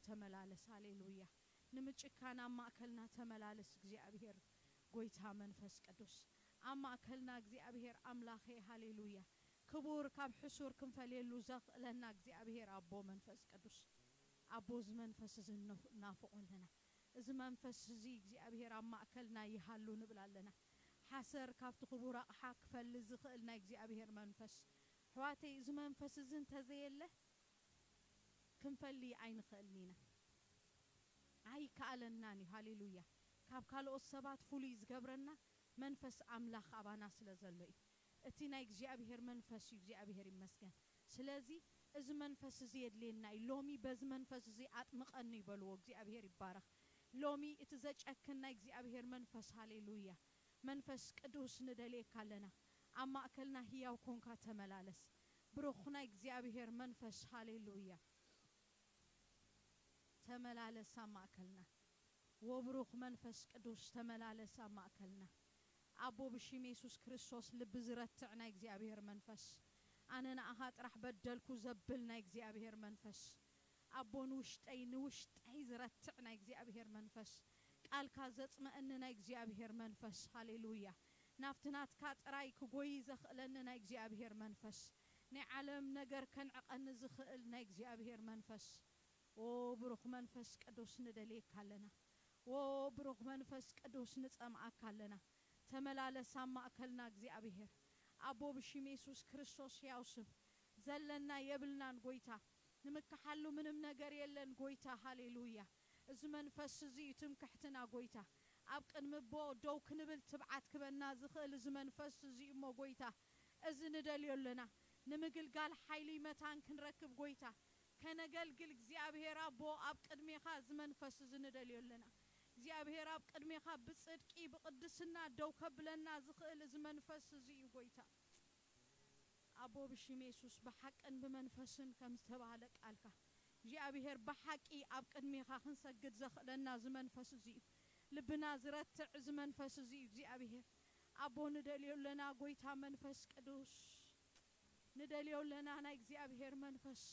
تملالس هاليلويا نمچكانا ماكلنا تملالس እግዚአብሔር ጎይታ መንፈስ ቅዱስ አማከልና እግዚአብሔር አምላኬ ሃሌሉያ ክቡር ካብ ሕሱር ክንፈልየሉ ዘኽእለና እግዚአብሔር አቦ መንፈስ ቅዱስ አቦዝ መንፈስ ዝናፍቆልና እዚ መንፈስ እዚ እግዚአብሔር አማከልና ይሃሉ ንብላለና حسر كافت خبورة حق فلزخ لنا እግዚአብሔር መንፈስ حواتي እዚ መንፈስ እዚ እንተዘየለ ክንፈልይ አይንኽእልኒና አይ ካለናኒ ሃሌሉያ ካብ ካልኦት ሰባት ፍሉይ ዝገብረና መንፈስ አምላኽ አባና ስለዘለይ እቲ ናይ እግዚአብሔር መንፈስ እግዚአብሔር ይመስገን ስለዚ እዚ መንፈስ እዚ የድለና ሎሚ በዚ መንፈስ እዚ አጥምቀኒ ይበልዎ እግዚአብሔር ይባረክ ሎሚ እቲ ዘጨክና እግዚአብሔር መንፈስ ሃሌሉያ መንፈስ ቅዱስ ንደሌካ ለና አማከልና ህያው ኮንካ ተመላለስ ብሩኽና እግዚአብሔር መንፈስ ሃሌሉያ ተመላለስ አማከልና ወብሩኽ መንፈስ ቅዱስ ተመላለስ አማከልና አቦ ብሽም ኢየሱስ ክርስቶስ ልብ ዝረትዕና እግዚአብሔር መንፈስ አነና አኻ ጥራሕ በደልኩ ዘብልና እግዚአብሔር መንፈስ አቦን ውሽጠይ ዝረትዕና እግዚአብሔር መንፈስ ቃልካ ዘጽመእንና እግዚአብሔር መንፈስ ሃሌሉያ ናፍትናት ካጥራይ ክጎይ ዘኽእለንና እግዚአብሔር መንፈስ ንዓለም ነገር ከንዕቀን ዝኽእልና እግዚአብሔር መንፈስ ኦ ብሩኽ መንፈስ ቅዱስ ንደሌካለና ኦ ብሩኽ መንፈስ ቅዱስ ንጸምአካለና ተመላለስ አማከልና እግዚአብሔር አቦ ብሽም ኢየሱስ ክርስቶስ ያውስም ዘለና የብልናን ጎይታ ንምክሐሉ ምንም ነገር የለን ጎይታ ሃሌሉያ እዚ መንፈስ እዚ ትምክሕትና ጎይታ ኣብ ቅድምቦ ዶው ክንብል ትብዓት ክበና ዝኽእል እዚ መንፈስ እዚ እሞ ጎይታ እዚ ንደልየለና ንምግልጋል ሓይሊ መታን ክንረክብ ጎይታ ከነገልግል እግዚአብሔር አቦ ኣብ ቅድሜኻ እዚ መንፈስ እዚ ንደልየለና እግዚአብሔር ኣብ ቅድሜኻ ብጽድቂ ብቅድስና ዶው ከብለና ዝኽእል እዚ መንፈስ እዚ ጎይታ አቦ ብሽም ኢየሱስ በሐቅን በመንፈስን ከም ዝተባለ ቃልካ እግዚአብሔር በሐቂ ኣብ ቅድሜኻ ክንሰግድ ዘኽእለና እዚ መንፈስ እዚ ልብና ዝረትዕ እዚ መንፈስ እዚ እግዚአብሔር አቦ ንደልየለና ጎይታ መንፈስ ቅዱስ ንደልየለና ናይ እግዚአብሔር መንፈስ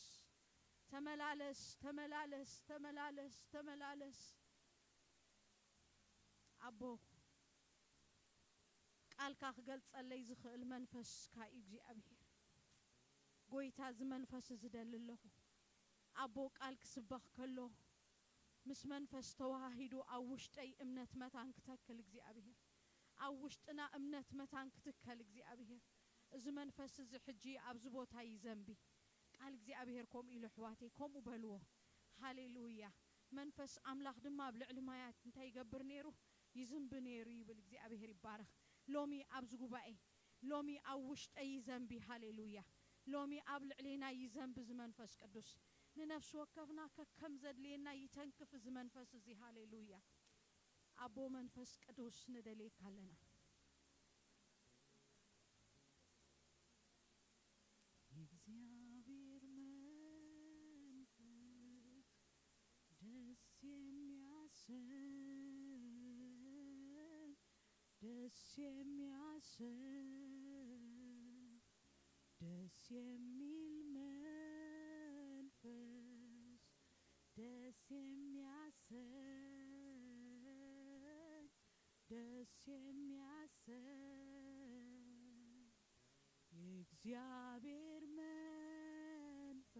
ተመላለስ ተመላለስ ተመላለስ ተመላለስ አቦ ቃልካ ክገልጸለይ ዝኽእል መንፈስ ካ እግዚአብሔር ጎይታ እዚ መንፈስ ዝደልለኹ አቦ ቃል ክስበኽ ከሎ ምስ መንፈስ ተዋሂዱ ኣብ ውሽጠይ እምነት መታን ክትከል እግዚአብሔር ኣብ ውሽጥና እምነት መታን ክትከል እግዚአብሔር እዚ መንፈስ እዚ ሕጂ ኣብ ዝቦታ ይዘንቢ ቃል እግዚአብሔር ኮም ኢሉ ሕዋቴ ኮም በልዎ ሃሌሉያ መንፈስ አምላኽ ድማ ብልዕሊ ማያት እንታይ ይገብር ነይሩ ይዝንብ ነይሩ ይብል እግዚአብሔር ይባረክ ሎሚ ኣብ ዝጉባኤ ሎሚ ኣብ ውሽጠይ ይዘንቢ ሃሌሉያ ሎሚ ኣብ ልዕሊና ይዘንብ እዚ መንፈስ ቅዱስ ንነፍስ ወከፍና ከከም ዘድልየና ይተንክፍ እዚ መንፈስ እዚ ሃሌሉያ አቦ መንፈስ ቅዱስ ንደሌካለና እግዚአብሔር መንፈስ ደስ የሚል መንፈስ ደስ የሚያሰኝ የእግዚአብሔር መንፈስ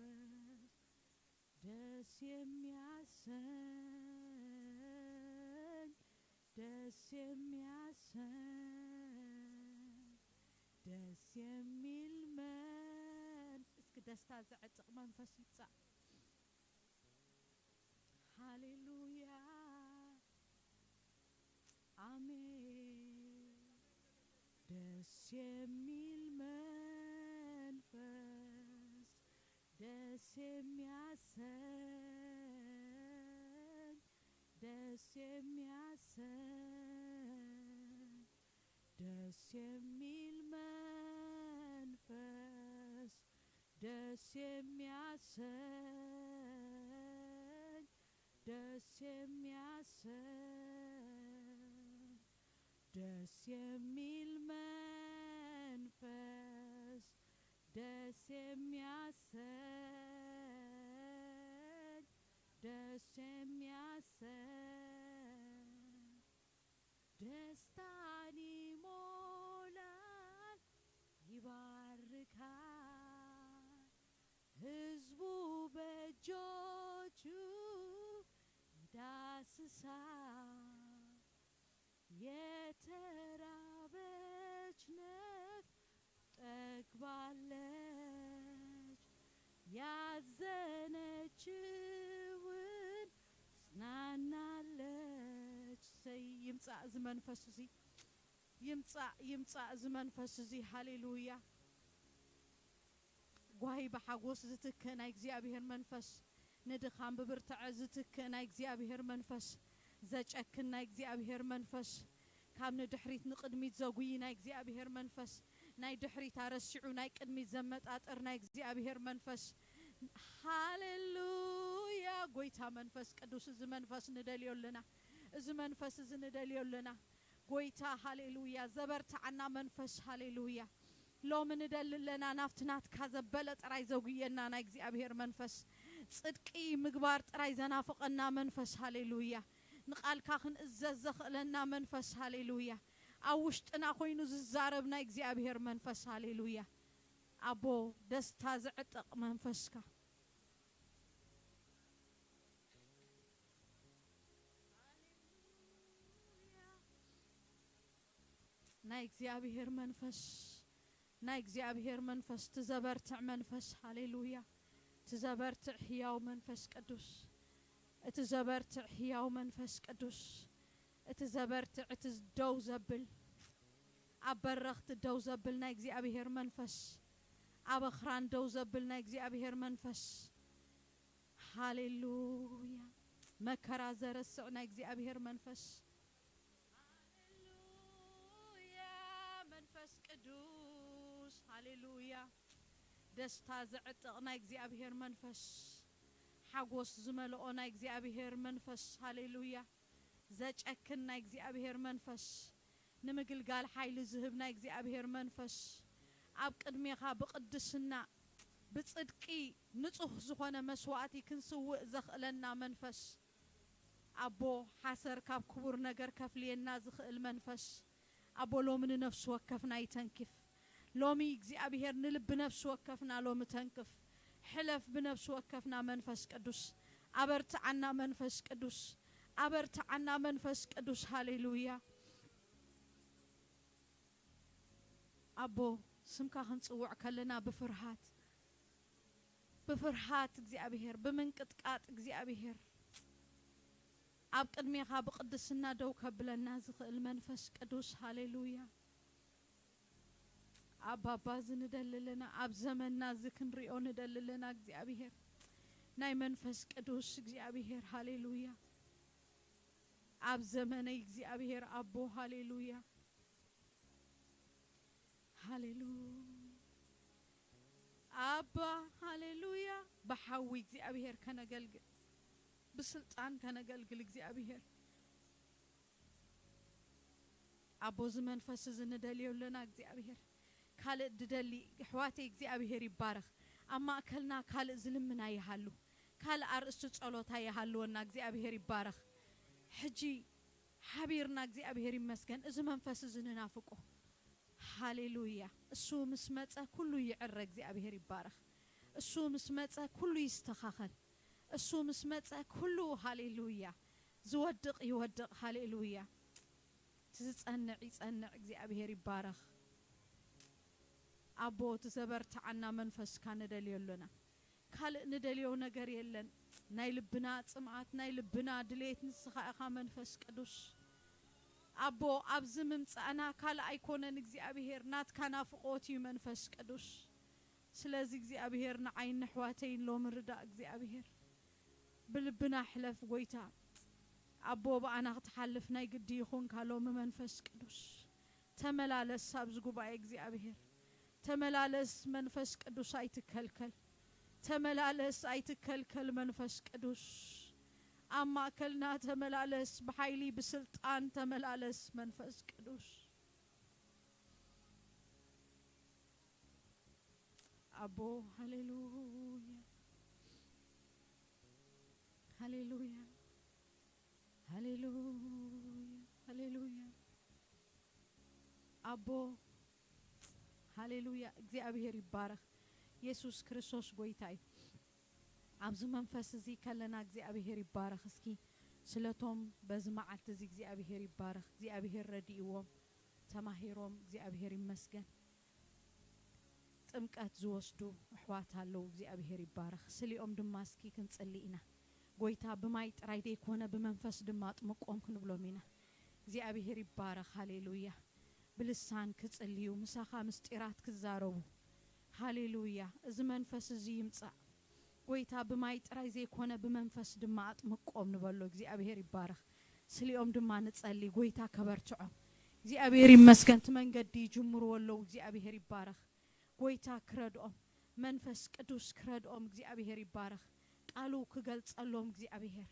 ደስ የሚያሰኝ ደስ የሚል እስኪ ደስታ ዘዕጥቕ መንፈስ ይጻእ ሃሌሉያ አሜን ደስ የሚል መንፈስ ደስ የሚያሰኝ ደስ የሚል መንፈስ ደስ የሚያሰኝ ደስ የሚል መንፈስ ደስ የሚያሰኝ ደስ የሚያሰኝ ደስታን ይሞላል ይባርካል ሕዝቡ በእጆቹ ይዳስሳል የተራበች ነፍስ ጠግባለች ያዘነችውን ጽናናለች ይምጻ ዝመንፈስ እዚ ይምጻ ዝመንፈስ እዚ ሃሌሉያ ጓይ በሐጎስ ዝትከና እግዚአብሔር መንፈስ ندخان ببرتع زتكنا እግዚአብሔር መንፈስ ዘጨክና እግዚአብሔር መንፈስ ካብ ንድሕሪት ንቅድሚት ዘጉይና እግዚአብሔር መንፈስ ናይ ድሕሪት አረስዑ ናይ ቅድሚት ዘመጣጠርና እግዚአብሔር መንፈስ ሃሌሉያ ጎይታ መንፈስ ቅዱስ እዚ መንፈስ ንደልዮልና እዚ መንፈስ እዚ ንደልዮልና ጎይታ ሃሌሉያ ዘበርታዓና መንፈስ ሃሌሉያ ሎሚ ንደልለና ናፍትናት ካዘበለ ጥራይ ዘጉየና ናይ እግዚአብሔር መንፈስ صدقي مقبار تراي زنافقنا منفس هاليلويا نقالك خن الززخ لنا منفس هاليلويا أوشتنا خوينو زاربنا إجزابير منفس هاليلويا أبو دستازعت منفسك نا إجزابير منفس نا إجزابير منفس تزبرتع منفس هاليلويا تزبرت حياو منفس قدوس اتزبرت حياو منفس قدوس اتزبرت اتزدو زبل عبرخت دو زبلنا እግዚአብሔር መንፈስ አበخران دو زبلنا እግዚአብሔር መንፈስ ሃሌሉያ መከራ ዘረስዕና እግዚአብሔር መንፈስ ሃሌሉያ መንፈስ ቅዱስ ሃሌሉያ دستا زعتقنا እግዚአብሔር መንፈስ حغوس زملؤنا እግዚአብሔር መንፈስ ሃሌሉያ ዘጨክና እግዚአብሔር መንፈስ ንምግልጋል ኃይል ዝህብና እግዚአብሔር መንፈስ አብ ቅድሜኻ በቅድስና በጽድቂ ንጹህ ዝኾነ መስዋዕቲ ክንስውእ ዘኽለና መንፈስ አቦ ሐሰር ካብ ክቡር ነገር ከፍልየና ዝኽእል መንፈስ አቦ ሎምን ነፍስ ወከፍና ይተንክፍ لومي እግዚአብሔር ንልብ ነፍስ ወከፍና ሎሚ ተንክፍ حلف بنفس وكفنا منفس قدوس أبرتعنا منفس قدوس أبرتعنا منفس قدوس هاليلويا أبو سمكا هنصوع كلنا بفرحات እግዚአብሔር بمنقطقاط እግዚአብሔር أب قدميها بقدسنا دو كبلنا زخل منفس قدوس هاليلويا أبا بازن دللنا أب زمننا ذكن ريون دللنا እግዚአብሔር ناي منفس قدوس እግዚአብሔር هاليلويا أب زمن እግዚአብሔር أبو هاليلويا هاليلويا أبا هاليلويا بحوي እግዚአብሔር كنقلقل بسلطان كنقلقل እግዚአብሔር أبو زمن فسزن دليولنا እግዚአብሔር كال ددلي حواتي እግዚአብሔር يبارك أما أكلنا كال زلمنا يحلو كال أرسط صلوتا يحلونا እግዚአብሔር يبارك حجي حبيرنا እግዚአብሔር يمسكن إذا منفس زننا فوقه هاليلويا السو مسمته كله يعرق እግዚአብሔር يبارك السو مسمته كله يستخاخل السو مسمته كله هاليلويا زودق يودق هاليلويا تزصنع يصنع እግዚአብሔር يبارك أبو تزبرت عنا منفس كان دليلنا كال ندليو نجار يلن نايل بنات سمعت نايل بنا دليت نسخة منفس قدوس أبو أبزمت أنا كال أيكون እግዚአብሔር نات كان فقوتي منفس قدوس سلازي እግዚአብሔር نعين نحواتين لو مردا እግዚአብሔር بلبنا حلف ويتا أبو بأنا تحلف ناي قد يخون كالو منفس قدوس تملالس سابز قباء እግዚአብሔር تملالس منفس قدوس أيتكلكل تملالس أيتكلكل منفس قدوس أما كلنا تملالس بحيلي بسلطان تملالس منفس قدوس أبو هاليلويا هاليلويا هاليلويا هاليلويا أبو هاليلويا እግዚአብሔር ይባረክ ኢየሱስ ክርስቶስ ጎይታይ ኣብዚ መንፈስ እዚ ከለና እግዚአብሔር ይባረክ እስኪ ስለቶም በዝማዓልት እዚ እግዚአብሔር ይባረክ እግዚአብሔር ረዲእዎም ተማሂሮም እግዚአብሔር ይመስገን ጥምቀት ዝወስዱ ኣሕዋት ኣለው እግዚአብሔር ይባረክ ስሊኦም ድማ እስኪ ክንጽልይና ጎይታ ብማይ ጥራይ ደይኮነ ብመንፈስ ድማ ጥምቆም ክንብሎም ኢና እግዚአብሔር ይባረክ ሃሌሉያ بلسان كتصليو مساخا مستيرات كزارو هاليلويا از منفس زي يمصا ويتا بماي طراي زي كونه بمنفس دما اطمقوم نبلو እግዚአብሔር ይባረክ ስሊኦም ድማ ንጸልይ ጎይታ ከበርትዖም እግዚአብሔር ይመስገን ተመንገዲ ጅምሩ ወለው እግዚአብሔር ይባረክ ጎይታ ክረድኦም መንፈስ ቅዱስ ክረድኦም እግዚአብሔር ይባረክ ቃሉ ክገልጸሎም እግዚአብሔር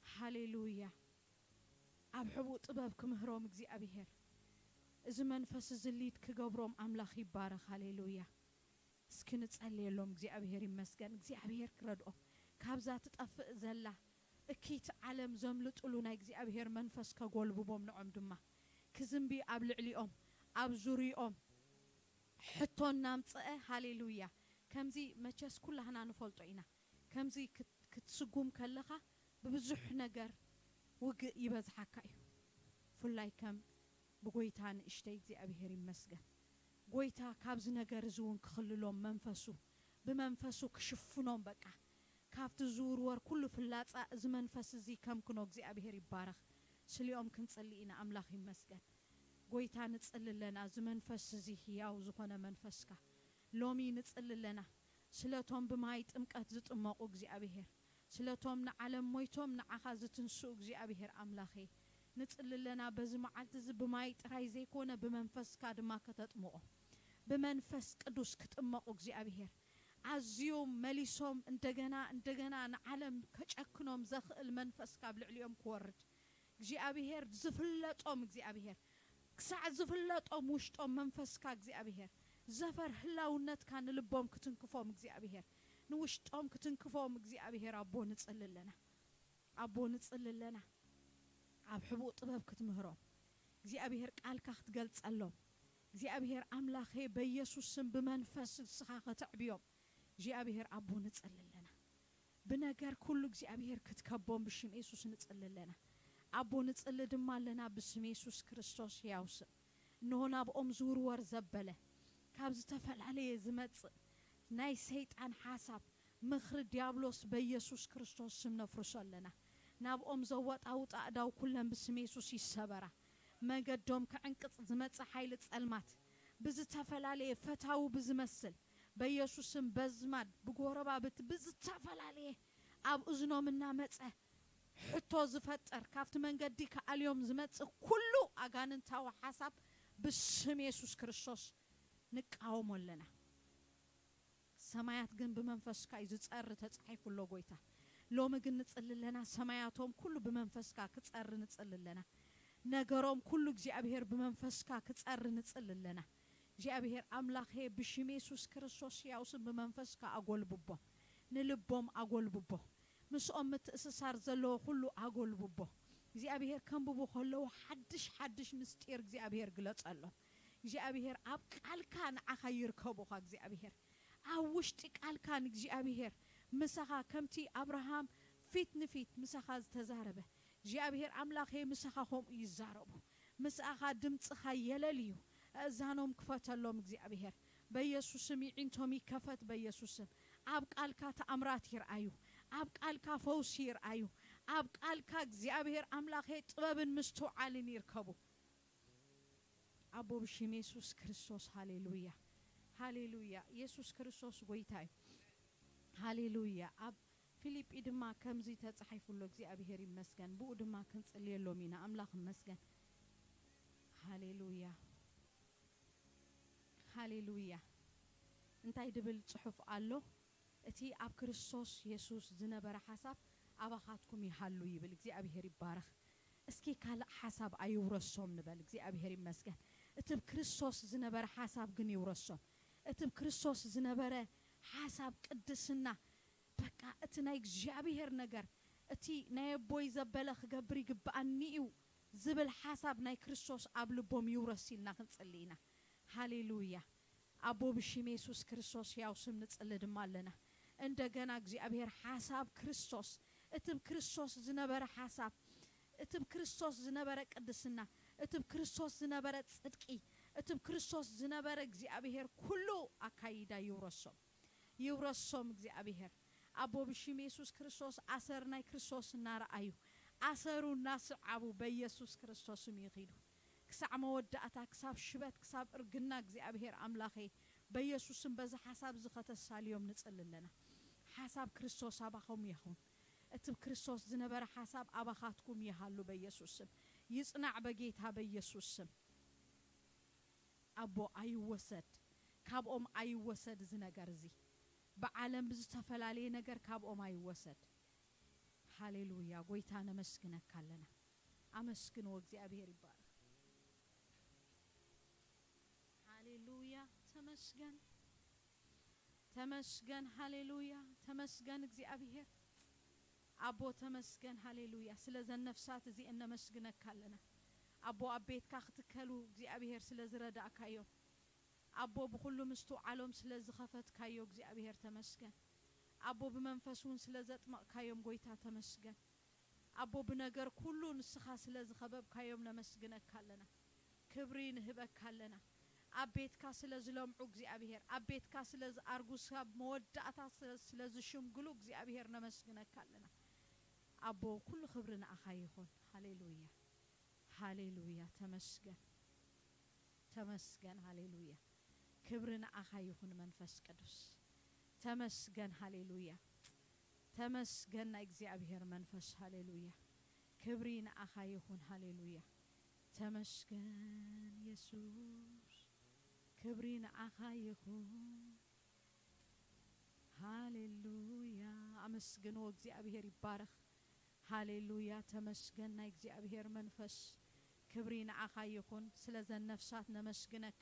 ሃሌሉያ አብሕቡ ጥበብ ክምህሮም እግዚአብሔር إذا منفس زليت كجبرهم أملاخ يبارك هاليلويا سكن تصليلهم እግዚአብሔር ይመስገን እግዚአብሔር ክረድኦ ካብዛት ተጠፍእ ዘላ እኪት ዓለም ዘምልጥሉና እግዚአብሔር መንፈስ ከጎልብቦም ንዖም ድማ ክዝምቢ ኣብ ልዕሊኦም ኣብ ዙሪኦም ሕቶና ምጽአ ሃሌሉያ ከምዚ መቸስ ኩላህና ንፈልጦ ኢና ከምዚ ክትስጉም ከለኻ በብዙሕ ነገር ውግእ ይበዝሓካ እዩ ፍላይ ከም بغويتان اشتي እግዚአብሔር ይመስገን ጎይታ ካብዝ ነገር ዝውን ክخلሎም መንፈሱ በመንፈሱ ክሽፍኖም በቃ ካብት ዙር ወር ኩሉ ፍላጻ እዚ መንፈስ እዚ ከምክኖ እግዚአብሔር ይባረክ ስሊኦም ክንጽልይና አምላኽ ይመስገን ጎይታ ንጽልለና እዚ መንፈስ እዚ ያው ዝኾነ መንፈስካ ሎሚ ንጽልለና ስለቶም በማይ ጥምቀት ዝጥመቁ እግዚአብሔር ስለቶም ንዓለም ሞይቶም ንዓኻ ዝትንሱ እግዚአብሔር አምላኽ نتقللنا بزمعت زبماي تراي زي كونه بمنفس كادما كتطمقو بمنفس قدوس كتطمقو እግዚአብሔር عزيوم مليسوم እንደገና نعلم كچكنوم زخل منفس كاب لعليوم كورد እግዚአብሔር ዝፍለጦም እግዚአብሔር ክሳዕ ዝፍለጦም ውሽጦም መንፈስ ካ እግዚአብሔር ዘፈር ህላውነት ካን ልቦም ክትንክፎም እግዚአብሔር ንውሽጦም ክትንክፎም እግዚአብሔር አቦ ንጽልለና አብሕቡ ጥበብ ክትምህሮም እግዚአብሔር ቃልካ ክትገልጸሎም እግዚአብሔር አምላኽ በኢየሱስ ስም በመንፈስ ስኻ ከተዕብዮም እግዚአብሔር አቦ ንጽልለና በነገር ሁሉ እግዚአብሔር ክትከቦም በሽም ኢየሱስ ንጽልለና አቦ ንጽልድማ ለና በስም ኢየሱስ ክርስቶስ ያውስ ነሆና በኦም ዙር ወር ዘበለ ካብዝ ተፈላለየ ዝመጽ ናይ ሰይጣን ሐሳብ ምኽር ዲያብሎስ በኢየሱስ ክርስቶስ ስም ነፍርሶለና نابኦም ዘወጣው ጣዳው ኩለም በስም ኢየሱስ ይሰበራ መንገዶም ከዕንቅጽ ዝመጽ ኃይል ጸልማት ብዝተፈላለየ ፈታው ብዝመስል በኢየሱስም በዝማድ በጎረባ ብዝተፈላለየ ኣብ እዝኖምና መጸ ሕቶ ዝፈጠር ካፍት መንገዲ ከአልዮም ዝመጽ ኩሉ አጋንንታው ሐሳብ በስም ኢየሱስ ክርስቶስ ንቃወሞለና ሰማያት ግን በመንፈስካ ይዝጸር ተጻይፉሎ ጎይታ لوم جن نصللنا سماياتهم كله بمنفسك كتصر نصللنا نجارهم كله እግዚአብሔር بمنفسك كتصر نصللنا እግዚአብሔር አምላኽ በሽም ኢየሱስ ክርስቶስ ያውስም በመንፈስك አጎልብቦ ንልቦም አጎልብቦ ምስኦም ምትእስሳር ዘሎ ሁሉ አጎልብቦ እግዚአብሔር ከምብቦ ከለው ሓድሽ ምስጢር እግዚአብሔር ግለጸሎ እግዚአብሔር አብ ቃልካ ንዓኻ ይርከቡኻ እግዚአብሔር አውሽጢ ቃልካ እግዚአብሔር مسخا كمتي أبراهام فيت نفيت مسخا تزاربه እግዚአብሔር አምላኽ مسخاهم يزاربو مسخا دمصخا يلليو እዛኖም ክፈተሎም እግዚአብሔር በኢየሱስም ይንቶሚ ከፈት በኢየሱስም አብ ቃልካ ተአምራት ይርአዩ አብ ቃልካ ፈውስ ይርአዩ አብ ቃልካ እግዚአብሔር አምላኽ ጥበብን ምስተዓልን ይርከቡ አቦ በሽም ኢየሱስ ክርስቶስ ሃሌሉያ ሃሌሉያ ኢየሱስ ክርስቶስ ጎይታይ هاليلويا أب فيليب إدما كم زي تصحيف له እግዚአብሔር ይመስገን بو إدما كنصليلو مينا أملاخ مسجن هاليلويا هاليلويا انتي دبل صحف الله اتي أب كريستوس يسوس زنبر حساب أباخاتكم يحلو يبل እግዚአብሔር ይባረክ እስኪ ካለ حساب አይውረሶም ንበል እግዚአብሔር ይመስገን እትብ ክርስቶስ ዝነበር حساب ግን ይውረሶም እትብ ክርስቶስ ዝነበረ حساب قدسنا بقى اتنا እግዚአብሔር ነገር أتي نايبوي زبالخ جبري جبأنيو زبل حسب ناي كريستوس قبل بوم يورسيلنا كنصلينا هاليلويا أبو بشيم يسوس كريستوس ياوسم نتصلد مالنا እንደገና እግዚአብሔር ሐሳብ ክርስቶስ እትብ ክርስቶስ ዝነበረ ሐሳብ እትብ ክርስቶስ ዝነበረ ቅድስና እትብ ክርስቶስ ዝነበረ ጽድቂ እትብ ክርስቶስ ዝነበረ እግዚአብሔር ኩሉ አካይዳ ይውረሶም እግዚአብሔር አቦ ብሽም ኢየሱስ ክርስቶስ አሰርናይ ክርስቶስ እናራአዩ አሰሩና ስዓቡ በኢየሱስ ክርስቶስም ይኺዱ ክሳዕ መወዳእታ ክሳብ ሽበት ክሳብ እርግና እግዚአብሔር አምላኼ በኢየሱስም በዛ ሐሳብ ዝኸተሳልዮም ንጽልለና ሐሳብ ክርስቶስ አባኹም ይኹን እትብ ክርስቶስ ዝነበረ ሐሳብ አባኻትኩም ይሃሉ በኢየሱስም ይጽናዕ በጌታ በኢየሱስም አቦ አይወሰድ ካብኦም አይወሰድ ዝነገር እዚ በዓለም ብዝተፈላለየ ነገር ካብኦም አይወሰድ ሃሌሉያ ጎይታ ነመስግነካለና አመስግን ወእግዚአብሔር ይባረክ ሃሌሉያ ተመስገን ተመስገን ሃሌሉያ ተመስገን እግዚአብሔር አቦ ተመስገን ሃሌሉያ ስለዘን ነፍሳት እዚ እነመስግነካለና አቦ አቤትካ ክትከሉ እግዚአብሔር ስለዝረዳካዮ አቦ በሁሉ ምስቱ ዓለም ስለዝኸፈትካዮ እግዚአብሔር ተመስገን አቦ በመንፈሱን ስለዘጥመቅካዮም ጎይታ ተመስገን አቦ በነገር ሁሉ ንስኻ ስለዝኸበብካዮም ነመስግነካለና ክብሪ ንህበካለና አቤትካ ስለዝለምዑ እግዚአብሔር አቤትካ ስለዝአርጉሳ መወዳእታ ስለዝሽምግሉ እግዚአብሔር ነመስግነካለና አቦ ኩሉ ክብርና አኻ ይኹን ሃሌሉያ ሃሌሉያ ተመስገን ተመስገን ሃሌሉያ ክብርና አኻ ይኹን መንፈስ ቅዱስ ተመስገን ሃሌሉያ ተመስገን እግዚአብሔር መንፈስ ሃሌሉያ ክብሪና አኻ ይኹን ሃሌሉያ ተመስገን ኢየሱስ ክብሪና አኻ ይኹን ሃሌሉያ አመስግኑ እግዚአብሔር ይባረክ ሃሌሉያ ተመስገን እግዚአብሔር መንፈስ ክብሪና አኻ ይኹን ስለዘን ነፍሳት ነመስግነካ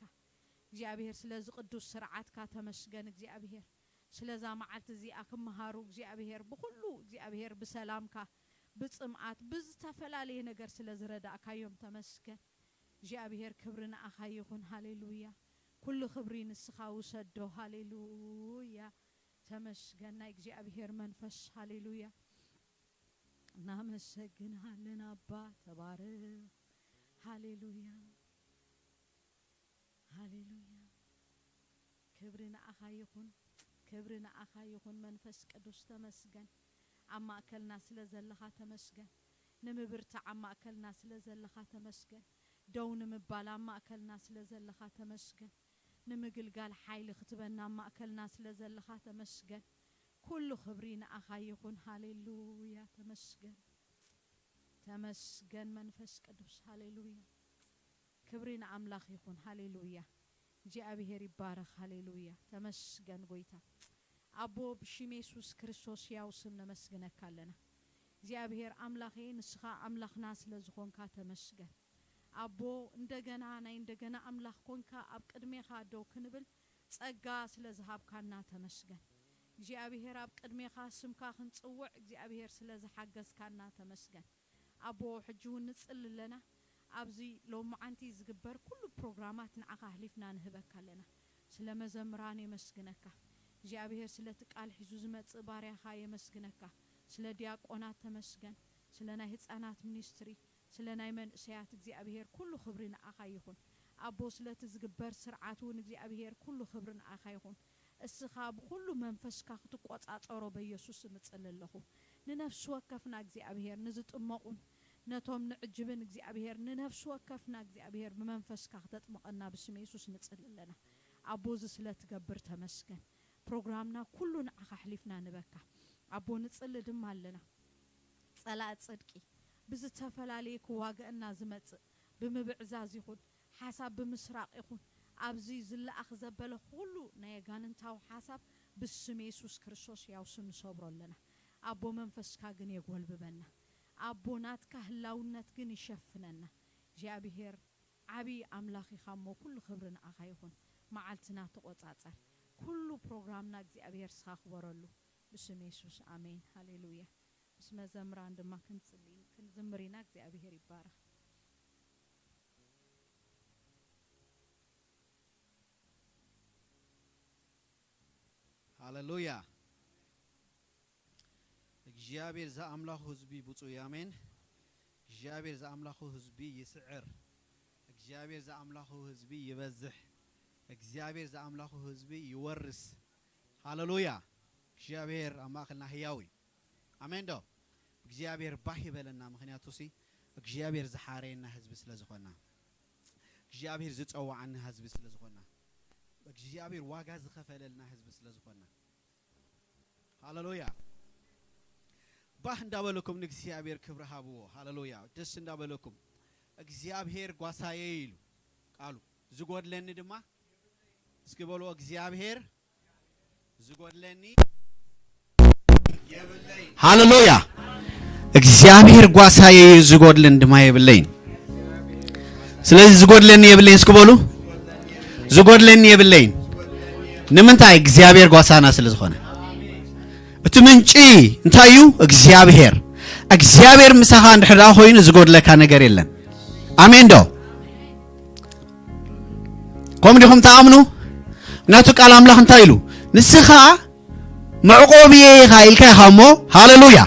እግዚአብሔር ስለዚ ቅዱስ ስርዓትካ ተመስገን እግዚአብሔር ስለዛ መዓልት እዚ አክመሃሩ እግዚአብሔር በሁሉ እግዚአብሔር በሰላምካ በጽምዓት በዝተፈላለየ ነገር ስለዝረዳካዮም ተመስገን እግዚአብሔር ክብርና አኻ ይኹን ሃሌሉያ ኩሉ ክብሪ ንስኻ ውሰዶ ሃሌሉያ ተመስገን እግዚአብሔር መንፈስ ሃሌሉያ ናመሰግንሃለን አባ ተባረክ ሃሌሉያ ሃሌሉያ ክብርና አኻ ይኹን ክብርና አኻ ይኹን መንፈስ ቅዱስ ተመስገን አማከልና ስለዘለኻ ተመስገን ንምብርታ አማከልና ስለዘለኻ ተመስገን ደውን ምባል አማከልና ስለዘለኻ ተመስገን ንምግልጋል ኃይል ክትበና አማከልና ስለዘለኻ ተመስገን ኩሉ ክብሪና አኻ ይኹን ሃሌሉያ ተመስገን ተመስገን መንፈስ ቅዱስ ሃሌሉያ ክብሪና አምላኽ ይኹን ሃሌሉያ እግዚአብሔር ይባረክ ሃሌሉያ ተመስገን ጎይታ አቦ ብሽም ኢየሱስ ክርስቶስ ያው ስም ነመስግነካለና እግዚአብሔር አምላኼ ንስኻ አምላኽና ስለዝኾንካ ተመስገን አቦ እንደገና አምላኽ ኮንካ አብ ቅድሜኻ ደው ክንብል ጸጋ ስለዝሃብካና ተመስገን እግዚአብሔር አብ ቅድሜኻ ስምካ ክንጽውዕ እግዚአብሔር ስለዝሓገዝካና ተመስገን አቦ ሕጂውን ንጽልለና አብዚ ሎማዓንቲ ዝግበር ኩሉ ፕሮግራማት ንዓኻ ህሊፍና ንህበካለና ስለመዘምራን የመስግነካ እግዚአብሔር ስለትቃል ሒዙ ዝመጽእ ባርያኻ የመስግነካ ስለ ዲያቆናት ተመስገን ስለ ናይ ህፃናት ሚኒስትሪ ስለ ናይ መንእሰያት እግዚአብሔር ኩሉ ክብሪ ንዓኻ ይኹን አቦ ስለትዝግበር ስርዓቱን እግዚአብሔር ኩሉ ክብሪ ንዓኻ ይኹን እስኻ ብኩሉ መንፈስካ ክትቆጻጸሮ በኢየሱስ ምጽልለኹ ንነፍስ ወከፍና እግዚአብሔር ንዝጥመቁን ነቶም ንዕጅብን እግዚአብሔር ንነፍስ ወከፍና እግዚአብሔር በመንፈስካ ክትጥመቀና በስም ኢየሱስ ንጽልለና አቦ ስለትገብር ተመስገን ፕሮግራምና ኩሉ ንዓኻ ህሊፍና ንበካ አቦ ንጽልድም አለና ጸላእ ጽድቂ ብዝተፈላለየ ክዋገእና ዝመጽእ ብምብዕዛዝ ይኹን ሓሳብ ብምስራቅ ይኹን አብዚ ዝለኣኽ ዘበለ ሁሉ ናይ ጋንንታው ሓሳብ በስም ኢየሱስ ክርስቶስ ያው ስም ሰብሮለና አቦ መንፈስካ ግን የጎልብበና አቦ ናትካ ህላውነት ግን ይሸፍነና እግዚአብሔር ዓቢ አምላኽ ይኻሞ ኩሉ ክብሪ ንዓኻ ይኹን መዓልትና ተቆጻጸር ኩሉ ፕሮግራምና እግዚአብሔር ስኻኽበረሉ በስም ኢየሱስ አሜን ሃሌሉያ اسم زمران دما كنزمرينا እግዚአብሔር ይባረክ هاللويا እግዚአብሔር ዘአምላኩ ህዝቢ ብፁዕ ያሜን እግዚአብሔር ዘአምላኩ ህዝቢ ይስዕር እግዚአብሔር ዘአምላኩ ህዝቢ ይበዝሕ እግዚአብሔር ዘአምላኩ ህዝቢ ይወርስ ሃሌሉያ እግዚአብሔር አማክልና ህያዊ አሜን ዶ እግዚአብሔር ባህ ይበለና ምክንያቱሲ እግዚአብሔር ዝሓረየና ህዝቢ ስለዝኾና እግዚአብሔር ዝጸዋዓና ህዝቢ ስለዝኾና እግዚአብሔር ዋጋ ዝኸፈለልና ህዝቢ ስለዝኾና ሃሌሉያ ባህ እንዳበለኩም ንእግዚአብሔር ክብር ሃብዎ ሃሌሉያ ደስ እንዳበለኩም እግዚአብሔር ጓሳዬ ይሉ ቃሉ ዝጎድለኒ ድማ እስኪ በሉ እግዚአብሔር ዝጎድለኒ የብለኝ ሃሌሉያ እግዚአብሔር ጓሳዬ ዝጎድለን ድማ የብለኝ ስለዚህ ዝጎድለኒ የብለኝ እስኪ በሉ ዝጎድለኒ የብለኝ ንምንታይ እግዚአብሔር ጓሳና ስለዝኾነ እትምንጪ እንታዩ እግዚአብሔር ምሳኻ እንድሕዳ ኮይኑ ዝጎድለካ ነገር የለን አሜን ዶ ቆም ዲኹም ተአምኑ ናቱ ቃል አምላኽ እንታይ ኢሉ ንስኻ መዕቆብዬ ኢኻ ኢልካ ኢኻ እሞ ሃሌሉያ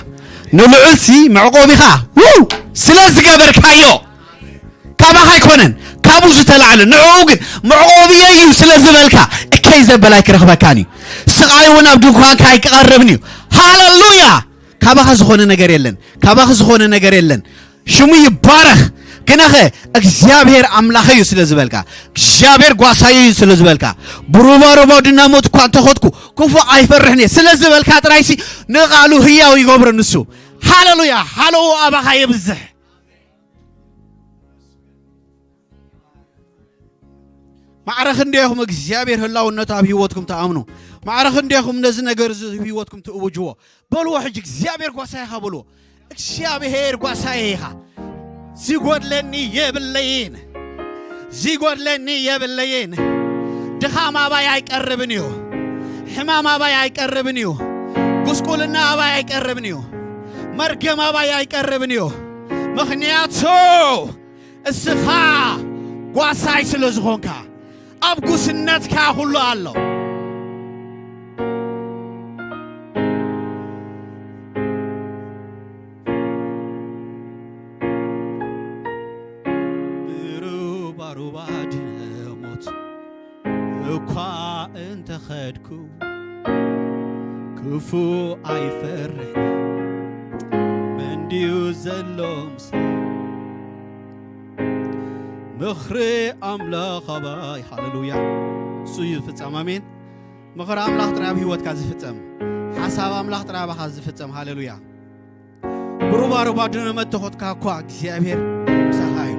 ንልዑልሲ መዕቆቢኻ ስለዝገበርካዮ ካባኻ ኣይኮነን ካብኡ ዝተላዕለ ንዕኡ ግን መዕቆብዬ እዩ ስለዝበልካ እከይ ዘበላይ ክረኽበካን እዩ ስቃይ እውን ኣብ ድንኳንካ ኣይክቐርብን እዩ ሃሌሉያ ካባኻ ዝኾነ ነገር የለን ሽሙ ይባረኽ ግናኸ እግዚአብሔር አምላኽ እዩ ስለዝበልካ እግዚአብሔር ጓሳዬ እዩ ስለዝበልካ ብሩባሩባ ድናሞት እኳ እንተኸድኩ ክፉ ኣይፈርሕን ስለዝበልካ ጥራይሲ ንቓሉ ህያው ይገብሮ ንሱ ሃሌሉያ ሃለዎ ኣባኻ የብዝሕ ማዕረኽ እንዲኹም እግዚአብሔር ህላውነቱ ኣብ ህይወትኩም ተኣምኑ ማዕረኽ እንዲኹም ነዚ ነገር ህይወትኩም ትእውጅዎ በልዎ ሕጂ እግዚአብሔር ጓሳዬኻ በልዎ እግዚአብሔር ጓሳዬ ኢኻ ዝጎድለኒ የብለይን ድኻም ኣባይ ኣይቀርብን እዩ ሕማም ኣባይ ኣይቀርብን እዩ ጉስቁልና ኣባይ ኣይቀርብን እዩ መርገም ኣባይ ኣይቀርብን እዩ ምክንያቱ እስኻ ጓሳይ ስለዝኾንካ ኣብ ጉስነትካ ሁሉ ኣሎ እኳ እንተ ኸድኩ ክፉ ኣይፈርሕ መንዲዩ ዘሎ ምኽሪ ኣምላኽ ኣባይ ሃሌሉያ እሱ ይፍጸም አሜን ምኽሪ ኣምላኽ ጥራይ ኣብ ህይወትካ ዝፍጸም ሓሳብ ኣምላኽ ጥራይ ኣባኻ ዝፍጸም ሃሌሉያ ብሩባሩባ ድነመት ተኸድካ እኳ እግዚአብሔር ምሳኻ እዩ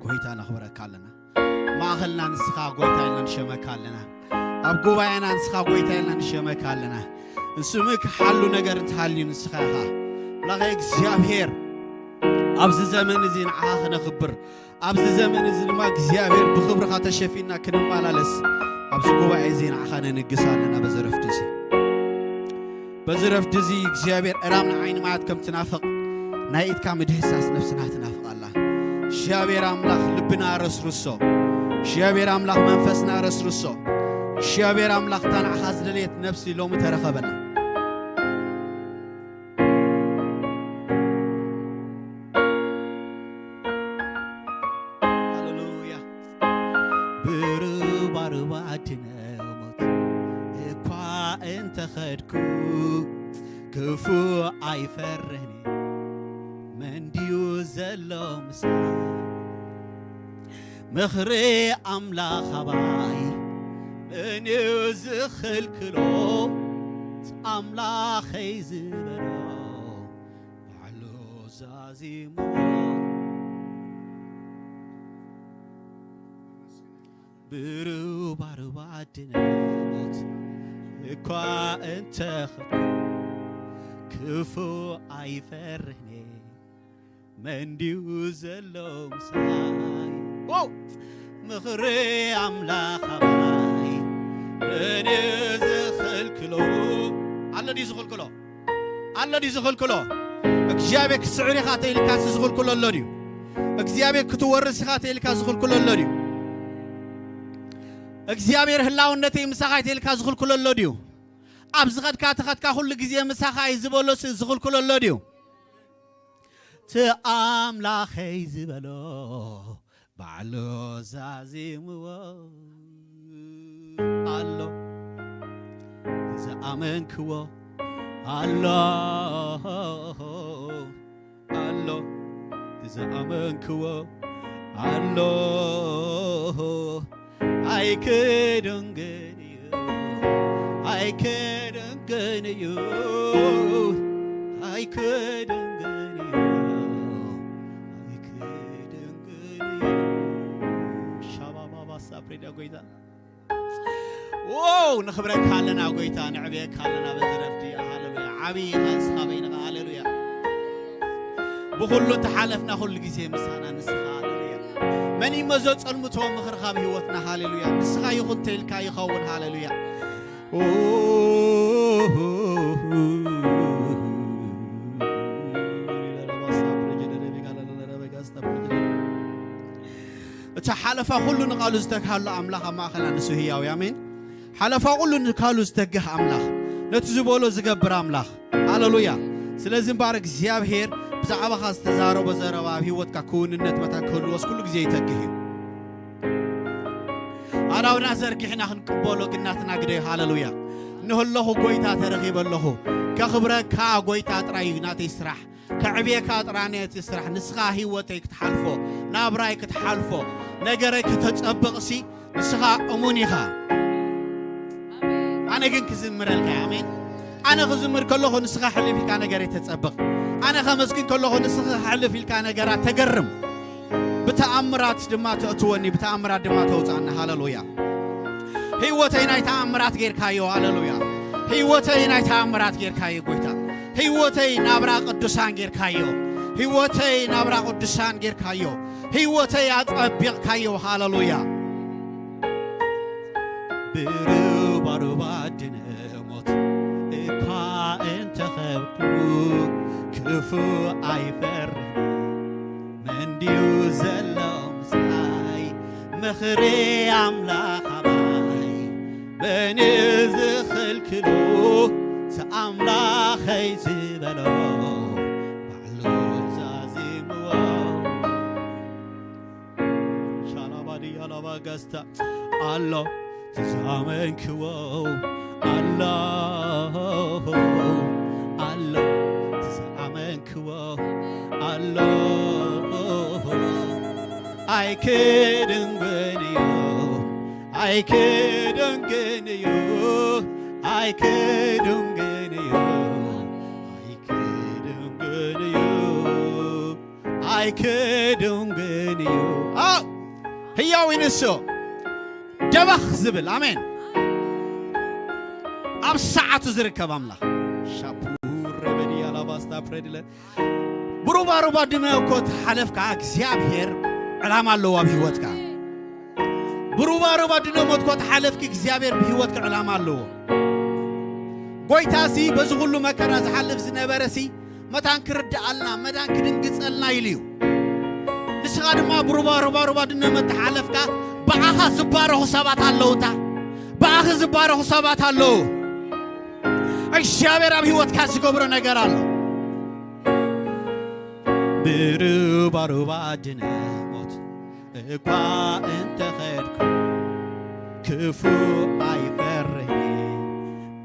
ጎይታ ነኽብረካ ኣለና ማእኸልና ንስኻ ጎይታ ኢልና ንሸመካ ኣለና ኣብ ጉባኤና ንስኻ ጎይታ ኢልና ንሸመካ ኣለና ንስምክ ሓሉ ነገር እንትሃልዩ ንስኻ ኢኻ ላኸ እግዚአብሔር ኣብዚ ዘመን እዚ ንዓኻ ክነኽብር ኣብዚ ዘመን እዚ ድማ እግዚአብሔር ብኽብርኻ ተሸፊና ክንመላለስ ኣብዚ ጉባኤ እዚ ንዓኻ ነንግስ ኣለና በዚ ረፍቲ እዚ እግዚአብሔር እራም ንዓይኒ ማያት ከም ትናፍቕ ናይ ኢድካ ምድህሳስ ነፍስና ትናፍቕ ኣላ እግዚአብሔር አምላክ ልብና ረስርሶ እግዚአብሔር አምላክ መንፈስና ረስርሶ እግዚአብሔር አምላክ ታናኻ ዝደልየት ነፍሲ ሎሚ ተረኸበና ሃሌሉያ ብሩባሩባ ድነሞት እኳ እንተ ኸድኩ ክፉ ኣይፈርሕኒ መንዲዩ ዘሎ ምሳይ ምኽሪ ኣምላኽ ኣባይ እኔ ዝኽልክሎ ኣምላኸይ ዝበሎ ባዕሉ ዛዚሙ ብሩባሩባ ድነሞት እኳ እንተ ኸድኩ ክፉ ኣይፈርሕኒ መንዲዩ ዘሎ ምሳይ ምኽሪ ኣምላኽ ኣባይ እኔ ዝኽልክሎ كلو الله دي زخل كلو الله دي زخل كلو اكزيابك سعري خاتي لكاس زخل كلو اللوديو اكزيابك كتورس خاتي لكاس زخل كلو اللوديو اكزيابير هلاونتي مساخايتي لكاس زخل كلو اللوديو أبزغد كاتخاتكا كل جزية مساخاي زبولوس زخل كلو اللوديو تأملاخي زبلو بعلو زازيمو الله زأمنكو الله الله زأمنكو الله I couldn't get you I couldn't get you I couldn't get you I couldn't get you Shababa Saprida Goita Whoa نخبرك حالنا Goita نعبيك حالنا بزرفتي هاللويا عبي خاص خبينا هاللويا بقول تحالفنا كل جزء مسانا نسخة هاللويا مني مزوج المتوم مخرخاب هوتنا هاللويا نسخة يخون تلك يخون هاللويا تحالف كل نقالو استكهال أملاخ ما خلنا نسويه يا مين حالف كل نقالو استكه أملاخ نتزبولو زجبر أملاخ هاللويا سلزم بارك زياب هير بزعبا خاص تزارو بزارو هيوت ككون النت متى كل وس كل جزء يتكهي أنا ونازر كحنا خنقبلو قناتنا قدي هاللويا نهله قويتا ترغيب الله كخبرك كا قويتا تراي ناتي سرح كعبيك تراني تسرح نسخة هيوتك تحالفو نابرايك تحالفو نجرك تتطبقسي نسخة أمونيها أنا جن كزمر الكامين أنا خزمر كله نسخة حلي في كان جري تتطبق أنا خمسكين كله نسخة حلي في كان جرا تجرم بتأمرات دمات أتوني بتأمرات دمات أوتنا هاللويا هيوتي ناي تأمرات غير كايو هاللويا هيوتي ناي تأمرات غير كايو قويتا هيوتي نابرا قدسان غير كايو هيوتي نابرا قدسان غير كايو هيوتي أطبق كايو هاللويا برو بعدنا موت إكا أنت خبتو كفو أيفر من ديو زلم زاي مخري عملا خباي بني زخل كلو تأملا خيزي بلو بعلو زازي مواو شالابادي يالابا قستا الله تزامن كواو الله الله تزامن كواو الله I couldn't get you I couldn't get you I couldn't get you I couldn't get you I couldn't get you Oh هيا وين السو جبخ زبل آمين أب ساعة زركب أملا شابور ربني على باستا بريدلا بروبا دمنا كوت حلف كاك زياب هير علام الله بهوتك بروبا دمنا موت كوت حلف كاك زياب هير بهوتك علام الله قويتاسي بزغلو مكان زحلف زنبرسي متان كرد الله متان كدنقص الله يليو نسغاد ما بروبا دمنا متحلف كا بأخذ زباره سبات الله تا بأخذ زباره سبات الله الشابير أبي هو تكاسي كبر نجار الله بروبا دنموت إقوا أنت خيرك كفو أي فرني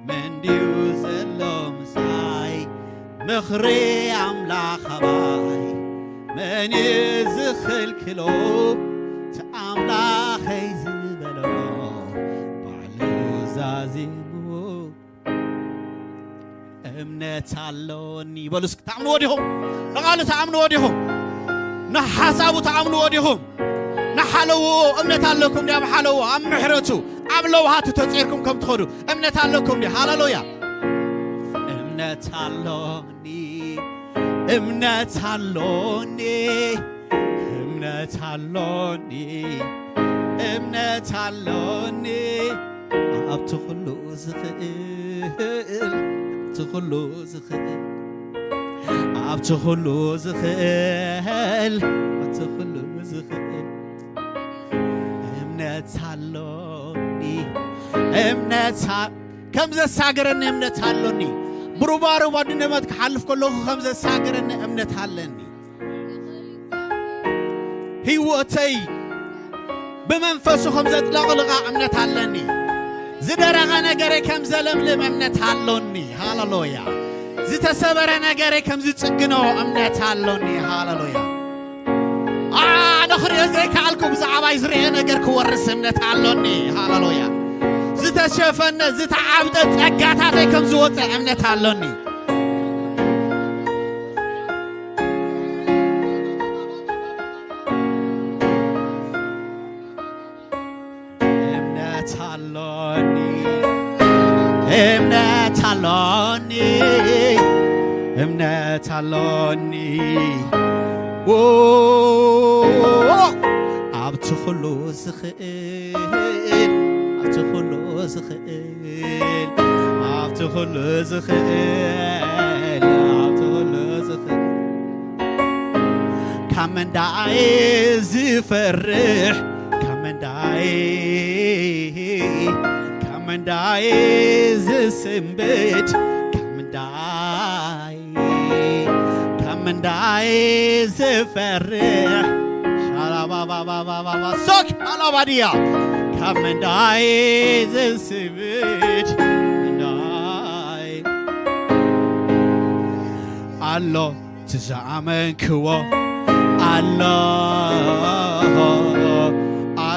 من ديوز اللهم ساي مخري عملا خباي من يزخل كلو تأملا خيزي بلو بعلو زازيمو امنت اللوني بلوسك تعملوا وديهم لقالوا تعملوا وديهم نحاسبوا تعملوا وديهم نحلوا امنت اللكم يا بحلوا ام محرتو عملوا هاتوا تسيركم كم تخدوا امنت اللكم دي هاللويا امنت اللوني امنت اللوني امنت اللوني امنت اللوني أبتخلو زخيل تخلو زخل أبتخلو زخل أبتخلو زخل እምነት አለኒ እምነት ከም ዘሳገረኒ እምነት አለኒ ብሩባሩ ባድነመት ክሓልፍ ከለኹ ከም ዘሳገረኒ እምነት አለኒ ህይወተይ بمنفسه خمسة لغلقة أمنت هالني زدرغ نجاري كم زلملم أمنت هالوني هاللويا زت سبر نجاري كم زت سجنو أمنت هالوني هاللويا نخرج زي كالكم زعبا يزرع نجار كورس أمنت هالوني هاللويا زت شافن زت عبد أجات عليكم زوت أمنت هالوني እምነት አለኒ እምነት አለኒ ኣብቲ ኩሉ ዝኽእል ኣብቲ ኩሉ ዝኽእል ኣብቲ ኩሉ ዝኽእል ኣብቲ ኩሉ ዝኽእል ካብ መንዳይ ዝፈርሕ ካብ መንዳይ كمنداي زسمبت كمنداي زفرح شارا بابا بابا بابا سوك على باديا كمنداي زسمبت كمنداي الله تزعمن كوا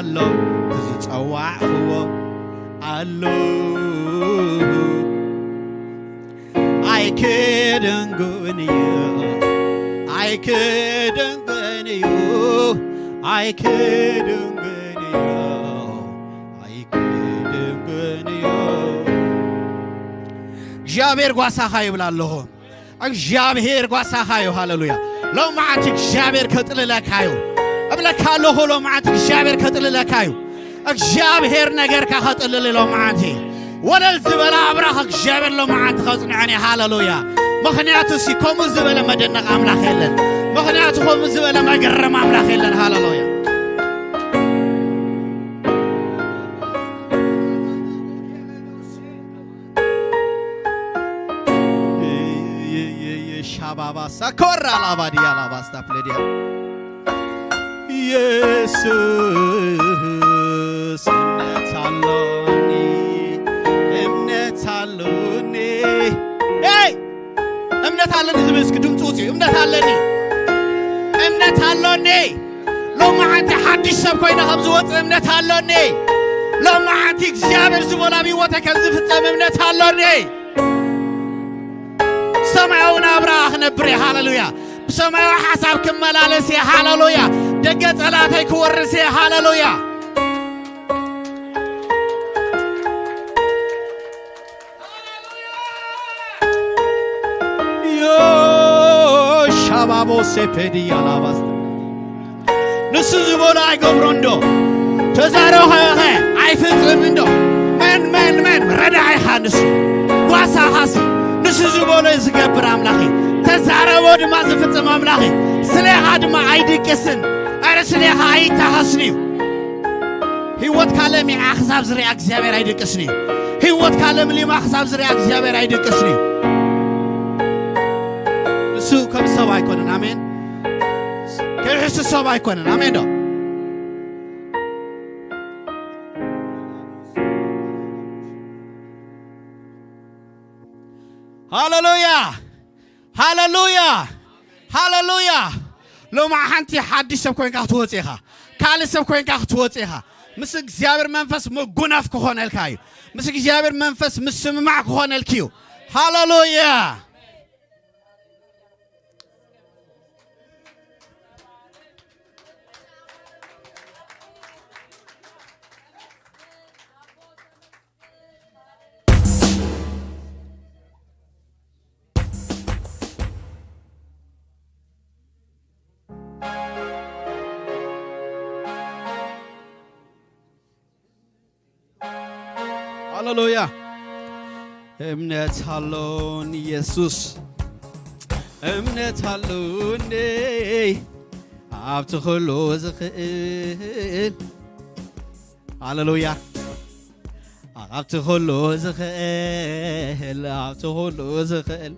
الله تزتوع هو I couldn't go near you. I couldn't go near you. I couldn't go near you. I couldn't go near you. جابر قاسخاي بلا الله. جابر قاسخاي هاللويا. لو معتك جابر كتل لك هايو. قبل كالله لو معتك جابر كتل لك هايو. እግዚአብሔር ነገር ካኸጥልል ሎ ማዓንቲ ወለል ዝበላ አብራኽ እግዚአብሔር ሎ ማዓንቲ ኸጽንዓኒ ሃሌሉያ ምኽንያቱ ሲ ከምኡ ዝበለ መደነቕ ኣምላኽ የለን ምኽንያቱ ከምኡ ዝበለ መገረም ኣምላኽ የለን ሃሌሉያ ሻባባ ሳኮራ ላባዲያ ላባስታ ፕሌዲያ ኢየሱስ እምነት አለኒ ኤይ እምነት አለኒ ዝብስክ ድምፁ ውፅኡ እምነት አለኒ ሎማዓንቲ ሓድሽ ሰብ ኮይነ ከም ዝወፅእ እምነት አለኒ ሎማዓንቲ እግዚአብሔር ዝበሎ ኣብ ህይወተይ ከም ዝፍፀም እምነት አለኒ ሰማያዊ ናብራ ክነብር እየ ሃሌሉያ ብሰማያዊ ሓሳብ ክመላለስ እየ ሃሌሉያ ደገ ጠላተይ ክወርስ እየ ሃሌሉያ ሻባቦ ሴፔዲ ያላባስ ንሱ ዝበሎ ኣይገብሮንዶ ተዛረኸ ኣይፍፅም እንዶ መን ረዳይ ሓንሱ ጓሳኻሲ ንሱ ዝበሎ ዝገብር ኣምላኺ ተዛረቦ ድማ ዝፍፅም ኣምላኺ ስለኻ ድማ ኣይድቅስን ኣረ ስለኻ ኣይታኸስን እዩ ህይወት ካለም ኣኽዛብ ዝርያ እግዚኣብሔር ኣይድቅስን እዩ ህይወት ካለም ሊማ ኣኽዛብ ዝርያ እግዚኣብሔር ኣይድቅስን እዩ እሱ ከም ሰብ ኣይኮነን ኣሜን ከሕሱ ሰብ ኣይኮነን ኣሜን ዶ ሃሌሉያ ሃሌሉያ ሃሌሉያ ሎማ ሓንቲ ሓድሽ ሰብ ኮይንካ ክትወፅ ኢኻ ካልእ ሰብ ኮይንካ ክትወፅ ኢኻ ምስ እግዚኣብሔር መንፈስ ምጉናፍ ክኾነልካ እዩ ምስ እግዚኣብሔር መንፈስ ምስምማዕ ክኾነልክ እዩ ሃሌሉያ ሃሌሉያ እምነት አለውን ኢየሱስ እምነት አለውን ኣብቲ ኩሉ ዝኽእል ሃሌሉያ ኣብቲ ኩሉ ዝኽእል ኣብቲ ኩሉ ዝኽእል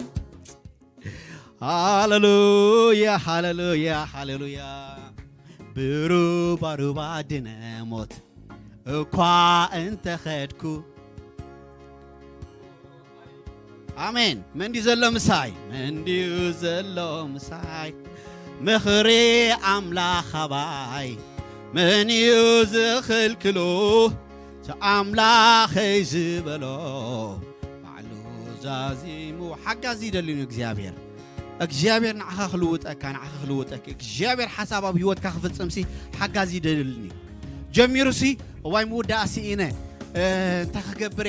ሃሌሉያ ሃሌሉያ ሃሌሉያ ብሩባሩባ ድነሞት እኳ እንተኸድኩ አሜን መንዲ ዘሎ ምሳይ መንዲ ዘሎ ምሳይ ምኽሪ ኣምላኻባይ መን እዩ ዝኽልክሎ ኣምላኸይ ዝበሎ ባዕሉ ዛዚሙ ሓጋዚ ይደልዩ እግዚአብሔር እግዚአብሔር ንዓኻ ክልውጠካ ንዓኻ ክልውጠክ እግዚአብሔር ሓሳብ ኣብ ህይወትካ ክፍጽምሲ ሓጋዚ ይደልኒ ጀሚሩሲ ዋይ ምውዳእሲ ኢነ እንታይ ክገብር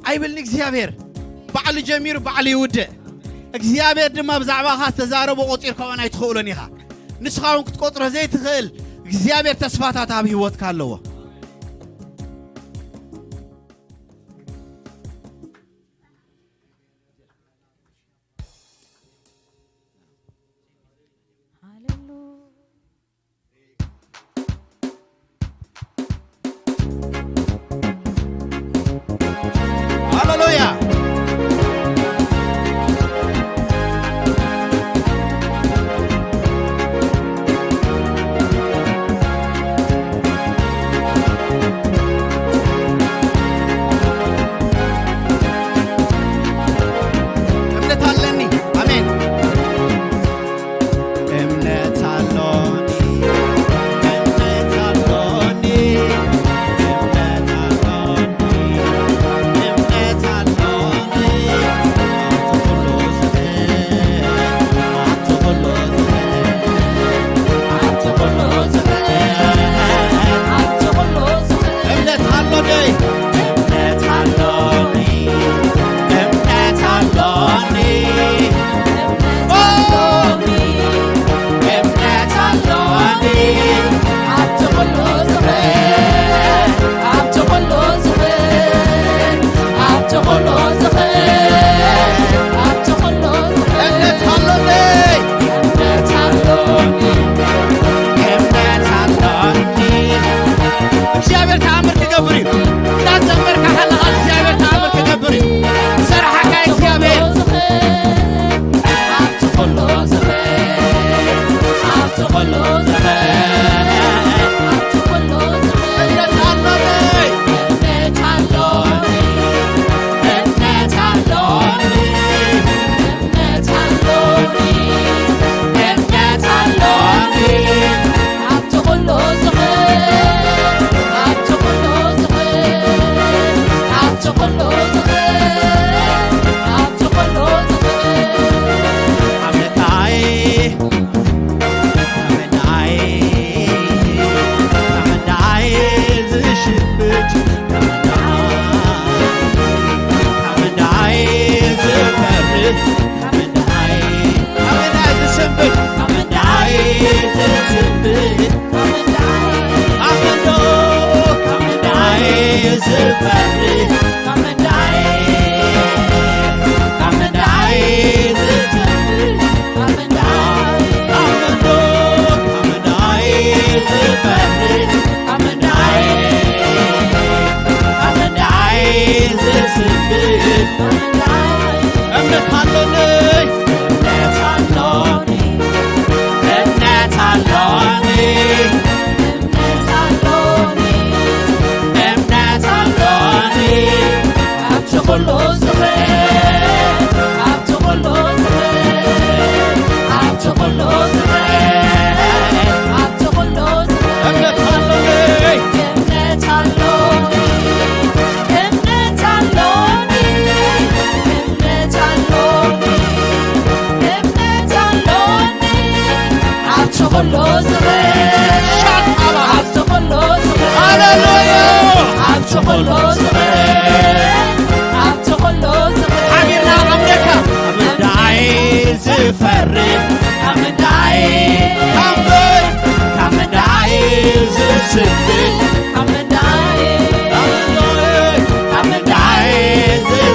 ኣይብልኒ እግዚአብሔር ባዕሉ ጀሚሩ ባዕሉ ይውድእ እግዚአብሔር ድማ ብዛዕባኻ ተዛረቦ ቆፂርካ ወናይ ትኽእሎን ኢኻ ንስኻ እውን ክትቆጥሮ ዘይትኽእል እግዚአብሔር ተስፋታት ኣብ ህይወትካ ኣለዎ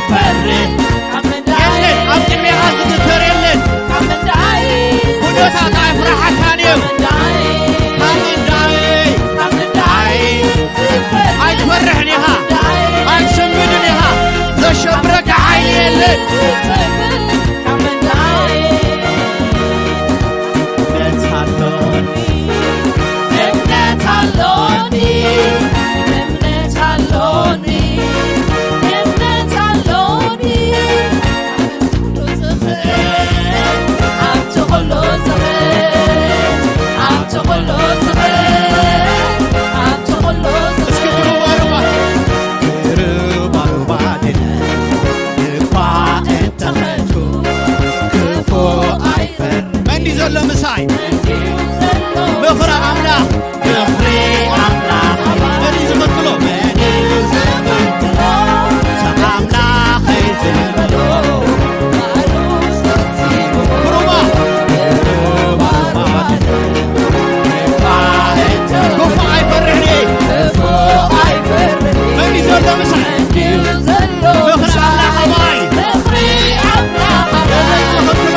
ዝፈርህ የለን ኣብ ቅድሜኻ ዝግተር የለን ኩነታት ኣይፍራሓካንዮም ኣይትፈርሕን ኢኻ ኣይትሰምድን ኢኻ ዘሸብረካ ሓይሊ የለን ለምሳይ ምኽረ ኣምላኽ መን ዝመክሎ ኣምላኸይ ዝብሎ ኩሩማ ክፉ ኣይፈርሕኒ መን ዘሎ ምሳይ ምኽረ ኣምላኽ ኣባይ ዝመክሎ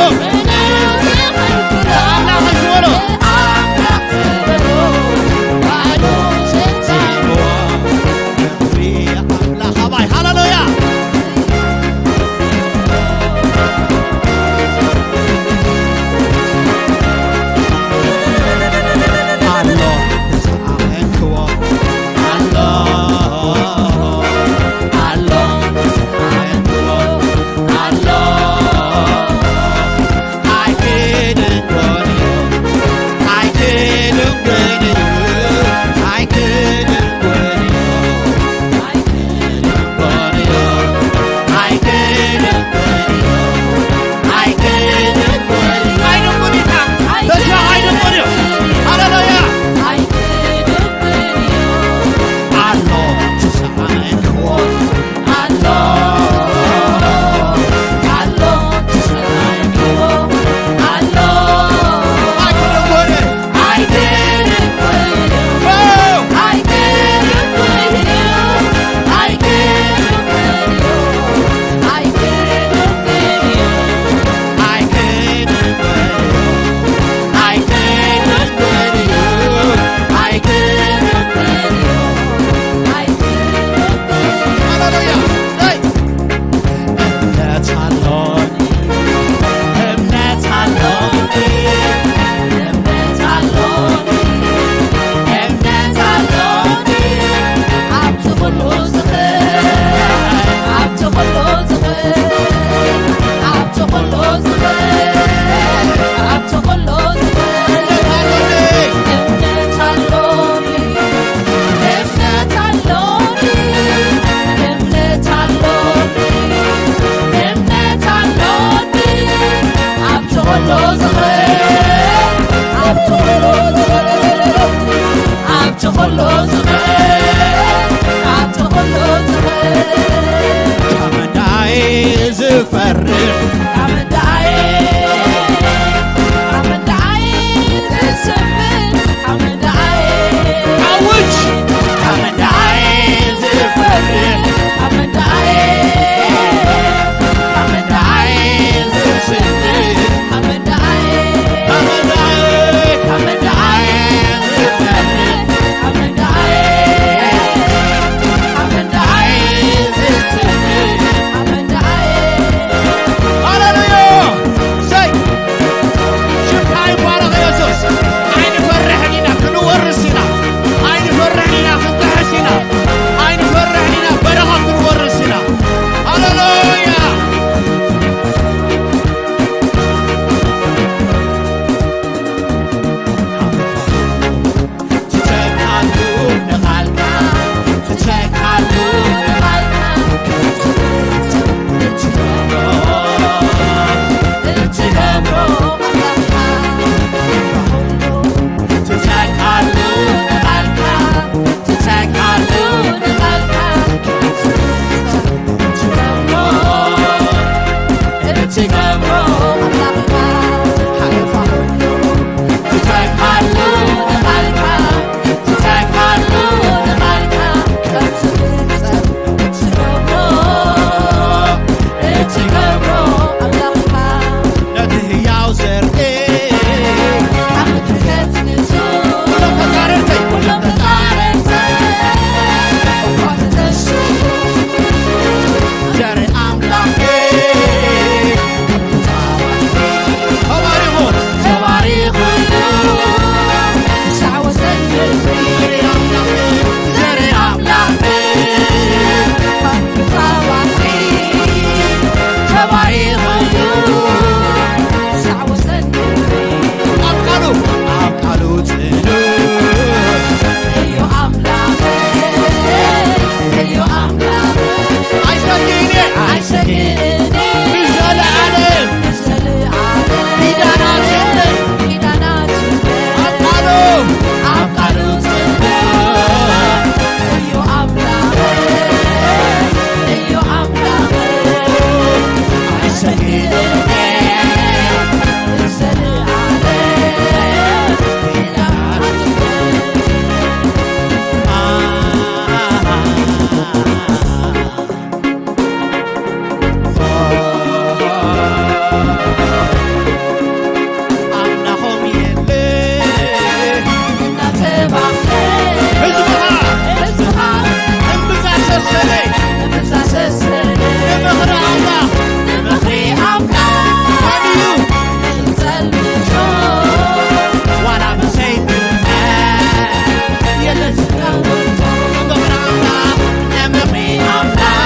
አምናሆም የለ ህዝብኻ እምብዛ ሰሰለይ ንምኽሪ ኣምላኽ ማንዩ ዋላ ብሰይፍ የለዝተውቶ ንምኽሪ ኣምላኽ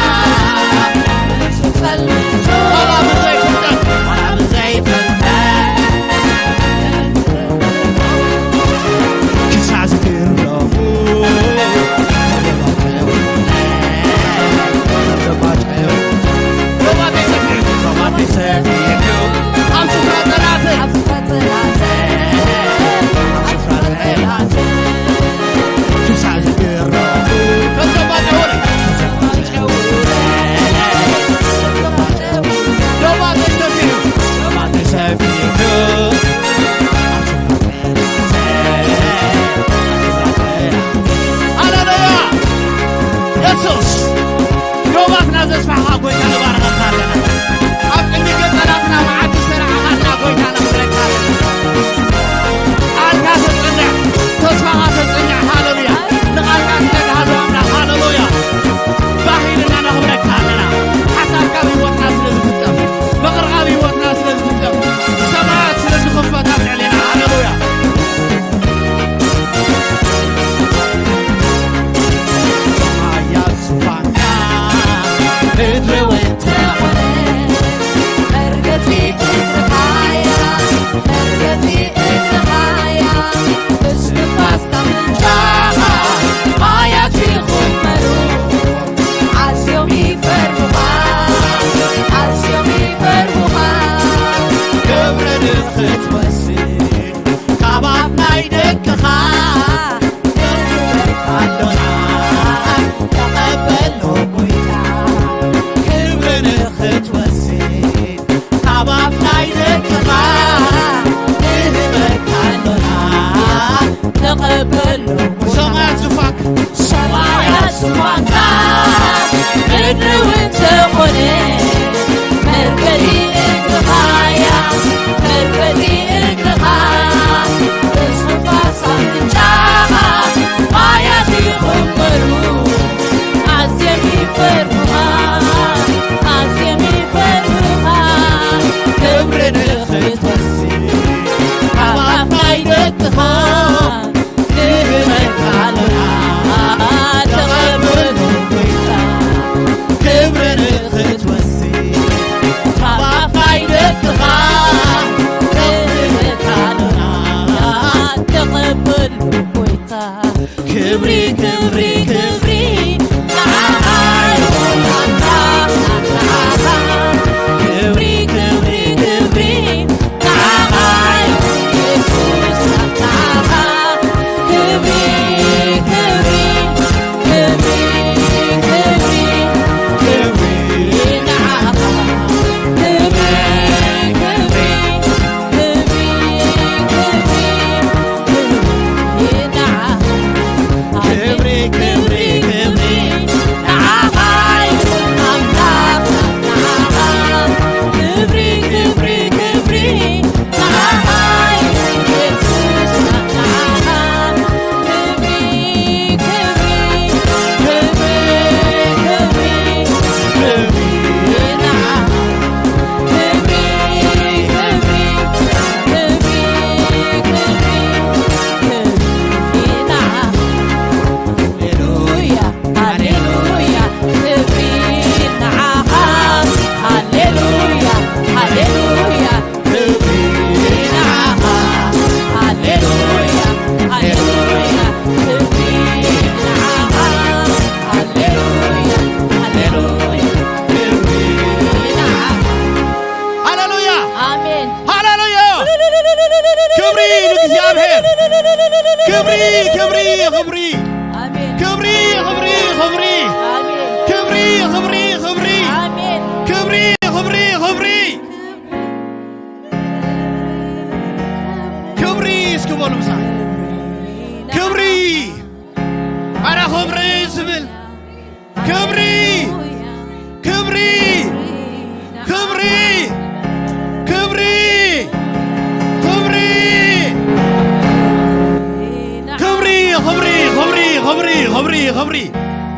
خبري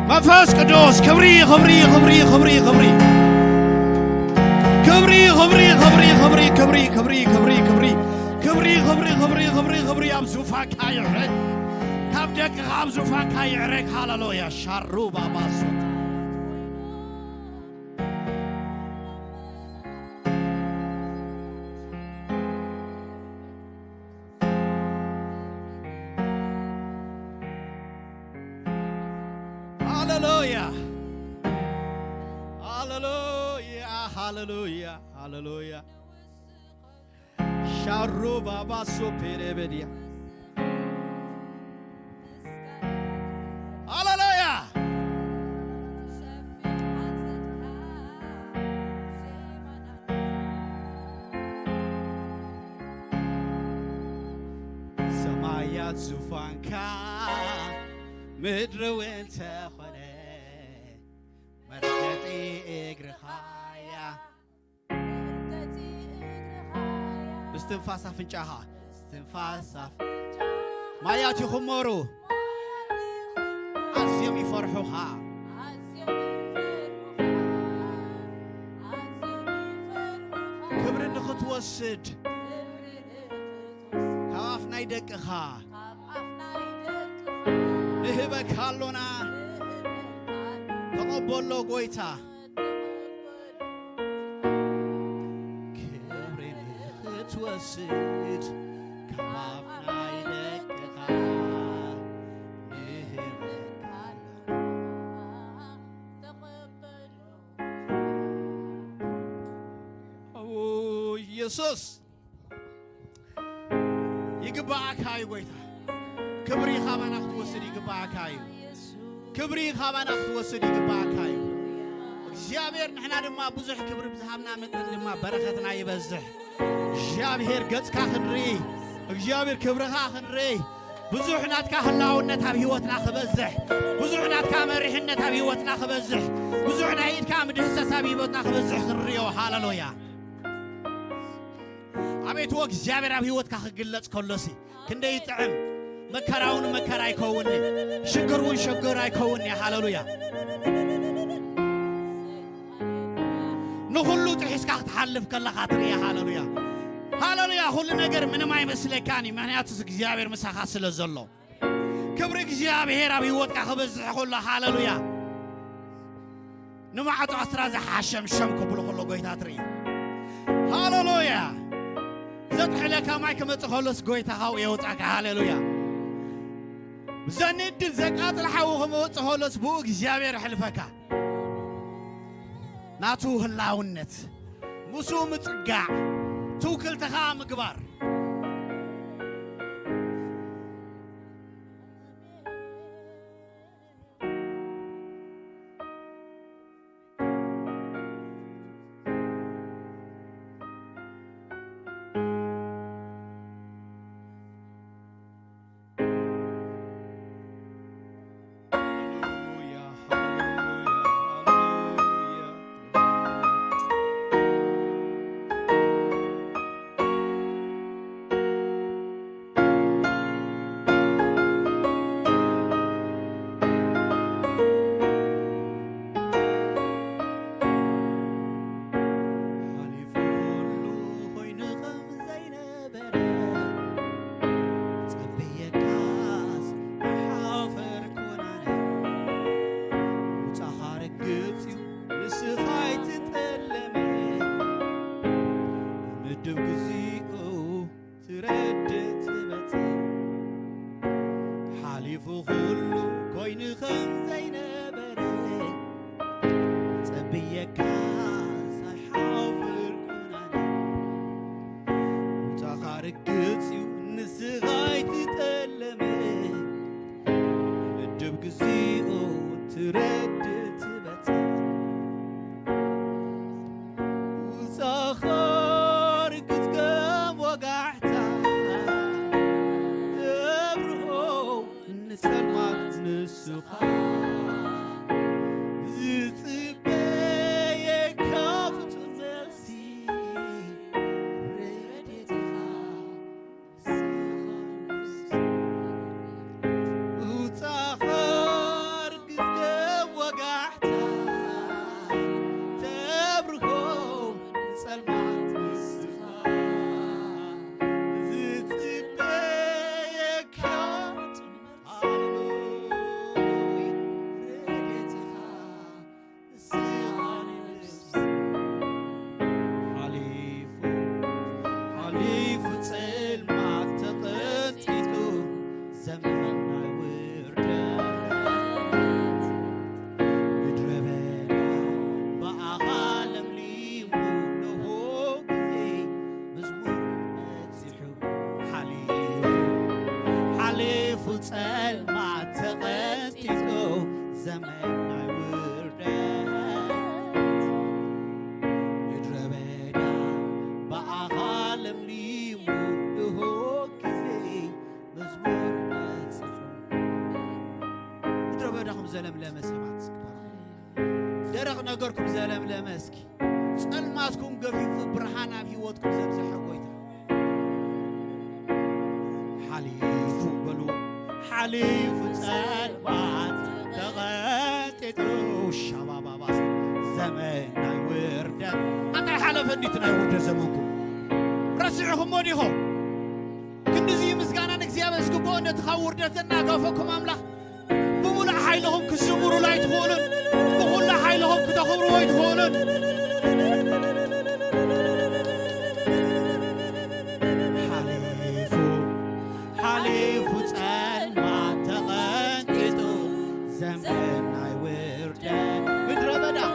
منفس قدوس كبري أمزوفك هايعرك كابدك أمزوفك هايعرك هاللويا شارو بابا صوت هاللويا شارو بابا سوبيربديا هاللويا سمايات زفانكا مدر وانت خنه مركتي اغرخايا استنفاس افنጫها استنفاس ما ياتي خمرو ازيم يفرحوها كبر نخت وسد كافنا يدقخا نهبك هالونا تقبلو قويتا توسد كافنا يدقخا نهبك أو يسوس يقبعك هاي قويتا كبري خابنا توسد يقبعك هاي كبري خابنا توسد يقبعك هاي እግዚአብሔር ንሕና ድማ ብዙሕ ክብሪ ብዝሃብና መጠን ድማ በረኸትና ይበዝሕ እግዚአብሔር ገጽካ ክንሪ እግዚአብሔር ክብርኻ ክንሪ ብዙሕ ናትካ ህላውነት ኣብ ህይወትና ክበዝሕ ብዙሕ ናትካ መሪሕነት ኣብ ህይወትና ክበዝሕ ብዙሕ ናይ ኢድካ ምድህሰስ ኣብ ህይወትና ክበዝሕ ክንሪዮ ሃሌሉያ አቤቱ እግዚአብሔር ኣብ ህይወትካ ክግለጽ ከሎሲ ክንደይ ይጥዕም መከራውን መከራ ይከውን ሽግሩን ሽግር አይከውን ሃሌሉያ نخلو تحسك تحلف كلا خاطر يا هاللويا هاللويا كل نجار من ما يمسلكاني معناته እግዚአብሔር مسخ ስለዘሎ كبر እግዚአብሔር ኣብ ህይወትካ ክበዝሕ كل هاللويا نمعت أسرع حشم شم كبلو كل قويت أتري هاللويا زدح لك ما يكمل تخلص قويت هاو يوتك هاللويا زند الزكاة الحوهم تخلص بو እግዚአብሔር حلفك ناتو هلاونت مسو متقع توكل تخام كبار ጸልማት ንስኻ ዝጽበየካ زلملمه سمعت درق نجركم زلملمه اسكي ጸልማትኩም ገፊፉ ብርሃን ኣብ ህይወትኩም ዘብዝሐ ጎይታ ሓሊፉ በሉ ሓሊፉ ጸልማት ተቐጢጡ ሻባባባስ ዘመን ናይ ውርደት እንታይ ሓለፈ እንዲት ናይ ውርደት ዘመንኩም ረሲዕኹም ሞዲኹም ክንዚ ምስጋና ንእግዚአብሔር ዝግብኦ ነቲ ካብ ውርደት ዘናገፈኩም ኣምላኽ بمولا حيلهم كسبورو لا يتخولن بخلا حيلهم كتخبروا يتخولن حليفو تسأل ما تغنتو زمن ناي وردان مدر بدا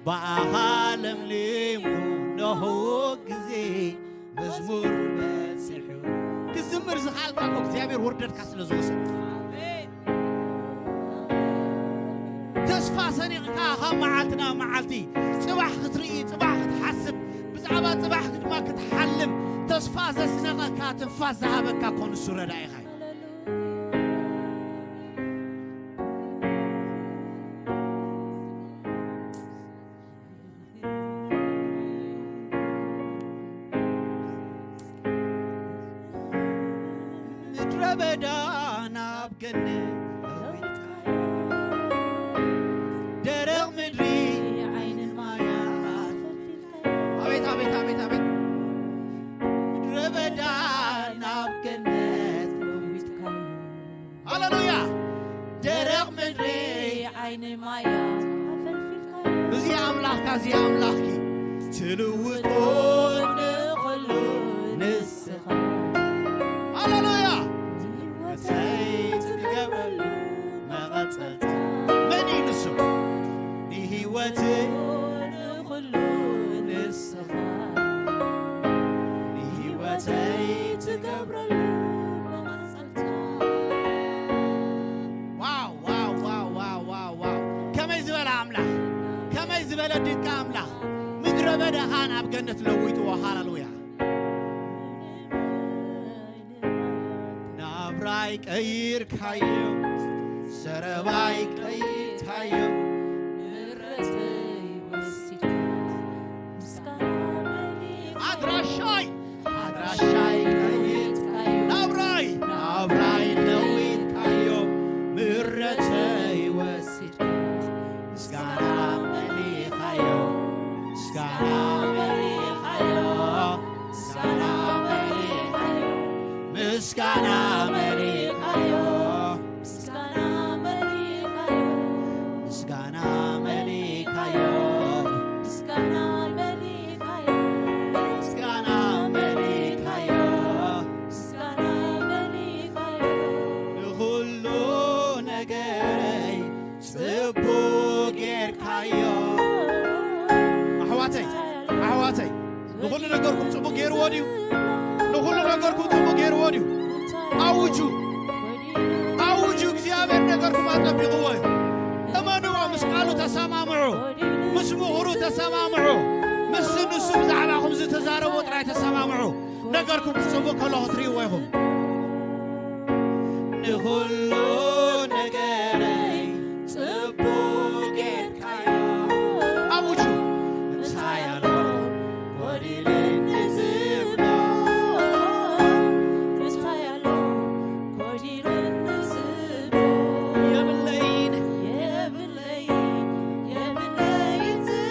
بأخالم ليمو نهو قزي مزمور بسحو كزمر زخالفاكو እግዚአብሔር ወርደት ካስለዘወሰ ተስፋ ሰኒቕካ ካብ መዓልትና መዓልቲ ጽባሕ ክትርኢ ጽባሕ ክትሓስብ ብዛዕባ ጽባሕ ድማ ክትሓልም ተስፋ ዘስነቐካ ትንፋስ ዝሃበካ ኮኑ እሱ ረዳኢኻ بدانا بجنة درق مدري عين المايات أبيت أبيت أبيت أبيت بدانا بجنة هللويا درق مدري عين المايات زي أملاك زي أملاكي تلوثون خلو نسخة هللويا مني نسو هيوتي كله للصفا هيوتي تقبر واو واو واو واو واو واو كما يزبل أملاح كما يزبل الدنك أملاح مدر بدا خانا بجنة لويت وحاللويا نابرايك أير كايو سربايك أير كايو نرتي وسيكا أدراشاي أير كايو نابراي لويت كايو نرتي وسيكا مسكانا ملي كايو مسكانا ملي كايو مسكانا ملي كايو مسكانا ملي كايو نقول نقولكم تبغى غير واديو نقول نقولكم تبغى غير واديو أوجو እግዚአብሔር ነገርኩም አጠብቁ እመኑ መስቃሉ ተሰማምዑ መስሙሩ ተሰማምዑ መስንሱ ብዛዕባኩም ዝተዛረቡ ጥራይ ተሰማምዑ ነገርኩም ትጽቡ ከለኹ ትሪእዎ ኢኹም ንኹሉ ነገረይ ጽቡቕ ጌርካዮ ኣውጁ እንታያሎ ጎዲልን ዝብሎ እንታያሎ ጎዲልን ዝብሎ የብለይን ዝብሎ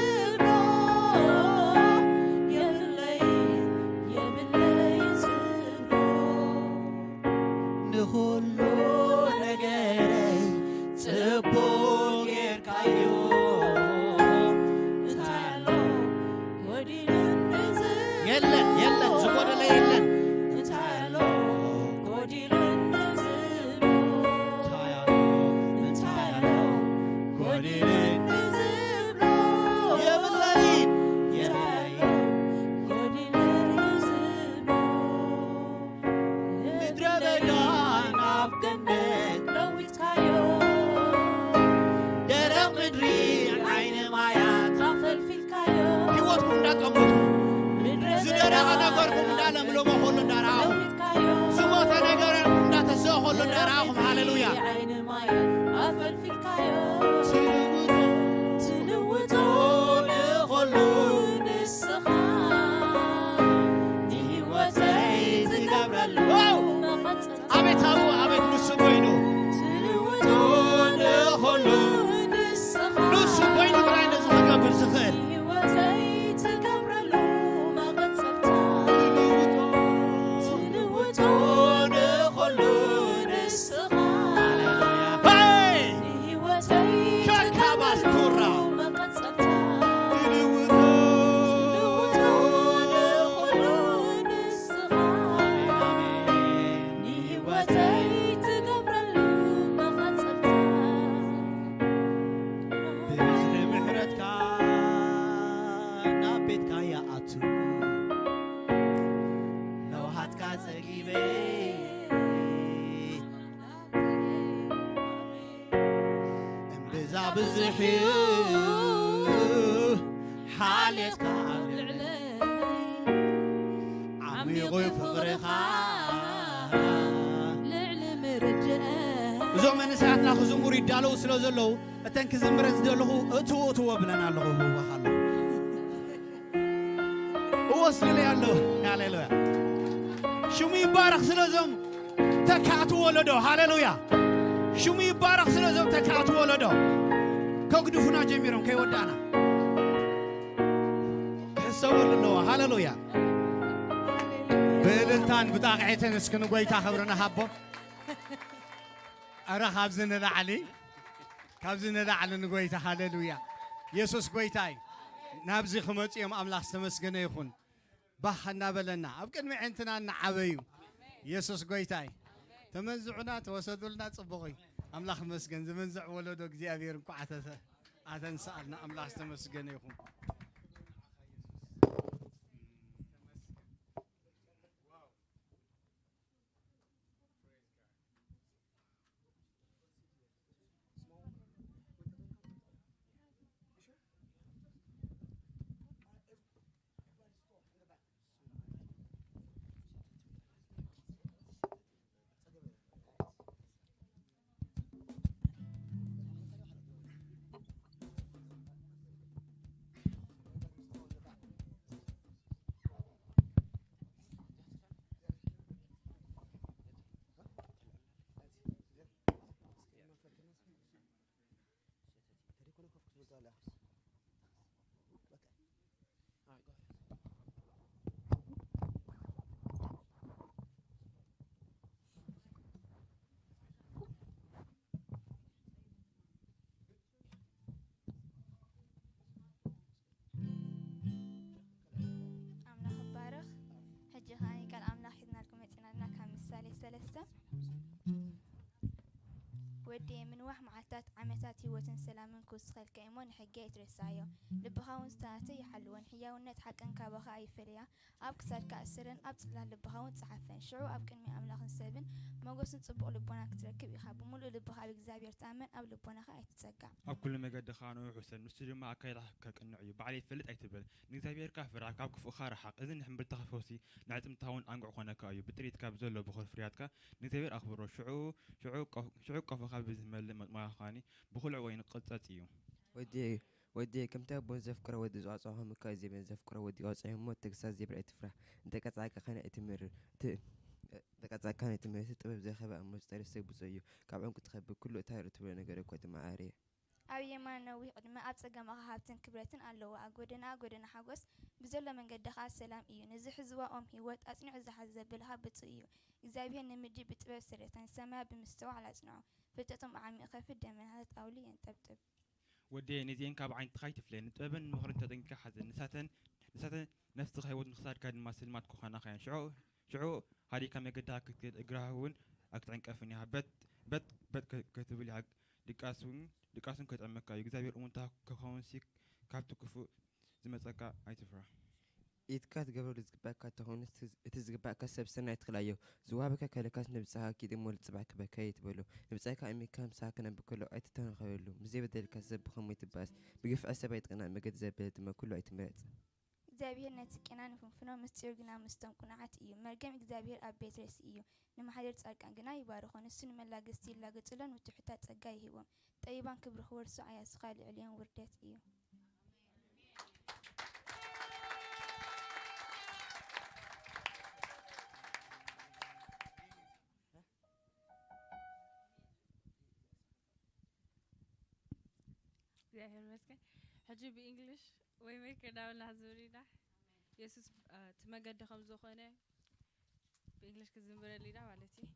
يأتو لو هاتكا تجيبي انبزا بزحيو حالتك عميق فقرخا لعلم رجاء زوم من ساعتنا خزمور يدالو سلو زلو اتنك زمرز دلو اتو بلنا له هو خلو وصل لي الله هاليلويا شو يبارك سلو زوم تكاتو ولدو هاليلويا شو يبارك سلو زوم تكاتو ولدو كوغدفنا جميرون كي ودانا حسول الله هاليلويا بلنتان بطاقعتين اسكن قويتا خبرنا هابو أرا خابزنا لعلي خابزنا لعلي نقويتا هاليلويا يسوس قويتاي نابزي خمس يوم أملاح سمسكنا يخون بحنا بلنا أبكن معينتنا نعبيو يسوس قويتاي تمنزعنا توسدولنا تصبغي أملاح مسكن زمنزع ولدو كزي أبير قعتة عتن سألنا أملاح سمسكنا يخون ودي من واحد معتات عمتات هوتن سلامن كوسخل كيمون حقي ترسايو لبخاون ستاتي يحلون حياونت حقن كابخا اي فليا اب كسر كاسرن اب تبلا لبخاون صحفن شعو اب كن مي املاخن سبن موغسن صبق لبونا كتركب يخاب مولو لبخا بእግዚአብሔር تامن اب لبونا خا ايتصقع اب كل ما قد خانو حسن مستدي ما اكيد كقنعيو بعلي فلت ايتبل نእግዚአብሔር ካፍራ ካብ ክፉ ኻራ حق اذن حمبل تخفوسي نعتم تاون انقع خونه كايو بتريت كاب زلو بخل فرياتكا نእግዚአብሔር اخبرو شعو قفخا بزمل ما خاني بخل وين قصصيو ودي كم تابون زفكر ودي زعصهم كازي بين زفكر ودي وصيهم موت تكساز يبرأ تفرح انت كتعاك خانة اتمر تكتعاك خانة اتمر تطبب زي خبأ مستر سيبو زيو كابعون كتخبب كله تاير تبرا نقرأ كوات معاري أبي ما نوي قدما أبصق ما خابتن كبرتن الله أقودنا حقوس بزول من قد دخل السلام إيو نزح زوا هيوت أصنع زحزة بالها بتيو إذا بيه نمدي بتبر سرتان سما بمستوى على أصنعه فتتم عمي خف الدم هذا أولي ينتبتب ودي نزين كاب عين تخايت فلين تبن مهرن تدنك حزن نساتن نفس خيوت نخسار كان ما سلمات كوخانا خيان شعو هذه كم يقدر اقراهون اكتر كافني بت كتب لي حق دكاسون كتعمك يغزابير امونتا كخونسيك كابتو كفو زمصقا ايتفرا إتكات قبل زقباك تهون تزقباك سبسنا يتخلايو زوابك كلكاس نبصها كده مول صبعك بكايت بلو نبصاك امي كام ساكن بكله ايتتن خيلو مزي بدل كسب بخم يتباس بقف عسب يتقنا مقد زبلت ما كله ايتمرت إغزابير نتكنا نفنفنو مستيرغنا مستنقنعات إيو مرقم إغزابير أبيت رس إيو نما حدير تسألكان غنا يبارخون السن من لاغستي لاغتلن وتحتات تسقاي هيوم طيبان كبر خورسو عيا سخال عليهم وردات إيو እግዚአብሔር ይመስገን ሕጂ በእንግሊሽ ወይ ሜከር ዳውላ ዙሪና ኢየሱስ ትመገደ ከም ዝኾነ በእንግሊሽ ክዝምረሊና ማለት እዩ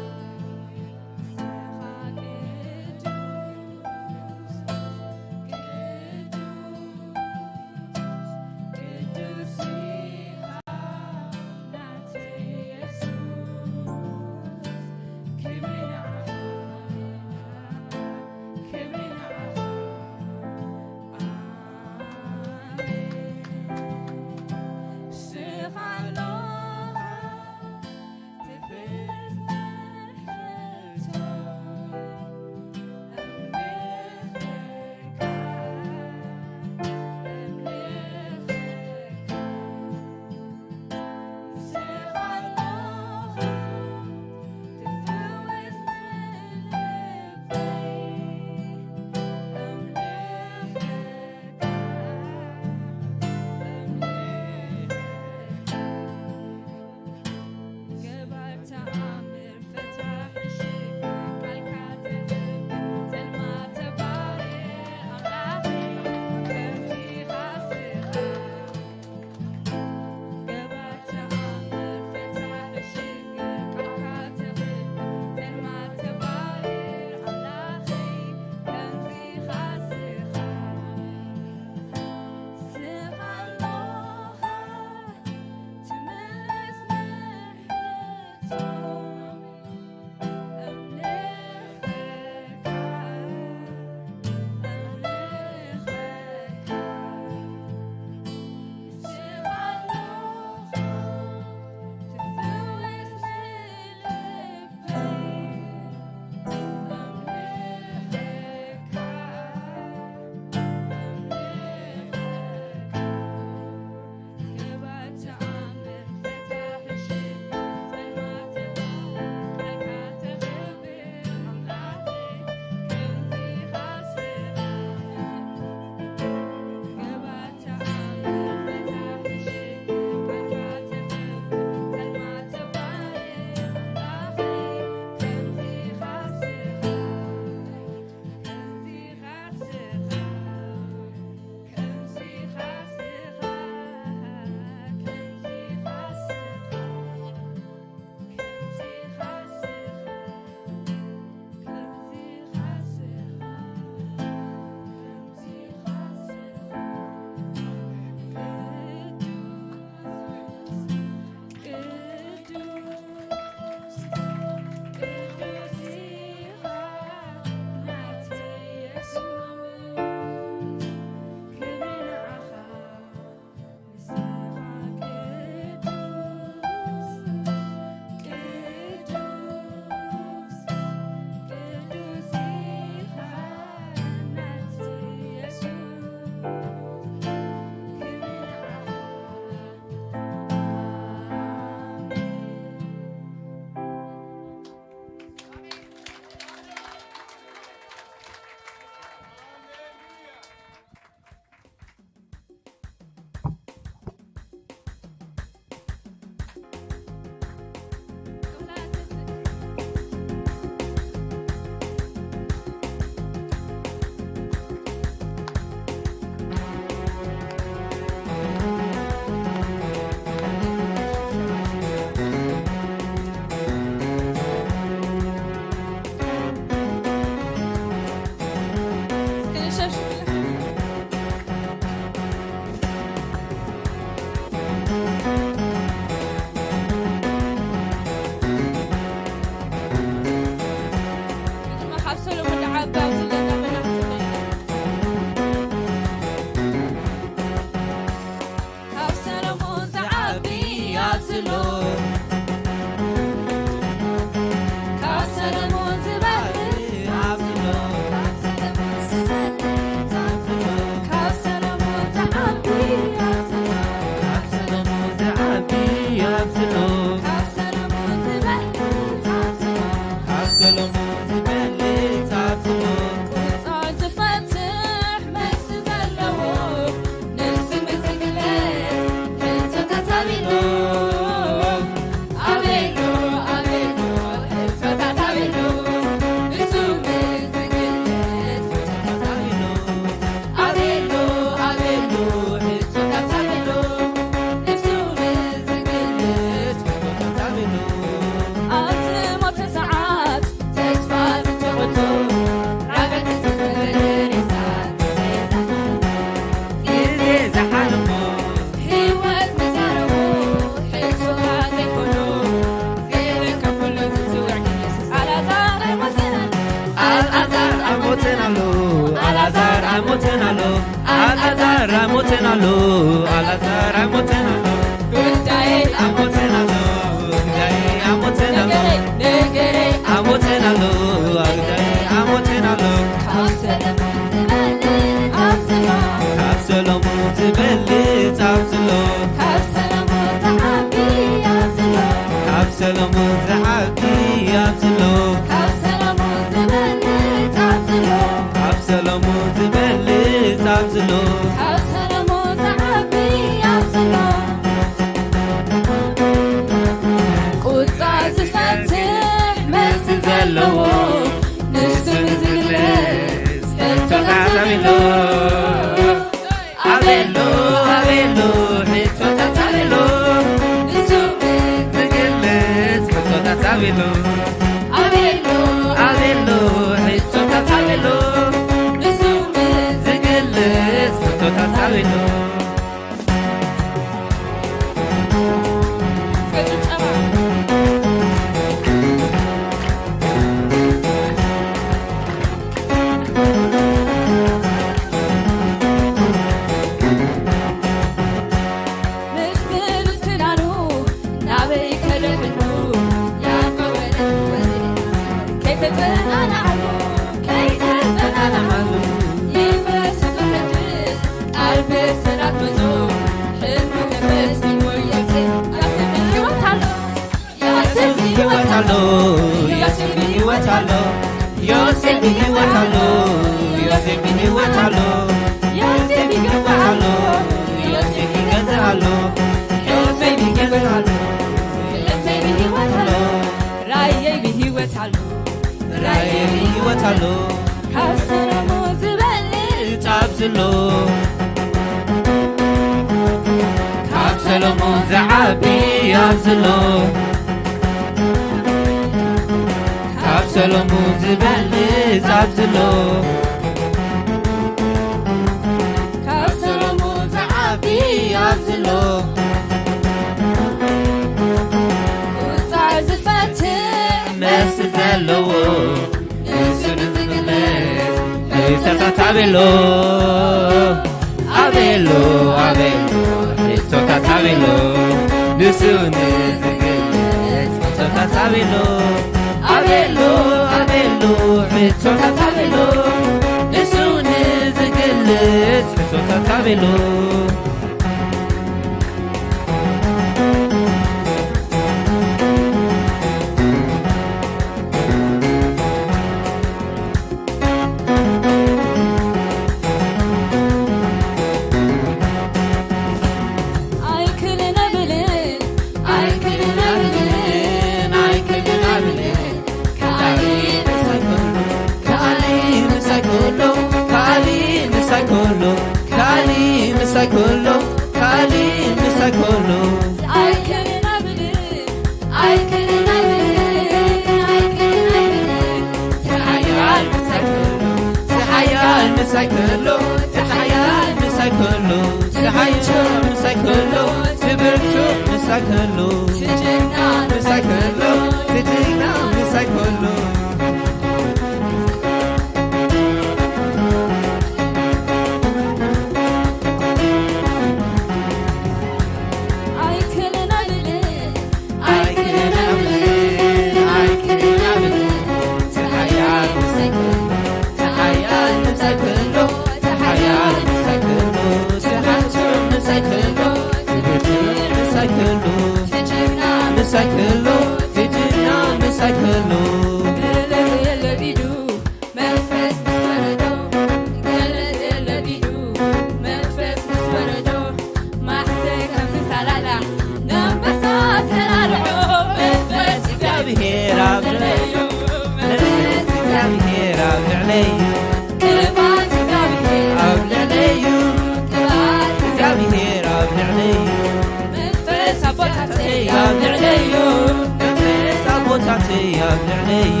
ኣብ ልዕለዩ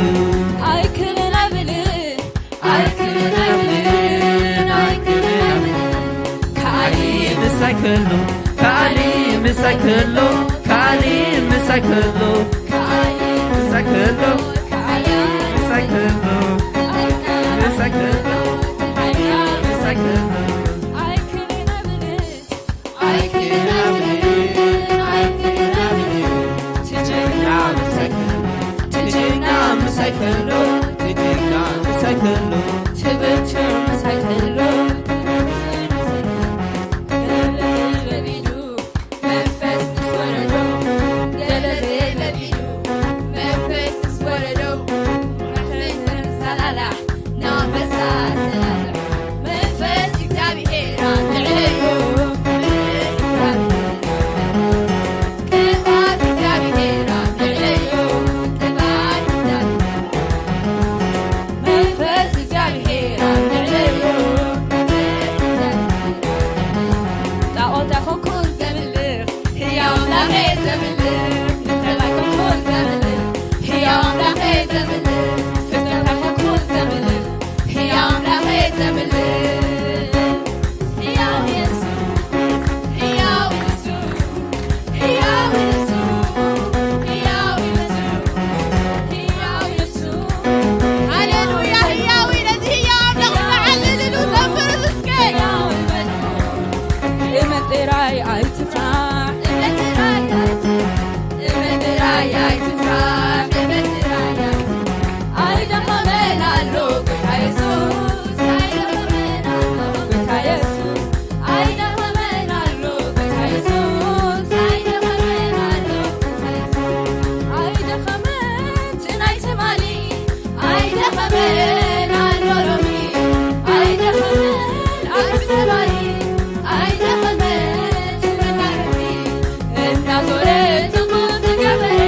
ኣይክልን ኣብልን ኣይክልን ኣብልን ኣይክልን ኣብልን ካሊእ ምሳይ ከሎ ካሊእ ምሳይ ከሎ ካሊእ ምሳይ ከሎ ካሊእ ምሳይ ከሎ ምሳይ ከሎ ምሳይ ከሎ ምሳይ ከሎ ኣይክልን ኣብልን ኣይክልን ኣብልን ኣይክልን ኣብልን ትጅና ምሳይ ከሎ ትጅና ምሳይ ከሎ ትጅና ምሳይ ከሎ ትብትር ምሳይ ከሎ ለቢዱ መንፈስ ንስወረዶ ገለዘ ለቢዱ መንፈስ ንስወረዶ ሰላላ ናንበሳ ሰላላ መንፈስ እግዚአብሔር አትዕለዩ ቅባት እግዚአብሔር አትዕለዩ ቅባት መንፈስ እግዚአብሔር አትዕለዩ ጣዖታ ኮኩን ዘምልኽ ሕያው ኣምላኸ ዘምልኽ ንሰማይ ኮኩን ዘምልኽ ሕያው ኣምላኸ ዘምልኽ ፍጥረታ ኮኩን ዘምልኽ ሕያው ኣምላኸ ዘምልኽ ሕያው ኢየሱስ ሕያው ኢየሱስ ሕያው ኢየሱስ ሕያው ኢየሱስ ሕያው ኢየሱስ ሃሌሉያ ሕያው ነዚ ሕያው ኣምላኽ ዝዓልልሉ ዘንፍር ዝስከ ሕያው እመጥራይ ኣይትፍራሕ እመጥራይ ኣይትፍራሕ እመጥራይ ኣይደኸመን ኣሎ ጌታ ኢየሱስ ኣይደኸመን ኣሎ ጌታ ኢየሱስ ኣይደኸመን ኣሎ ጌታ ኢየሱስ ኣይደኸመን ኣሎ ኣይደኸመን ትናይ ትማሊ ኣይደኸመን ኣሎ ሎሚ ኣይደኸመን ኣብ ሰማይ ኣይደኸመን ትመካረቲ እናዞረ ጥቁም ትገበረ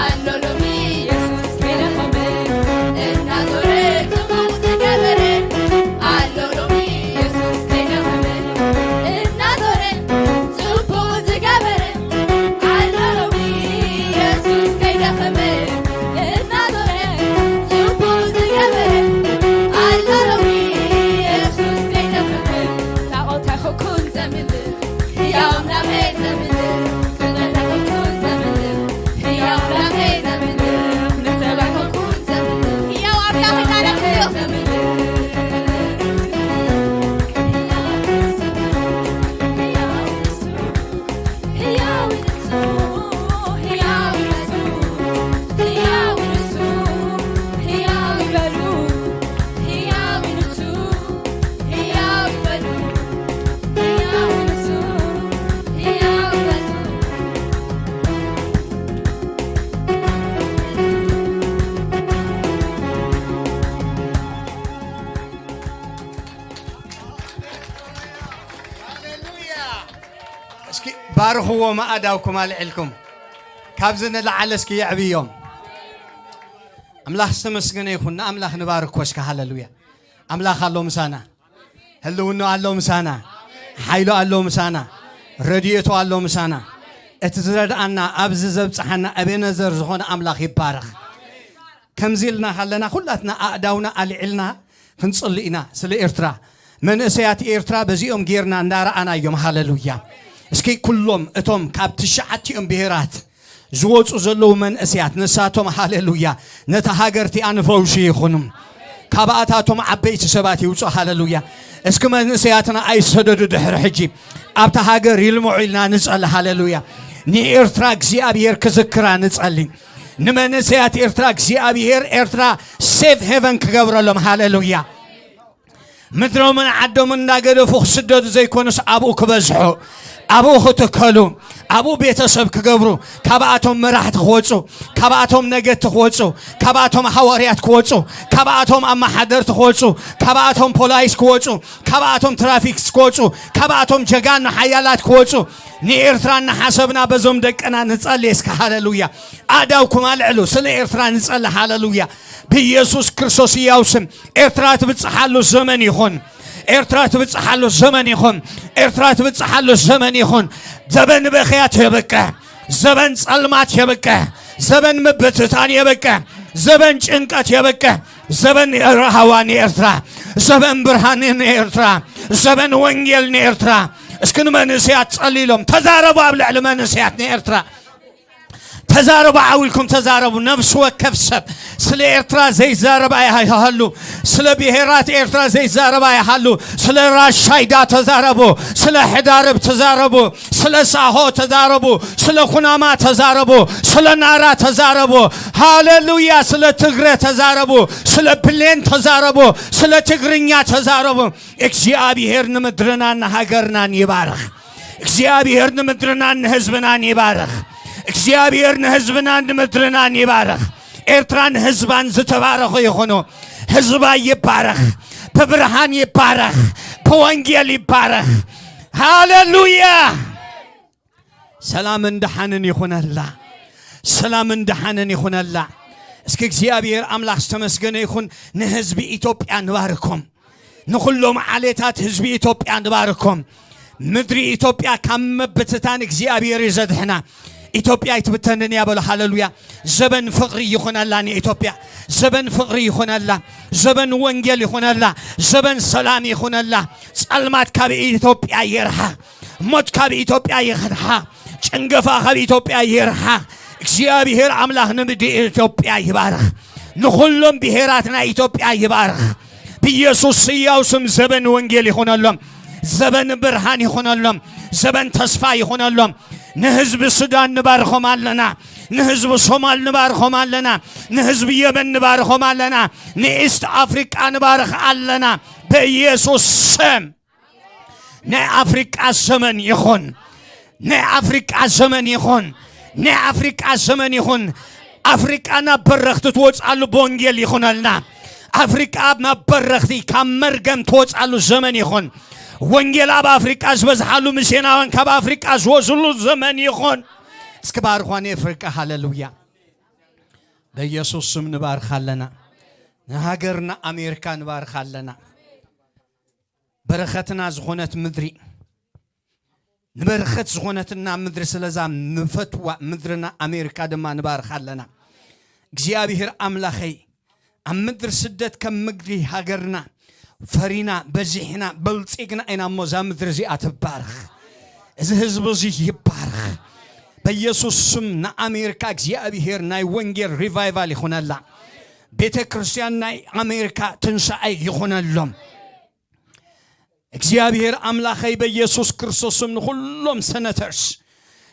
ኣሎ ሎሚ ኢየሱስ ከይደኸመን እናዞረ ጥቁም ትገበረ ኣሎ ሎሚ ኢየሱስ ከይደኸመን እናዞረ ጽቡቕ ዝገበረ ኣሎ ሎሚ ኢየሱስ ከይደኸመን እናዞረ ጽቡቕ ዝገበረ ኣሎ ሎሚ ኢየሱስ ከይደኸመን ጣዖታ ኮኩን ዘምልኽ ሕያው ኣምላኸ ዘምልኽ ፍጥረታ ኮኩን ዘምልኽ ሕያው ኣምላኸ ዘምልኽ ንሰማይ ኮኩን ዘምልኽ ሕያው ኣምላኸ ዘምልኽ ሕያው ኢየሱስ ሕያው ኢየሱስ ሕያው ኢየሱስ ሕያው ይበሉ ሕያው ኢየሱስ ሕያው ይበሉ ሕያው ኢየሱስ ሕያው ይበሉ እስኪ ባርኽዎ ማእዳውኩም ኣልዕልኩም ካብዚ ንላዓለ እስኪ የዕብዮም ኣምላኽ ዝተመስገነ ይኹን ንኣምላኽ ንባርክ ኮስካ ሃሌሉያ ኣምላኽ ኣሎ ምሳና ህልውና ኣሎ ምሳና ሓይሉ ኣሎ ምሳና ረድኤቱ ኣሎ ምሳና እቲ ዝረድኣና ኣብዚ ዘብፅሓና ኣቤነዘር ዝኾነ ኣምላኽ ይባረኽ ከምዚ ኢልና ካለና ኩላትና ኣእዳውና ኣልዒልና ክንፅሊ ኢና ስለ ኤርትራ መንእሰያት ኤርትራ በዚኦም ጌርና እንዳረኣና እዮም ሃሌሉያ እስኪ ኩሎም እቶም ካብ 9 ብሄራት ዝወፁ ዘለዉ መንእሰያት ንሳቶም ሃሌሉያ ነታ ሃገርቲ ኣንፈውሺ ይኹኑም ካብኣታቶም ዓበይቲ ሰባት ይውፁ ሃሌሉያ እስኪ መንእሰያትና ኣይሰደዱ ድሕሪ ሕጂ ኣብታ ሃገር ይልምዑ ኢልና ንጸሊ ሃሌሉያ ንኤርትራ እግዚኣብሔር ክዝክራ ንጸሊ ንመንእሰያት ኤርትራ እግዚኣብሔር ኤርትራ ሴፍ ሄቨን ክገብረሎም ሃሌሉያ ምድሮምን ዓዶምን እንዳገደፉ ክስደዱ ዘይኮኑስ ኣብኡ ክበዝሑ ኣብኡ ክትከሉ ኣብኡ ቤተሰብ ክገብሩ ካብኣቶም መራሕቲ ክወፁ ካብኣቶም ነገድቲ ክወፁ ካብኣቶም ሓዋርያት ክወፁ ካብኣቶም ኣማሓደርቲ ክወፁ ካብኣቶም ፖላይስ ክወፁ ካብኣቶም ትራፊክስ ክወፁ ካብኣቶም ጀጋን ሓያላት ክወፁ ንኤርትራ እናሓሰብና በዞም ደቅና ንጸልይ እስከ ሃሌሉያ ኣዳውኩም ኣልዕሉ ስለ ኤርትራ ንጸልይ ሃሌሉያ ብኢየሱስ ክርስቶስ ሕያው ስም ኤርትራ ትብፅሓሉ ዘመን ይኹን ኤርትራ ትብፅሓሉ ዘመን ይኹን ኤርትራ ትብፅሓሉ ዘመን ይኹን ዘበን በኽያት የበቅዕ ዘበን ጸልማት የበቅዕ زبن مبتتان يبكى زبن ጭንቀት يبكى زبن رهوان إرترا زبن برهان إرترا زبن وانجيل إرترا اسكن منسيات صليلهم تزاربوا أبلع لمنسيات إرترا تزاربوا عاولكم تزاربوا نفس وكف سب سل إرترا زي زاربا يهالو سل بهيرات إرترا زي زاربا يهالو سل راشايدا تزاربوا سل حدارب تزاربوا سل ساهو تزاربوا سل خناما تزاربوا سل نارا تزاربوا هاللويا سل تغرى تزاربوا سل بلين تزاربوا سل تغرنيا تزاربوا እግዚአብሔር ንምድርናን ሃገርናን ይባርክ እግዚአብሔር ንምድርናን ህዝብናን ይባርክ እግዚአብሔር ንህዝብናን ንምድርናን ይባርክ ኤርትራን ህዝባን ዝተባረኹ ይኹኑ ህዝባ ይባረክ በብርሃን ይባረክ በወንጌል ይባረክ ሃሌሉያ ሰላም እንደሐንን ይኹነላ ሰላም እንደሐንን ይኹነላ እስኪ እግዚአብሔር አምላክ ተመስገነ ይኹን ንህዝብ ኢትዮጵያ ንባርኩም ንኹሎም ዓሌታት ህዝብ ኢትዮጵያ ንባርኩም ምድሪ ኢትዮጵያ ካመበተታን እግዚአብሔር ይዘድሕና ኢትዮጵያ ይትበተንን ያበሉ ሃሌሉያ ዘበን ፍቅሪ ይኹነላ ኢትዮጵያ ዘበን ፍቅሪ ይኹነላ ዘበን ወንጌል ይኹነላ ዘበን ሰላም ይኹነላ ጸልማት ካብ ኢትዮጵያ ይርሃ ሞት ካብ ኢትዮጵያ ይርሃ ጭንገፋ ካብ ኢትዮጵያ ይርሃ እግዚአብሔር አምላክ ንምድሪ ኢትዮጵያ ይባርክ ንኹሎም ብሔራትና ኢትዮጵያ ይባርክ بيسوس سياوسم زبن وانجيل يخون اللهم زبن برهان يخون اللهم زبن تصفى يخون اللهم نهزب السودان نبارخهم لنا نهزب الصومال نبارخهم لنا نهزب يمن نبارخهم لنا نيست أفريقيا نبارخ لنا بيسوس سم نا أفريقيا زمن يخون نا أفريقيا زمن يخون نا أفريقيا زمن يخون أفريقيا نبرخت توج على بونجيل يخون لنا أفريقيا ما برختي كمرجم توج على الزمن يخون وانجيل أب أفريقيا زوج حلو مسينا وان كاب أفريقيا زوج الزمن يخون اسكبار خواني أفريقيا هاللويا بيسوع سم نبار خلنا نهاجرنا أمريكا نبار خلنا برختنا زخونة مدري نبرخت زخونتنا مدري سلزام نفتوى مدرنا أمريكا دما نبار خلنا እግዚአብሔር አምላኬ أمدر سدت كم مجري هاجرنا فرينا بزحنا بلصقنا إنا مزامدر زي أتبارخ إذا هزب زي يبارخ بيسوع سمنا أمريكا እግዚአብሔር ناي وينجر ريفايفال يخونا لا بيت كريستيان ناي أمريكا تنسى يخونا لهم እግዚአብሔር أملاخي بيسوع كريستوس سم نخلهم سنترس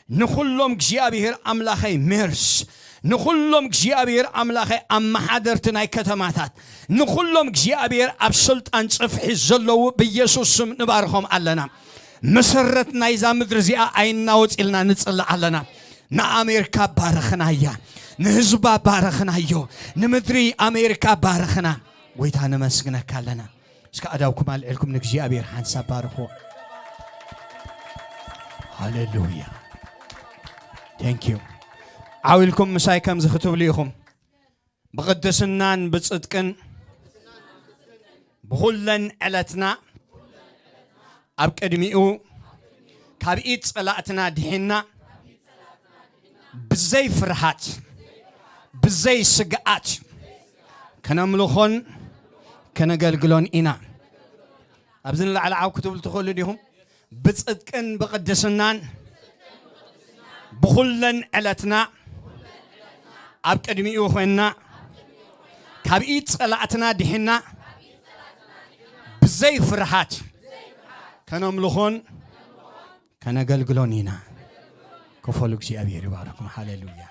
نخلهم እግዚአብሔር أملاخي ميرس نخلهم እግዚአብሔር أملاخي أم حضرتنا كتماتات نخلهم እግዚአብሔር أبسلت أن صفح الزلو بيسوع سم نبارخهم علنا مسرتنا إذا مدرزي أين نوت إلنا نتصلى علنا نا أمريكا بارخنا يا نهزبا بارخنا يو نمدري أمريكا بارخنا ويتانا مسكنا كالنا اسكا أداوكم على لكم نكجيابير حانسا بارخو هاليلويا thank you عاولكم مسايكم زختوب ليكم بقدسنان بصدقن بخلن علتنا أبقدميو كابيت صلاتنا دهنا بزي فرحات بزي سقات كنملخون كنقلقلون إنا أبزن الله على عاو كتب التخول لهم بصدقن بقدسنان بخلن علتنا أبقدميو خونا كابيت صلاتنا دهنا بزي فرحات كنملخون كنقلقلونينا كفولك እግዚአብሔር ይባርኩም ሃሌሉያ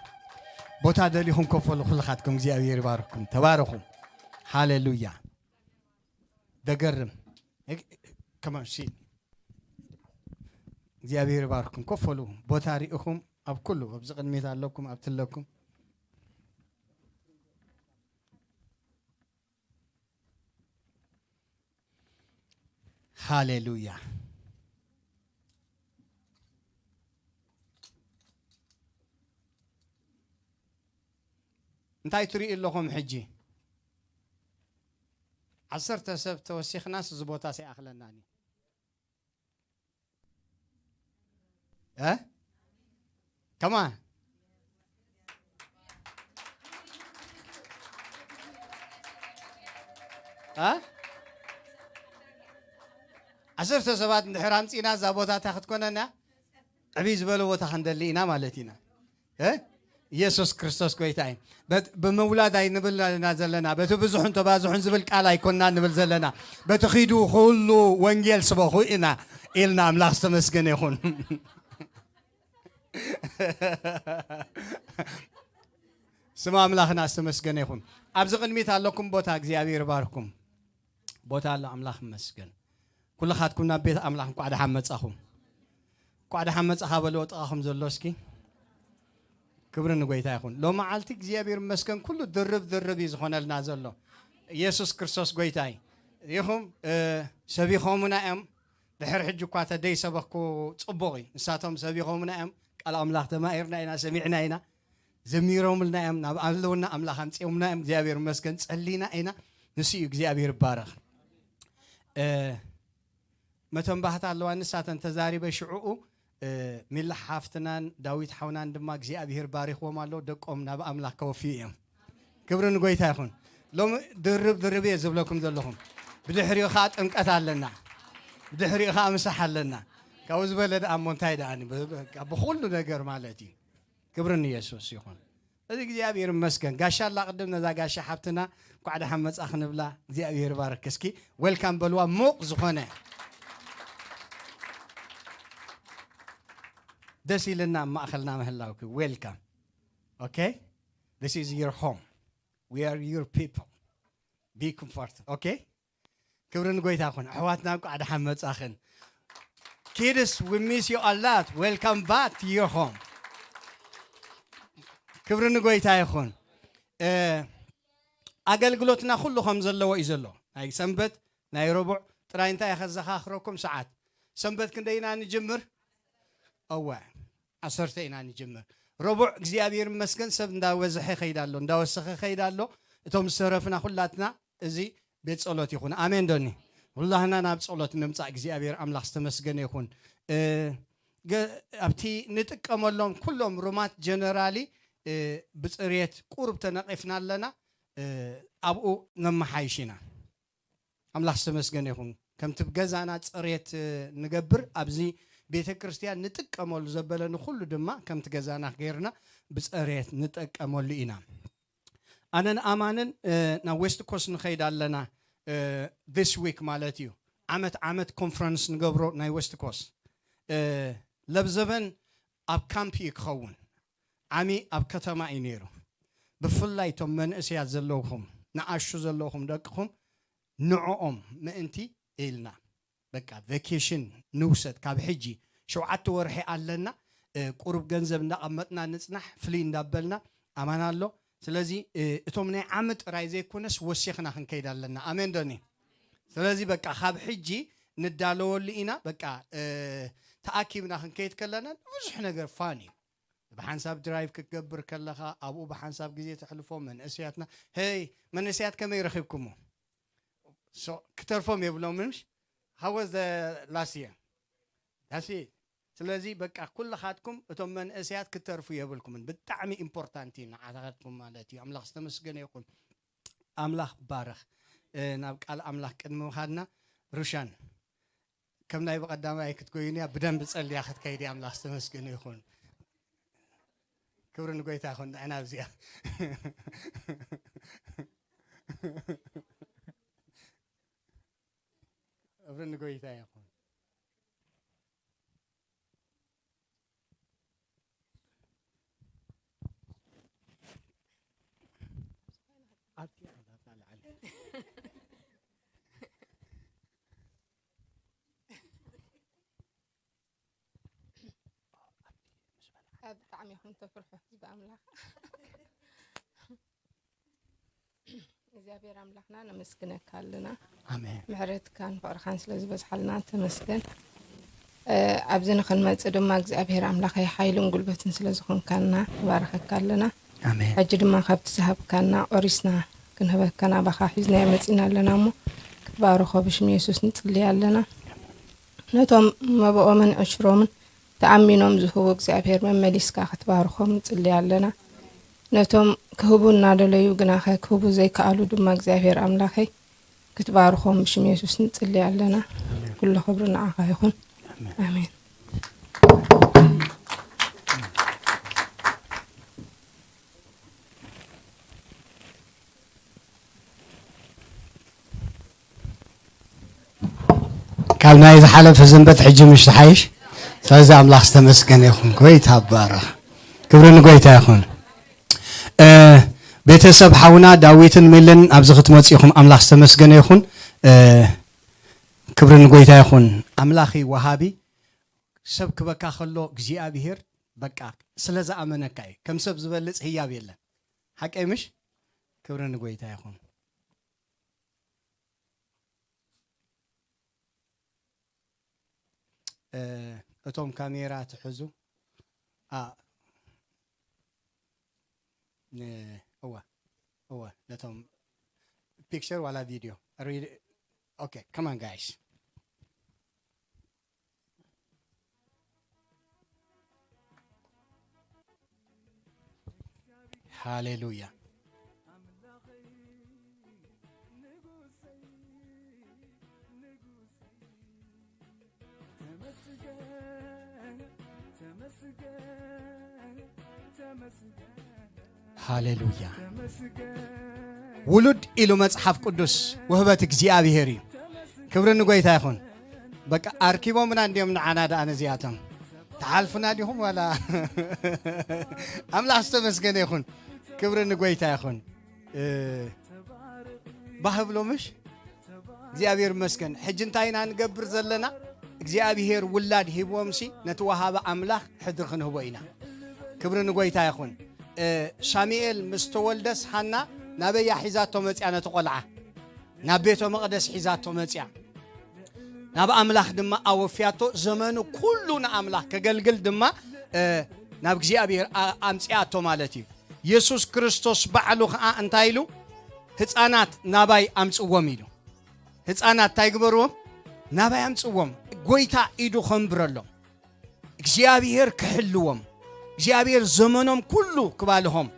ቦታ ደሊሁም كفولك خلقاتكم እግዚአብሔር ይባርኩም ተባረኩ ሃሌሉያ ደገርም كمان شيء እግዚአብሔር ይባርኩም كفولو ቦታ ሪእኹም ኣብ ኩሉ ኣብ ዝቅድሚት ኣለኩም ኣብ ትለኩም ሃሌሉያ انتاي تري لهم حجي عصرت سب توسيخ ناس زبوتا سي اخلناني كمان عشرة سبات نحرام سينا زابوتا تاخد كوننا عبيز بلو بوتا خندلينا مالتينا يسوس كريستوس كويتاين بمولاد اي نبل نازلنا بتبزحن تبازحن زبل قال يكوننا نبل زلنا بتخيدو كله وانجيل سبخو إنا إلنا أملاح سمسكن يخون سما أملاحنا سمسكن يخون أبزغن ميت لكم بوتا እግዚአብሔር ባርኩም بوتا الله أملاح مسكن كل خاتكم نبيت أملاح قاعد حمد أخهم قاعد حمد أخابلو أخهم زلوسكي كبرن قويتا يخون لو ما عالتك እግዚአብሔር مسكن كله درب يزخون النازل يسوس كريستوس قويتاي يخم سبيخومنا أم دحر حجو قاتا دي سبقو صبوغي نساتهم سبيخومنا أم قال أملاح تمائرنا إنا سمعنا إنا زميرهم لنا أم نابعلونا أملاح نسيومنا أم እግዚአብሔር مسكن تسألينا إنا نسيو እግዚአብሔር بارخ متن بحث الله نساتن تزاري بشعوء ملح حافتنان داويت حونان دما እግዚአብሔር بارخ ومالو دقوم ناب أملاح كوفيهم كبرن قويتا يخون لو درب يزبلكم ذلهم بدحري خات انقطع لنا بدحري خا مسح لنا كاوز بلد امون تايداني بكل ነገር مالتي كبرن يسوس يخون هذا እግዚአብሔር مسكن غاشا الله قدمنا ذا غاشا حبتنا قعد حمص اخنبلا እግዚአብሔር بارك اسكي ويلكم بلوا موق زخونه دسي لنا ما اخلنا مهلاوك ويلكم اوكي this is your home we are your people be comforted okay كبرن قويتا خون حواتنا قاعد حمد أخن kids we miss you a lot welcome back to your home كبرن قويتا يخون أقلقلوتنا كله خمس الله وإزله هاي سنبت ناي ربع ترى أنت يا خزخ آخركم ساعات سنبت كندينا نجمر أوه عصرتين نجمر ربع እግዚአብሔር مسكن سب نداوزح خيدالو نداوسخ خيدالو توم سرفنا كلاتنا زي بيت صلوت يكون آمين دوني والله أنا ناب صلوت نمسح እግዚአብሔር أملاح استمسجن يكون أبتي نتكملهم كلهم رومات جنرالي بصريت قرب تنقفنا لنا أبو نمحايشنا أملاح استمسجن يكون كم تبقى زانا صريت نجبر أبزي بيت كريستيان نتكمل زبلنا كل دما كم تجزانا غيرنا بصريت نتكمل لينا أنا أمانن نا ويست كوست نخيد لنا this week مالتيو عمت conference نقبرو نا ويست كوست لبزبن أب كامبي يخون عمي أب كتما ينيرو بفلايتهم من أسياد زلوهم نعشو زلوهم دقهم نعوم ما أنتي إلنا بكا vacation نوسد كاب حجي شو عتو ورحي علنا قرب جنزب نقمتنا نصنح فلين دبلنا أمان الله سلازي اتومني عمت رايزي كونس وسيخنا خنكيد لنا امين دوني سلازي بقى خاب حجي ندالو لينا بقى تاكيبنا خنكيد كلنا بزح نغير فاني بحنساب درايف كتقبر كلها ابو بحنساب غزي تحلفوا من اسياتنا هي من اسيات كما يرخبكم سو كترفهم يبلو منش how was the last year that's it سلازي بقى كل خاتكم اتم من اسيات كترفوا يبلكم بالطعمي امبورتانتين عاداتكم مالتي املاح استمسجن يكون املاح بارخ نابقال املاح قدمو خدنا روشان كم ناي بقدامي كتكوينيا بدن بصلي اخت كيدي املاح استمسجن يكون كبرن قويتا خون انا بزيا كبرن قويتا يكون بطعم يخون تفرحوا بأملاح እግዚአብሔር አምላክና ነመስግነካ ኣለና አሜን ምሕረት ካን ፍቅርካን ስለዝበዝሓልና ተመስገን ኣብዚ ንኽንመፅእ ድማ እግዚአብሔር ኣምላኽ ሓይልን ጉልበትን ስለዝኾንካና ባረኸካ ኣለና አሜን ሕጂ ድማ ካብቲ ዝሃብካና ቆሪስና ክንህበካና ባኻ ሒዝና መፂና ኣለና እሞ ክትባርኾ ብሽም ኢየሱስ ንጽልይ ኣለና ነቶም መብኦምን ዕሽሮምን ተኣሚኖም ዝህቡ እግዚአብሔር መመሊስካ ክትባርኾም ንጽልይ ኣለና ነቶም ክህቡ እናደለዩ ግናኸ ክህቡ ዘይከኣሉ ድማ እግዚአብሔር ኣምላኸይ ክትባርኾም ብሽም ኢየሱስ ንጽልይ ኣለና ኩሉ ክብሪ ንዓኻ ይኹን ኣሜን ካብ ናይ ዝሓለፈ ዘንበት ሕጂ ምሽቲ ሓይሽ ስለዚ ኣምላኽ ዝተመስገነ ይኹን ጎይታ ባረኽ ክብሪ ንጎይታ ይኹን ቤተሰብ ሓውና ዳዊትን ሜለን ኣብዚ ክትመጽኢኹም ኣምላኽ ዝተመስገነ ይኹን ክብሪ ንጎይታ ይኹን ኣምላኺ ወሃቢ ሰብ ክበካ ከሎ እግዚኣብሔር በቃ ስለ ዝኣመነካ እዩ ከም ሰብ ዝበልጽ ህያብ የለን ሓቀይ ምሽ ክብሪ ንጎይታ ይኹን እቶም ካሜራ ትሕዙ እዋ ነቶም ፒክቸር ዋላ ቪዲዮ ኦኬ come on guys ሃሌሉያ ሃሌሉያ ውሉድ ኢሉ መጽሐፍ ቅዱስ ወህበት እግዚአብሔር እዩ ክብሪ ንጎይታ ይኹን በቃ ኣርኪቦምና እንዲዮም ንዓና ዳ ነዚያቶም ተሓልፉና ዲኹም ዋላ ኣምላኽ ዝተመስገነ ይኹን ክብሪ ንጎይታ ይኹን ባህብሎምሽ እግዚአብሔር መስገን ሕጂ እንታይ ኢና ንገብር ዘለና እግዚአብሔር ውላድ ሂቦምሲ ነቲ ወሃበ ኣምላኽ ሕድር ክንህቦ ኢና ክብሪ ንጎይታ ይኹን ሻሙኤል ምስ ተወልደስ ሓና ናበያ ሒዛቶ መጽያ ነቲ ቆልዓ ናብ ቤተ መቕደስ ሒዛቶ መጽያ ናብ ኣምላኽ ድማ ኣወፍያቶ ዘመኑ ኩሉ ንኣምላኽ ከገልግል ድማ ናብ እግዚአብሔር ኣምጽያቶ ማለት እዩ ኢየሱስ ክርስቶስ ባዕሉ ከዓ እንታይ ኢሉ ህፃናት ናባይ ኣምጽዎም ኢሉ ህፃናት እንታይ ግበርዎም ናባይ ኣምጽዎም ጎይታ ኢዱ ኸንብረሎም እግዚአብሔር ክሕልዎም እግዚአብሔር ዘመኖም ኩሉ ክባልሆም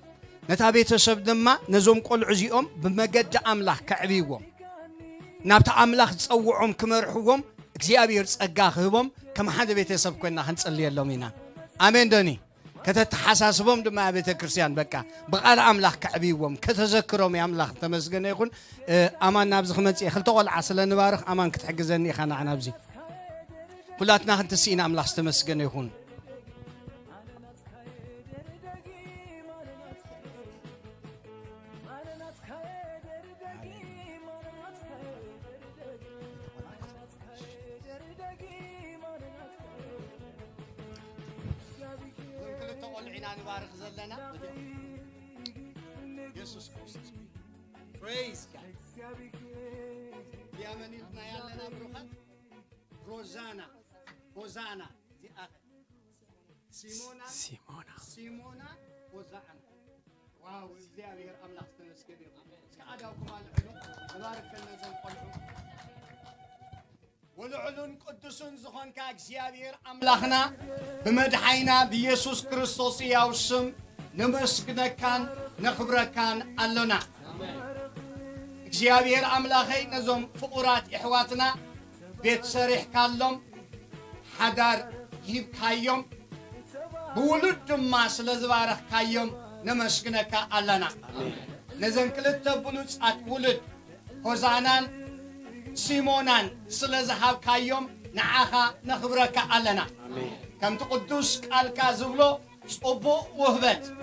ነታ ቤተሰብ ድማ ነዞም ቆልዑ እዚኦም ብመገዲ ኣምላኽ ከዕብይዎም ናብታ ኣምላኽ ዝጸውዖም ክመርሕዎም እግዚአብሔር ጸጋ ክህቦም ከም ሓደ ቤተሰብ ኮይና ክንጽልየሎም ኢና ኣሜን ዶኒ ከተተሓሳስቦም ድማ ቤተ ክርስቲያን በቃ ብቓል ኣምላኽ ከዕብይዎም ከተዘክሮም ኣምላኽ ተመስገነ ይኹን ኣማን ናብዚ ክመጽእ ክልተ ቆልዓ ስለ ንባርኽ ኣማን ክትሕግዘኒ ኢኻ ንዓና ኣብዚ ኩላትና ክንትስኢና ኣምላኽ ዝተመስገነ ይኹን نبارك زلنا يسوع كريستوس praise God يا مني لنا يالنا بروحات روزانا هوزانا دي آخر سيمونا هوزانا واو እግዚአብሔር አምላክ ተመስገን ይሁን እስከአዳውኩም አልዕሉ ተባረክ ከነዘን ቆልዑ ولعلن قدسن زخونك እግዚአብሔር አምላክና በመድኃኒና በኢየሱስ ክርስቶስ ያው ስም ነመስግነካን ነኽብረካን አለና እግዚአብሔር አምላኸይ ነዞም ፍቁራት እሕዋትና ቤት ሰሪሕ ካሎም ሓዳር ሂብካዮም ብውሉድ ድማ ስለ ዝባረኽካዮም ነመስግነካ አለና ነዘን ክልተ ብሉጻት ውሉድ ሆዛናን سيمونان سلازهاب كايوم نعاها نخبرك علنا كم تقدس قال كازبلو صبو وهبت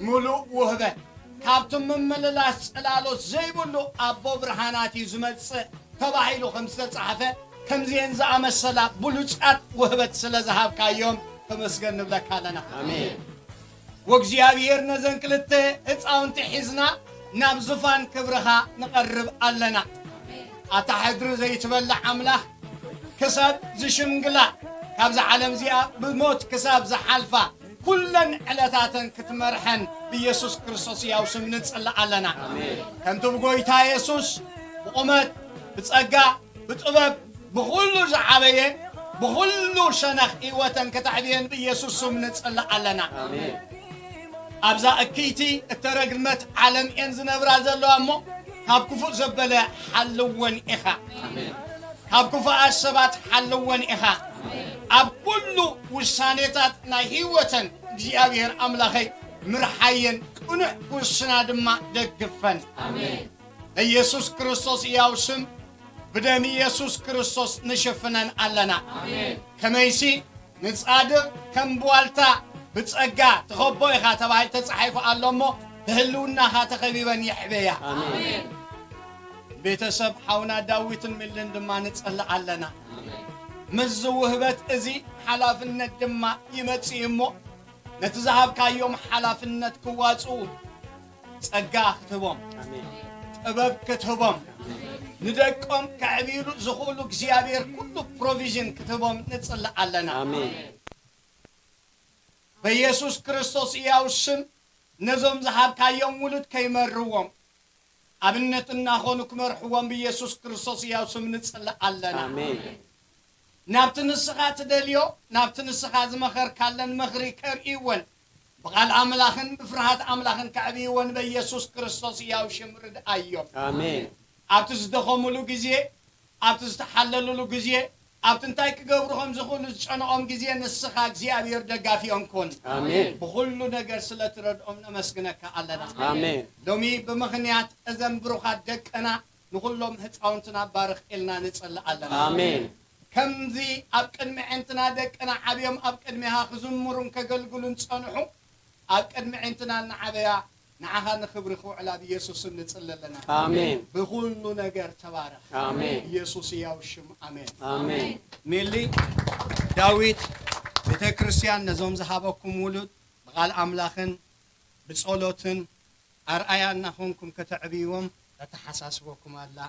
ملو وهبت كابتم من مللاس علالو زيبلو ابو برهاناتي زمص تبايلو خمسه صحفه كم زين زعم السلا بلوصات وهبت سلازهاب كايوم تمسكن نبلك علنا امين وغزيابير نزن كلته اصاونت حزنا ناب زفان كبرها نقرب علنا أتحضر زي تبلع أملاح كسب زي شمقلا كابز عالم زي بموت كسب زي حلفة كلن علتاتن كتمرحن بيسوس كريستوس يوسم نتسأل علينا كم تبقوا يتا يسوس بقومت بتسقى بتقبب بخلو زعابية بخلو شنخ إيوتن كتعبين بيسوس نتسأل علينا أبزا أكيتي الترقمت عالم إنزن أبراز اللو أمو ካብ ክፉእ ዘበለ ሓልወን ኢኻ ካብ ክፉእ ኣሰባት ሓልወን ኢኻ ኣብ ኩሉ ውሳኔታት ናይ ህይወተን እግዚአብሔር ኣምላኸይ ምርሓየን ቅኑዕ ውስና ድማ ደግፈን ኢየሱስ ክርስቶስ ያው ስም بدم يسوع كريستوس نشفنن علنا كميسي نصادق كم بوالتا بتصقا تخبوي خا تبعي تصحيف علمو بهلونا خا تخبيبن يحبيا امين بيتسب حونا داويت ملن دما نصلى علنا مزوهبت ازي حلافنت دما يمصيمو نتذهب كيوم حلافنت كواصو صقا كتبوم امين طبب كتبوم ندقم كعبيرو زخولو እግዚአብሔር كل بروفيجن كتبهم نصلى علنا امين بيسوع ክርስቶስ ያው ስም ነዞም ዝሃብ ካዮም ውሉድ ከይመርዎም አብነትና ሆኑ ከመርሕዎም በኢየሱስ ክርስቶስ ያው ስም ንጽላ አለና አሜን ናብት ንስኻ ትደልዮ ናብት ንስኻ ዝመኸር ካለን መኽሪ ከርኢወን በቃል አምላኽን በፍርሃት አምላኽን ከዕቢወን በኢየሱስ ክርስቶስ ያው ሽምርድ አዮም አሜን ኣብቲ ዝደኸሙሉ ግዜ ኣብቲ ዝተሓለሉሉ ግዜ ኣብቲ እንታይ ክገብሩኹም ዝኽእሉ ዝጨነቖም ግዜ ንስኻ እግዚአብሔር ደጋፊኦም ኮን ኣሜን ብኩሉ ነገር ስለትረድኦም ነመስግነካ ኣለና ኣሜን ሎሚ ብምኽንያት እዘን ብሩኻት ደቅና ንኩሎም ህፃውንትና ባርኽ ኢልና ንጽልእ ኣለና ኣሜን ከምዚ ኣብ ቅድሚ ዕንትና ደቅና ዓብዮም ኣብ ቅድሚኻ ክዝምሩን ከገልግሉን ፀንሑ ኣብ ቅድሚ ዕንትና ንዓበያ نعها نخبر خو على يسوع نصلي لنا آمين بكل نجار تبارك آمين يسوع ياوشم آمين آمين ملي داوود بيت كريستيان نزوم زهابكم ولد بقال أملاخن بصلوتن أرأيا نخونكم كتعبيهم تتحسسوكم الله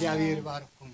جابير باركم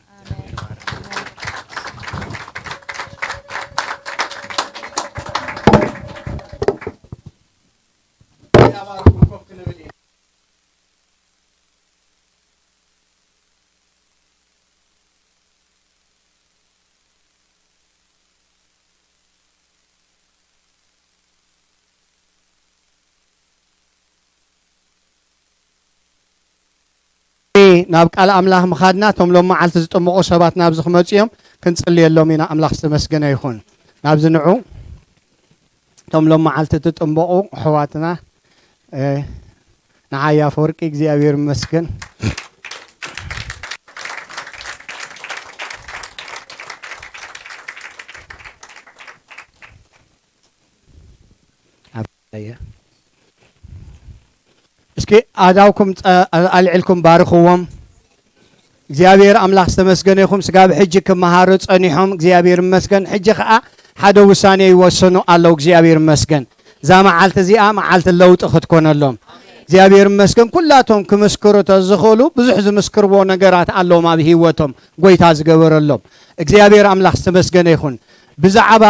ناب قال أملاح مخادنا توم لما على تزطمقوا شبات نابز خمسيهم كنصلي اللهم إن أملاح سمسجنا يخون نابز نعو توم لما على تزطمقوا حواتنا نعيا فورك إجزاء مسكن اسكي أداوكم ألعلكم بارخوهم እግዚአብሔር አምላክ ተመስገነ ይሁን ስጋብ ሕጅክ መሃረጽ አኒሁም እግዚአብሔር መስገን ሕጅኻ ሓደ ውሳኔ ይወሰኑ አለው እግዚአብሔር መስገን ዛማዓልተ ዚአ ማዓልተ ለውጥ ክትኮነሎም እግዚአብሔር መስገን ኩላቶም ክመስክሩ ተዝኸሉ ብዙሕ ዝመስክርዎ ነገራት አለው ማብ ህይወቶም ጎይታ ዝገበረሎም እግዚአብሔር አምላክ ተመስገነ ይሁን ብዛዕባ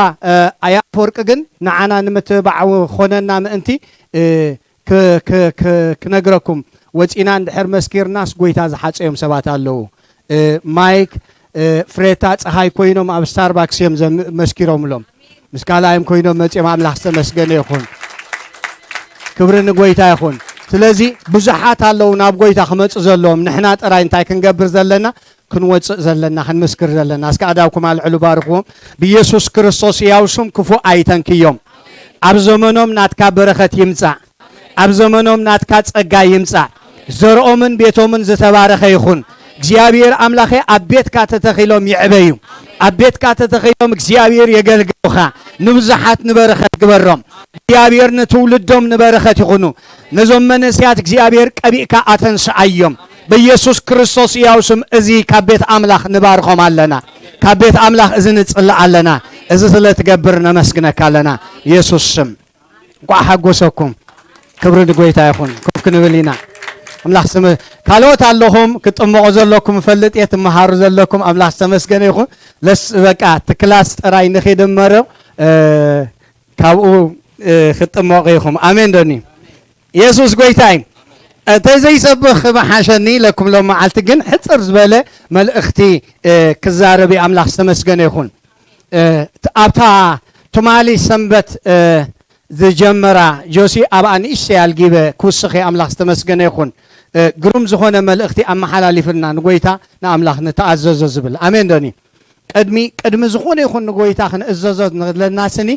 አያፈወርቅ ግን ንዓና ንምትባዕ ኾነና ምእንቲ ክነግረኩም ወጪና እንድሕር መስኪርናስ ጎይታ ዝሓፀዮም ሰባት አለው ማይክ ፍሬታ ፀሐይ ኮይኖም ኣብ ስታርባክስ እዮም መስኪሮምሎም ምስካላይም ኮይኖም መፅኦም ኣምላኽ ተመስገነ ይኹን ክብሪ ንጎይታ ይኹን ስለዚ ብዙሓት አለው ናብ ጎይታ ክመፅእ ዘለዎም ንሕና ጥራይ እንታይ ክንገብር ዘለና ክንወፅእ ዘለና ክንመስክር ዘለና እስከ ኣዳውኩም ኣልዕሉ ባርኽዎም ብኢየሱስ ክርስቶስ ያው ስም ክፉእ ኣይተንክዮም ኣብ ዘመኖም ናትካ በረኸት ይምፃእ ኣብ ዘመኖም ናትካ ጸጋ ይምፃእ ዘርኦምን ቤቶምን ዝተባረኸ ይኹን እግዚአብሔር አምላኬ አቤትካ ተተኺሎም ይዕበዩ አቤትካ ተተኺሎም እግዚአብሔር የገልግሉኻ ንብዛሓት ንበረኸት ግበሮም እግዚአብሔር ንትውልዶም ንበረኸት ይኹኑ ነዞም መንእስያት እግዚአብሔር ቀቢእካ ኣተንስዓዮም በኢየሱስ ክርስቶስ ያው ስም እዚ ካብ ቤት አምላኽ ንባርኾም ኣለና ካብ ቤት አምላኽ እዚ ንጽልእ ኣለና እዚ ስለትገብር ነመስግነካ ኣለና ኢየሱስ ስም ቋ ሓጎሰኩም ክብሪ ንጎይታ ይኹን ኮፍ ክንብል أملاح سم كالوت اللهم كتمو زلكم فلت مهار زلكم أملاح سمسجن يخون لس بقى تكلاس راي نخيد مرة كاو ختمو غيهم آمين دوني يسوع قويتاين تزي سبخ بحشني لكم لو ما علتجن حتر زبالة مال اختي كزاربي أملاح سمسجن يخون أبتا تمالي سنبت ذي جمرة جوسي أبان إيش يالجيبه كوسخي أملاح سمسجن يخون ግሩም ዝኾነ መልእኽቲ ኣመሓላሊፍና ንጎይታ ንኣምላኽ ንተኣዘዞ ዝብል ኣሜን ዶኒ ቅድሚ ዝኾነ ይኹን ንጎይታ ክንእዘዞ ንለና ስኒ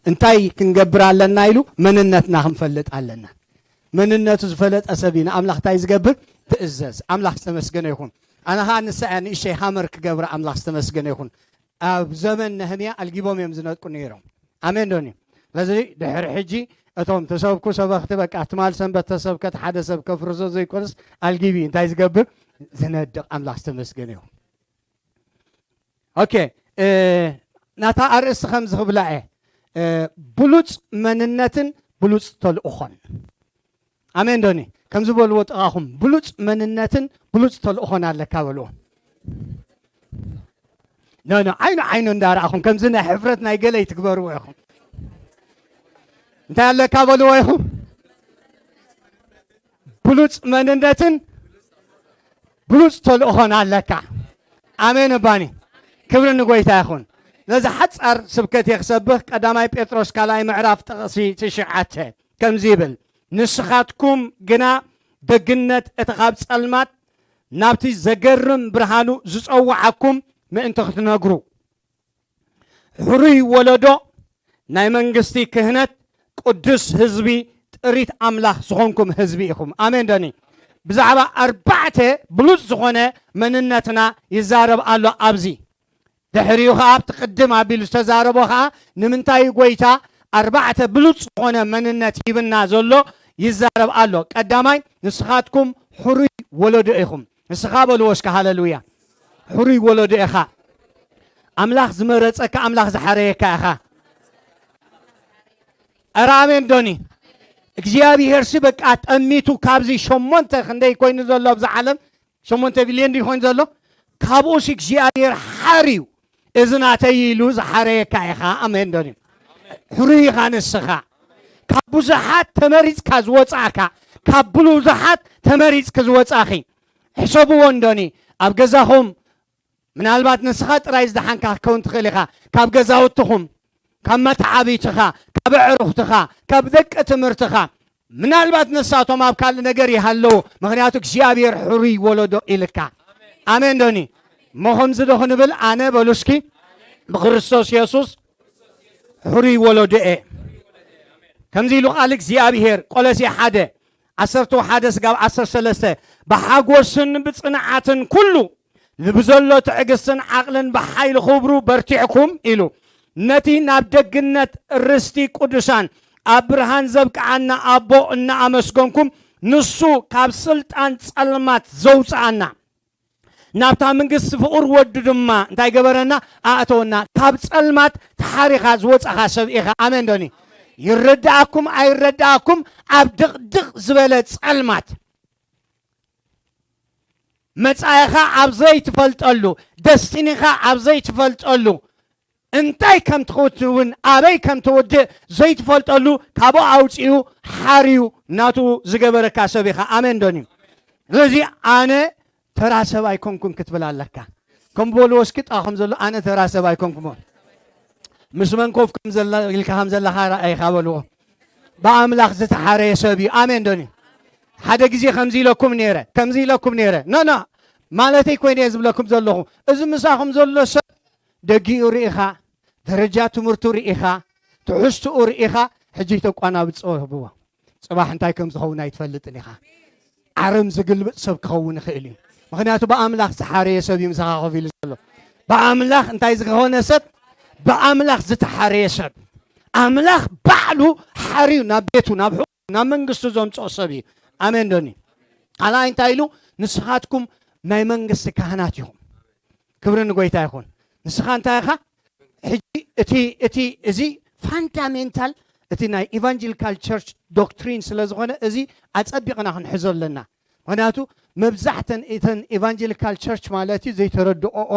እንታይ ክንገብር ኣለና ኢሉ መንነትና ክንፈልጥ ኣለና መንነቱ ዝፈለጠ ሰብ ንኣምላኽ እንታይ ዝገብር ትእዘዝ ኣምላኽ ዝተመስገነ ይኹን ኣነ ኸ ንስዐ ንእሸይ ሃመር ክገብር ኣምላኽ ዝተመስገነ ይኹን ኣብ ዘመን ነህምያ ኣልጊቦም እዮም ዝነጥቁ ነይሮም ኣሜን ዶኒ ስለዚ ድሕሪ ሕጂ እቶም ተሰብኩ ሰበኽቲ በቃ ትማል ሰንበት ተሰብከት ሓደ ሰብ ከፍርሶ ዘይኮንስ ኣልጊቢ እንታይ ዝገብር ዝነድቕ ኣምላኽ ዝተመስገነ ይኹን ኦኬ ናታ ኣርእስቲ ከም ዝኽብላ እየ ብሉፅ መንነትን ብሉፅ ተልእኾን ኣሜን ዶኒ ከም ዝበልዎ ጥቓኹም ብሉፅ መንነትን ብሉፅ ተልእኾን ኣለካ በልዎ ኖ ዓይኑ እንዳረኣኹም ከምዚ ናይ ሕፍረት ናይ ገለይ ትግበርዎ ኢኹም እንታይ ኣለካ በልዎ ኢኹም ብሉፅ መንነትን ብሉፅ ተልእኾን ኣለካ ኣሜን ባኒ ክብሪ ንጎይታ ይኹን ነዚ ሓፃር ስብከት የክሰብህ ቀዳማይ ጴጥሮስ ካልኣይ ምዕራፍ ጥቕሲ 9 ከምዚ ይብል ንስኻትኩም ግና ደግነት እቲ ካብ ጸልማት ናብቲ ዘገርም ብርሃኑ ዝፀዋዓኩም ምእንቲ ክትነግሩ ሕሩይ ወለዶ ናይ መንግስቲ ክህነት ቅዱስ ህዝቢ ጥሪት ኣምላኽ ዝኾንኩም ህዝቢ ኢኹም ኣሜን ዶኒ ብዛዕባ 4 ብሉፅ ዝኾነ መንነትና ይዛረብ ኣሎ ኣብዚ ድሕሪኡ ከዓ ኣብቲ ቅድም ኣቢሉ ዝተዛረቦ ከዓ ንምንታይ ጎይታ 4 ብሉፅ ዝኾነ መንነት ሂብና ዘሎ ይዛረብ ኣሎ ቀዳማይ ንስኻትኩም ሕሩይ ወለዶ ኢኹም ንስኻ በልዎስካ ሃሌሉያ ሕሩይ ወለዶ ኢኻ ኣምላኽ ዝመረፀካ ኣምላኽ ዝሓረየካ ኢኻ ኣረ ኣሜን ዶኒ እግዚኣብሔር ሲ በቃ ጠሚቱ ካብዚ 8 ክንደይ ኮይኑ ዘሎ ኣብዚ ዓለም 8 ቢልዮን ኮይኑ ዘሎ ካብኡ ሲ እግዚኣብሔር ሓርዩ እዝናተይ ኢሉ ዝሓረየካ ኢኻ ኣሜን ዶኒ ሕሩይ ኢኻ ንስኻ ካብ ብዙሓት ተመሪፅካ ዝወፃእካ ካብ ብዙሓት ተመሪፅክ ዝወፃኺ ሕሰብዎን ዶኒ ኣብ ገዛኹም ምናልባት ንስኻ ጥራይ ዝደሓንካ ክከውን ትኽእል ኢኻ ካብ ገዛውትኹም ካብ መትዓቢትኻ ካብ ኣዕሩኽትኻ ካብ ደቂ ትምህርትኻ ምናልባት ንሳቶም ኣብ ካልእ ነገር ይሃለዉ ምክንያቱ እግዚኣብሔር ሕሩይ ወለዶ ኢልካ ኣሜን ዶኒ ሞኸምዚ ዶ ክንብል ኣነ በሉስኪ ብክርስቶስ ኢየሱስ ሕሩይ ወለዶ እየ ከምዚ ኢሉ ቃል እግዚኣብሔር ቆሎሴ 1:11-13 ብሓጎስን ብፅንዓትን ኩሉ ብዘሎ ትዕግስትን ዓቕልን ብሓይሊ ክብሩ በርቲዕኩም ኢሉ ነቲ ናብ ደግነት ርስቲ ቅዱሳን ኣብ ብርሃን ዘብቅዓና ኣቦ እናኣመስገንኩም ንሱ ካብ ስልጣን ጸልማት ዘውፅኣና ናብታ መንግስቲ ፍቁር ወዱ ድማ እንታይ ገበረና ኣእተወና ካብ ጸልማት ተሓሪኻ ዝወፅኻ ሰብ ኢኻ ኣሜን ዶኒ ይረዳእኩም ኣይረዳእኩም ኣብ ድቕድቕ ዝበለ ጸልማት መጻኢኻ ኣብ ዘይትፈልጠሉ ደስቲኒኻ ኣብ ዘይትፈልጠሉ እንታይ ከም ትኽውን ኣበይ ከም ትውድእ ዘይትፈልጠሉ ካብኡ ኣውፂኡ ሓርዩ ናቱ ዝገበረካ ሰብ ኢኻ ኣሜን ዶኒ ስለዚ ኣነ ተራ ሰብ ኣይኮንኩን ክትብል ኣለካ ከም በልዎ እስኪ ጣኹም ዘሎ ኣነ ተራ ሰብ ኣይኮንኩን ምስ መን ኮፍ ከም ኢልካ ከም ዘለኻ ረኣይካ በልዎ ብኣምላኽ ዝተሓረየ ሰብ እዩ ኣሜን ዶኒ ሓደ ግዜ ከምዚ ኢለኩም ነይረ ኖ ማለተይ ኮይነ እየ ዝብለኩም ዘለኹ እዚ ምሳኹም ዘሎ ሰብ ደጊኡ ርኢኻ ደረጃ ትምህርቱ ርኢኻ ትሕዝትኡ ርኢኻ ሕጂ ተቋናብፅ ህብዎ ፅባሕ እንታይ ከም ዝኸውን ኣይትፈልጥን ኢኻ ዓረም ዝግልብጥ ሰብ ክኸውን ይኽእል እዩ ምክንያቱ ብኣምላኽ ዝሓረየ ሰብ እዩ ምሳኻ ኮፍ ኢሉ ዘሎ ብኣምላኽ እንታይ ዝኾነ ሰብ ብኣምላኽ ዝተሓረየ ሰብ ኣምላኽ ባዕሉ ሓርዩ ናብ ቤቱ ናብ መንግስቱ ዘምፅኦ ሰብ እዩ ኣሜን ዶኒ ካልኣይ እንታይ ኢሉ ንስኻትኩም ናይ መንግስቲ ካህናት ኢኹም ክብሪ ንጎይታ ይኹን ንስኻ እንታይ ኢኻ ሕጂ እቲ እዚ ፋንዳሜንታል እቲ ናይ ኢቫንጀሊካል ቸርች ዶክትሪን ስለ ዝኾነ እዚ ኣፀቢቕና ክንሕዞ ኣለና ምክንያቱ መብዛሕተን እተን ኢቫንጀሊካል ቸርች ማለት እዩ ዘይተረድኦኦ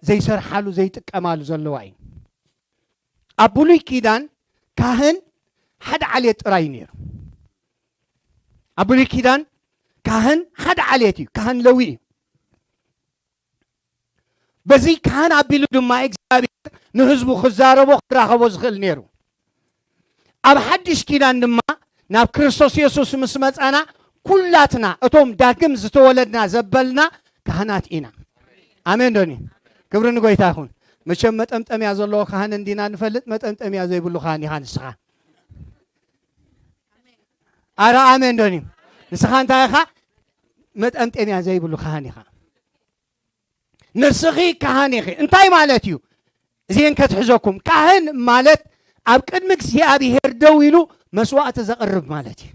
ዘይሰርሓሉ ዘይጥቀማሉ ዘለዋ እዩ ኣብ ብሉይ ኪዳን ካህን ሓደ ዓልየት ጥራይ ነይሩ ኣብ ብሉይ ኪዳን ካህን ሓደ ዓልየት እዩ ካህን ለዊ እዩ በዚ ካህን ኣቢሉ ድማ እግዚኣብሔር ንህዝቡ ክዛረቦ ክራኸቦ ዝኽእል ነይሩ ኣብ ሓድሽ ኪዳን ድማ ናብ ክርስቶስ ኢየሱስ ምስ መፃና كلاتنا اتوم داكم زتولدنا زبلنا كهنات إنا آمين دوني كبرن قويتا يخون مشم متأمتأم يا زلو كهن دينا نفلت متأمتأم يا زي بلو خاني خان السخا أرى آمين دوني نسخان تايخا متأمتأم يا زي بلو خاني خان نرسخي كهاني خي انتاي مالتيو زين كتحزوكم كهن مالت أب قدمك زيابي هردويلو مسواء تزقرب مالتي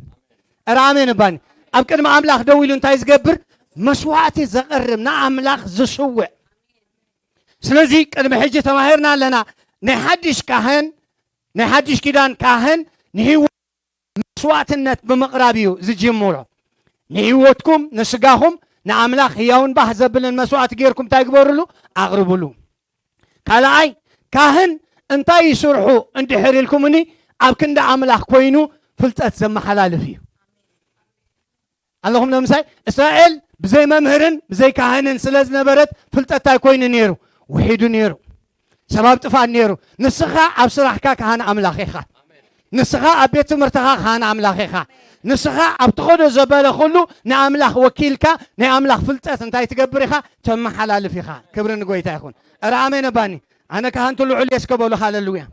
أرامين بان أب قدم أملاخ دويلو انتاي زقبر مسواء تزقرب نا أملاخ زسوع سلازي قدم حجة تماهرنا لنا نحدش كهن نحدش كدان كهن نهيو مسواء النت بمقرابيو زجمورو نهيوتكم نسقاهم نا أملاخ هياون باه زبلن مسواء تغيركم تاقبرلو أغربلو كالاي كاهن انتاي يسرحو اندحري لكمني اب كندا املاح كوينو فلطت زم حلال فيه اللهم لمساي اسرائيل بزي ممهرن بزي كاهنن سلاز نبرت فلطت تاي كوين نيرو وحيدو نيرو سباب طفا نيرو نسخا اب سراحكا كاهن املاخيخا نسخا اب بيت مرتخا كاهن املاخيخا نسخا اب تخدو زباله كله ناملاخ وكيلكا ناملاخ فلطت انتاي تقبريخا تم حلال فيخا كبرن قويتا يكون ارامين باني أنا كهنت العليا اسكبولو هاللويا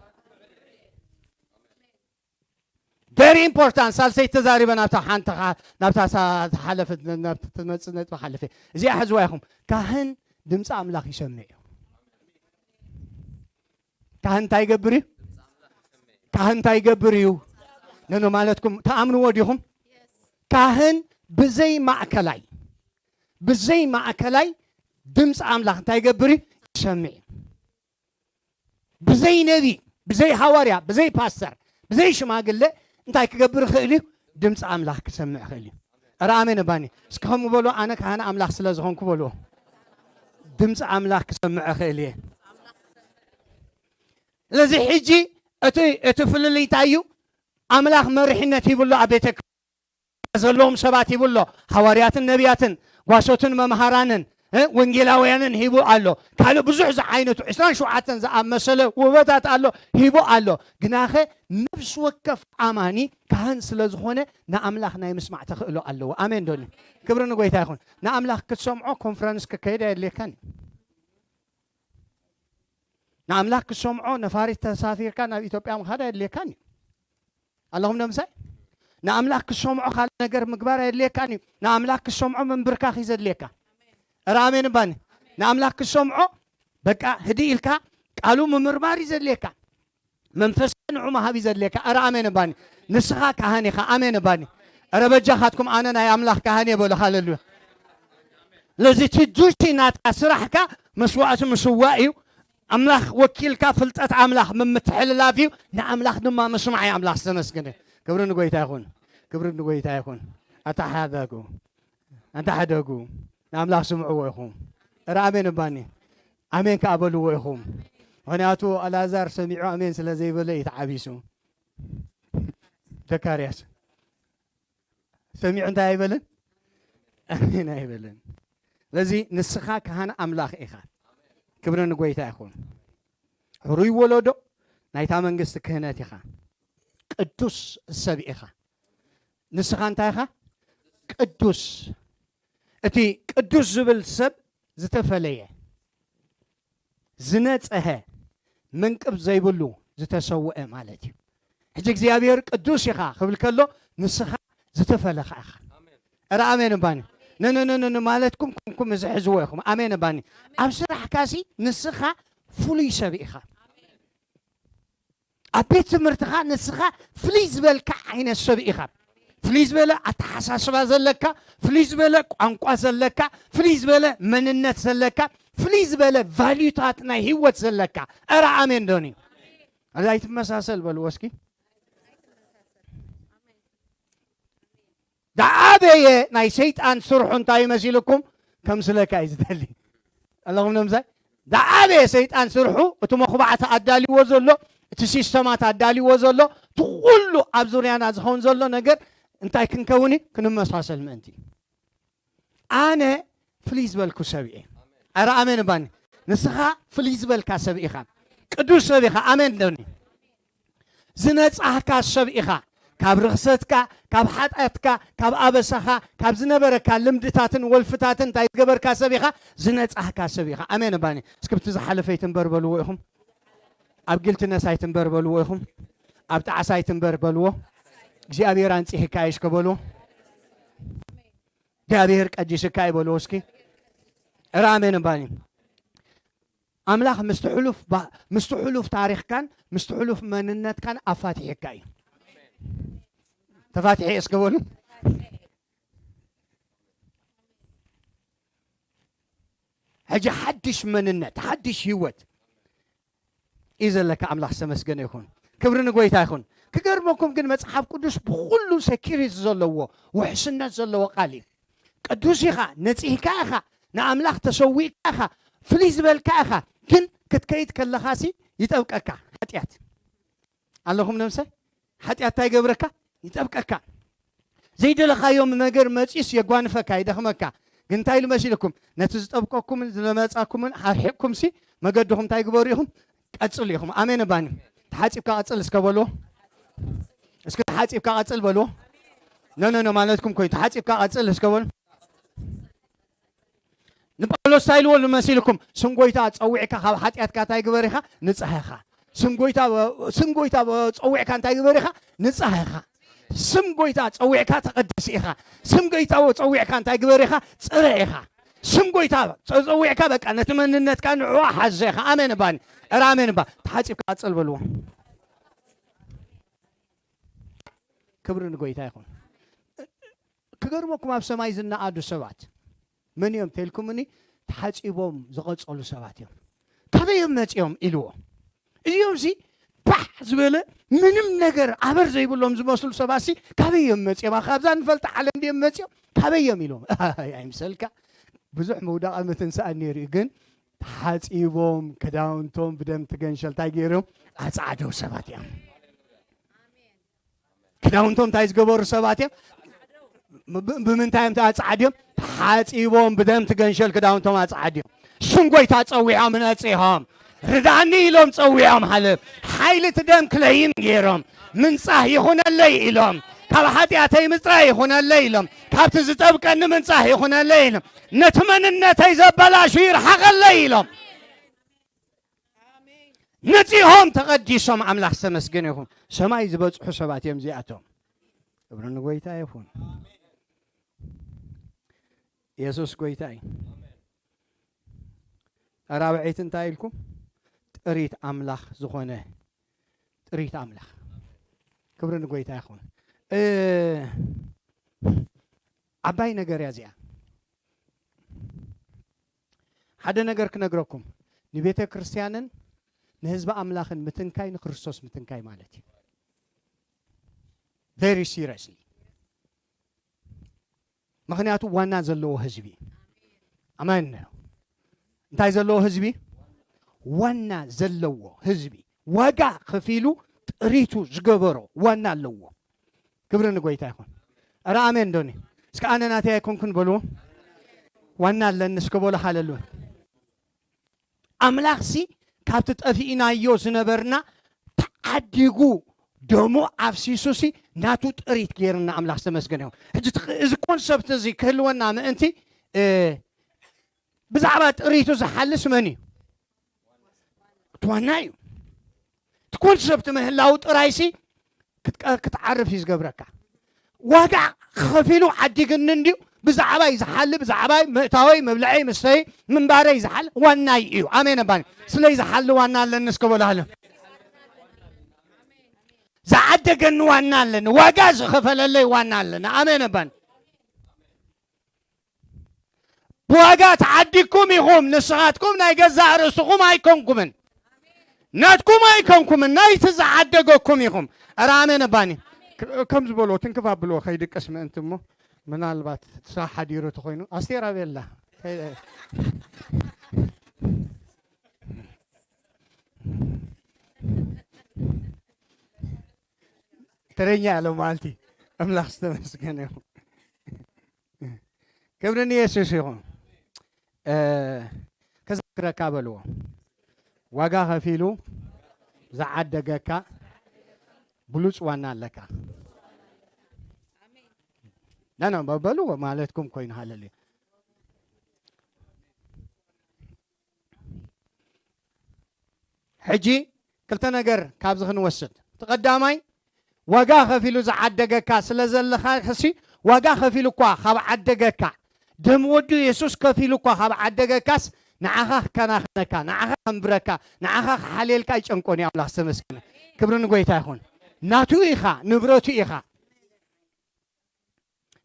very important سالسي تزاري بنابتا حانتا نابتا حلفت نابتا تمصنت بحلفه زي حزوايهم كهن دمص املاخ يسمع كهن تاي غبري كهن تاي غبريو ننو مالتكم تامنوا وديهم كهن بزي معكلاي دمص املاخ تاي غبري يسمع بزي نبي بزي حواريا بزي باستر بزي شماغله انتاي كغبر خيلي دمص املاح كسمع خيلي رامين باني اسكهم بولو انا كان املاح سلازخونكو بولو دمص املاح كسمع خيلي لذي حجي اتفللي تايو املاح مرحنتي بولو ابيتك زلوم سباتي بولو حواريات النبياتن واسوتن ممهرانن وانجيلاويانن هيبو الله قالوا بزعز عينته 27 زعام مساله وبتات الله هيبو الله جناخه نفس وكف اماني كهن سلازخونه نا املاخنا يسمع تخلو الله امين دوني كبرنا قويتا يكون نا املاخ كسمعوا كونفرنس ككيدا اللي كان نا املاخ كسمعوا نفاري تسافير كان اثيوبيا مخدا اللي كان اللهم نمسى نا املاخ كسمعوا خال نجر مقبره اللي كان نا املاخ كسمعوا من بركاخ يزد ليكا رامين باني ناملاك السمعو بقى هدي إلكا قالوا ممرماري زليكا منفس نعوم هابي زليكا رامين باني نسخا كهاني خا امين باني ربجا خاتكم انا ناي املاح كهاني بولو هاللويا لذي تجوشتي ناتكا سرحكا مسوعة مسوائيو املاح وكيلكا فلطت املاح من متحل لافيو نا املاح نما مسمعي املاح سنسكني كبرن قويتا يكون كبرن قويتا يكون اتحاداكو اتحاداكو أملاح سمعوا يخوم رامين باني أمين كابلوا يخوم هناتو الازار سمعوا أمين سلازي بلي تعبيسو تكاريس سمعوا انت ايبلن أمين ايبلن لذي نسخا كهان أملاخ إخا كبرنا نقويتا يخوم روي ولودو نايتا منقست كهنات إخا قدوس السبي إخا نسخا انت إخا قدوس اتي قدوس زبل سب زتفليه زنصه منقب زيبلو زتسوء مالتي حجي እግዚአብሔር ቅዱስ ይኻ خبل كلو نسخا زتفلخ اخ امين باني نن مالتكم كم زحزويكم امين باني ابصراح كاسي نسخا فلي سبيخا ابيت مرتخا نسخا فليز بالك عين السبيخا فليز بلا اتحساسبا زلكا فليز بلا قانقوا زلكا فليز بلا مننت زلكا فليز بلا فاليوتاتنا هيوت زلكا ارا امين دوني الا يتمساسل بالوسكي دعابي ناي شيطان سرحون تاي مسيلكم كم سلكا يزدلي اللهم نمزا دعابي شيطان سرحو اتمخبعت ادالي وزلو تسيستمات ادالي وزلو تقولو ابزوريانا زخون زلو نجر انتاي كنكوني كنمساسل منتي انا فليز بالكو سبيئ ارا امين باني نسخا فليز بالكا سبيئ قدوس سبيئ امين دوني زنصحكا سبيئ ካብ ርክሰትካ ካብ ሓጣትካ ካብ ኣበሳኻ ካብ ዝነበረካ ልምድታትን ወልፍታትን እንታይ ዝገበርካ ሰብ ኢኻ ዝነጻሕካ ሰብ ኢኻ ኣሜን ባኒ እስክብቲ ዝሓለፈ ይትንበርበልዎ ኢኹም ኣብ ግልትነስ ኣይትንበርበልዎ ኢኹም ኣብ ጣዓሳ ኣይትንበርበልዎ እግዚኣብሔር አንጽሕካ ይስከበልዎ እግዚአብሔር ቀዲስካ ይበልዎ እስኪ አሜን ባኒ أملاخ مستحلوف تاريخ كان مستحلوف مننت كان أفاتح كاي تفاتح إسكبون هجي حدش مننت حدش هوت إذا لك أملاخ سمسجن يكون كبرنا قويتا يكون كقربكم كن مصحف قدوس بكل سكيريت زلوا وحسنات زلوا قالي قدوس يخا نصيحك أخا نأملاخ تسويك أخا فليز بالكأخا كن كتكيد كاللخاسي يتأبكك حتيات اللهم نمسي حتيات تاي قبرك يتأبكك زيد لخا يوم نقر مجيس يقوان فكا يدخمك قنتاي لمشيلكم نتزت أبكوكم لمساكم حرحكم سي ما قدهم تاي قبوريهم أتصليهم آمين باني تحاتي بكا أتصل اسكبولو اسكو تحاتي بكا أتصل بولو نو مالتكم كوي تحاتي بكا أتصل اسكبولو نبقلو ستايل ولا مسيلكم سنقويتا تصوعك خاب حتياتك تاي قبريخا نصحيخا سنقويتا تصوعك تاي قبريخا نصحيخا سمقويتا تصوعك تقدسيخا سمقويتا تصوعك تاي قبريخا تصريخا سمقويتا تصوعك بك نتمننت كان روح حزيخا آمين بان آمين با تحاتيبك أتصل بلو كبر نقويتا يكون كقرمكم أب سماي زنا آدو سبات من يوم تلكم مني تحاتيبهم زغط أولو سبات يوم كذا يوم نت يوم إلوه اليوم زي بح زبالة منم نجر عبر زي بقولهم زباسل سباسي كذا يوم نت يوم خابزان فلت علم ديم نت يوم كذا يوم إلوه يا مسلك بزح مودا مثل سأني ريجن تحاتيبهم كداونتهم بدم تجنشل تاجيرهم أسعدوا سبات يوم كداونتهم تايز جبر سبات يوم بمن تايم تاعصعديم حاصيبهم بدم تغنشل كداونتهم اصعديم سنغوي تاصويعهم نصيهم رداني لهم صويعهم حلب حيل تدم كليم غيرهم من صح يخون اللي لهم كاب حاتياتي مصرا يخون اللي لهم كاب تزطبقن من صح يخون اللي لهم نتمننتي زبلاش يرحق اللي لهم نتيهم تقديسهم املاح سمسجن يخون سماي زبصحو سبات يم زياتهم ابن غويتا يخون يسوس قويتاي أراوعيت انتايلكم تريت أملاخ زخونه تريت أملاخ كبرنا قويتاي أخوان عباي نقر يا زيا حدا نقر كنقركم نبيت كريستيانن نهزب أملاخن متنكاي نخرستوس متنكاي مالتي very seriously مخنياتو وانا زلو هزبي أمان انتاي زلو هزبي وانا زلو هزبي واقع خفيلو تريتو زقبرو وانا لو كبرنا قويتا يكون أرى آمين دوني اسكا أنا ناتي يكون كن بلو وانا لنسكبولو حاللون أملاخسي كابتت أفئنا يوز نبرنا تعديقو دمو عفسيسوسي ناتو تريت كيرنا أملاخ سمسجنهم إذا كونسبت زي كلونا ما أنتي بزعبات ريتو زحلس مني توانايو تكونسبت مهلاوت رايسي كتعرف يزقبرك واقع خفيلو عديق الننديو بزعبا يزحل بزعبا متاوي مبلعي مستوي من باري يزحل واناي ايو آمين باني سلي يزحل وانا لنسكو بالهلو زعدقن وانا لنا واقاز خفل اللي وانا لنا آمين بان بواقات عديكم يخوم نسغاتكم ناي قزع رسوكم ايكونكم ناتكم ايكونكم ناي تزعدقكم يخوم آمين باني كم زبولو تنكفا بلو خيدك اسم انتمو من البات صاحة ديرو تخوينو أستيرا بالله تريني على مالتي أملاخ استمسكنه كبرني يسوس يقول كذا كابلو واقع فيلو زعد دقيقة بلوس وانا لك أنا ببلو مالتكم كوين هاللي حجي كلتا نجر كابز خنوسد تقدامي وجا خفيلو زعدجك سلزل خاسي وجا خفيلو قا خب عدجك دم ودو يسوس كفيلو قا خب عدجكاس نعخ كنا خنكا نعخ خمبركا نعخ حليلك يچنقون يا الله سمسكن كبرن غويتا يكون ناتو إخا نبرتو إخا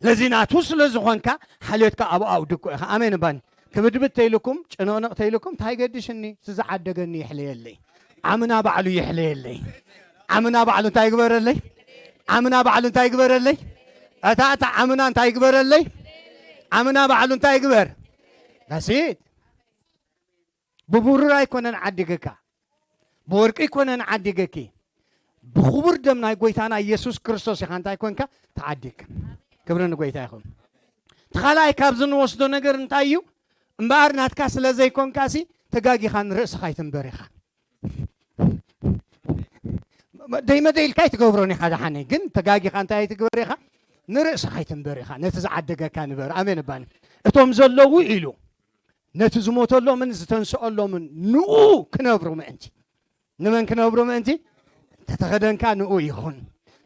لزيناتو سلزخونكا حليتك أبو أو دكو إخا أمين بان كمدبت تيلكم چنونق تيلكم تاي قدشني سزعدجني يحليلي عمنا بعلو يحليلي عمنا بعلو انت يقبر لي عمنا بعلو انت يقبر لي أتا عمنا انت يقبر لي عمنا بعلو انت يقبر نسيت ببورا يكون نعدقك بورك يكون نعدقك بخبر دمنا يقويتانا يسوس كريستوس يخان تايكونك تعدق كبرنا قويتا يخون تخلاي كابزن وصدو نقر انتايو مبار ناتكاس لزي كون كاسي تقاقي خان رأس خايتن بريخا دايما دايل كاي تقبروني حاجة حاني قن تقاقي خان تاي تقبريخا نرأس خايتن بريخا نتزعدقا كان بر أمين بان اتوم زلو إلو نتزموت الله من زتنسو الله من نو كنبرو ما انتي نمن كنبرو ما انتي تتغدن كان نو يخون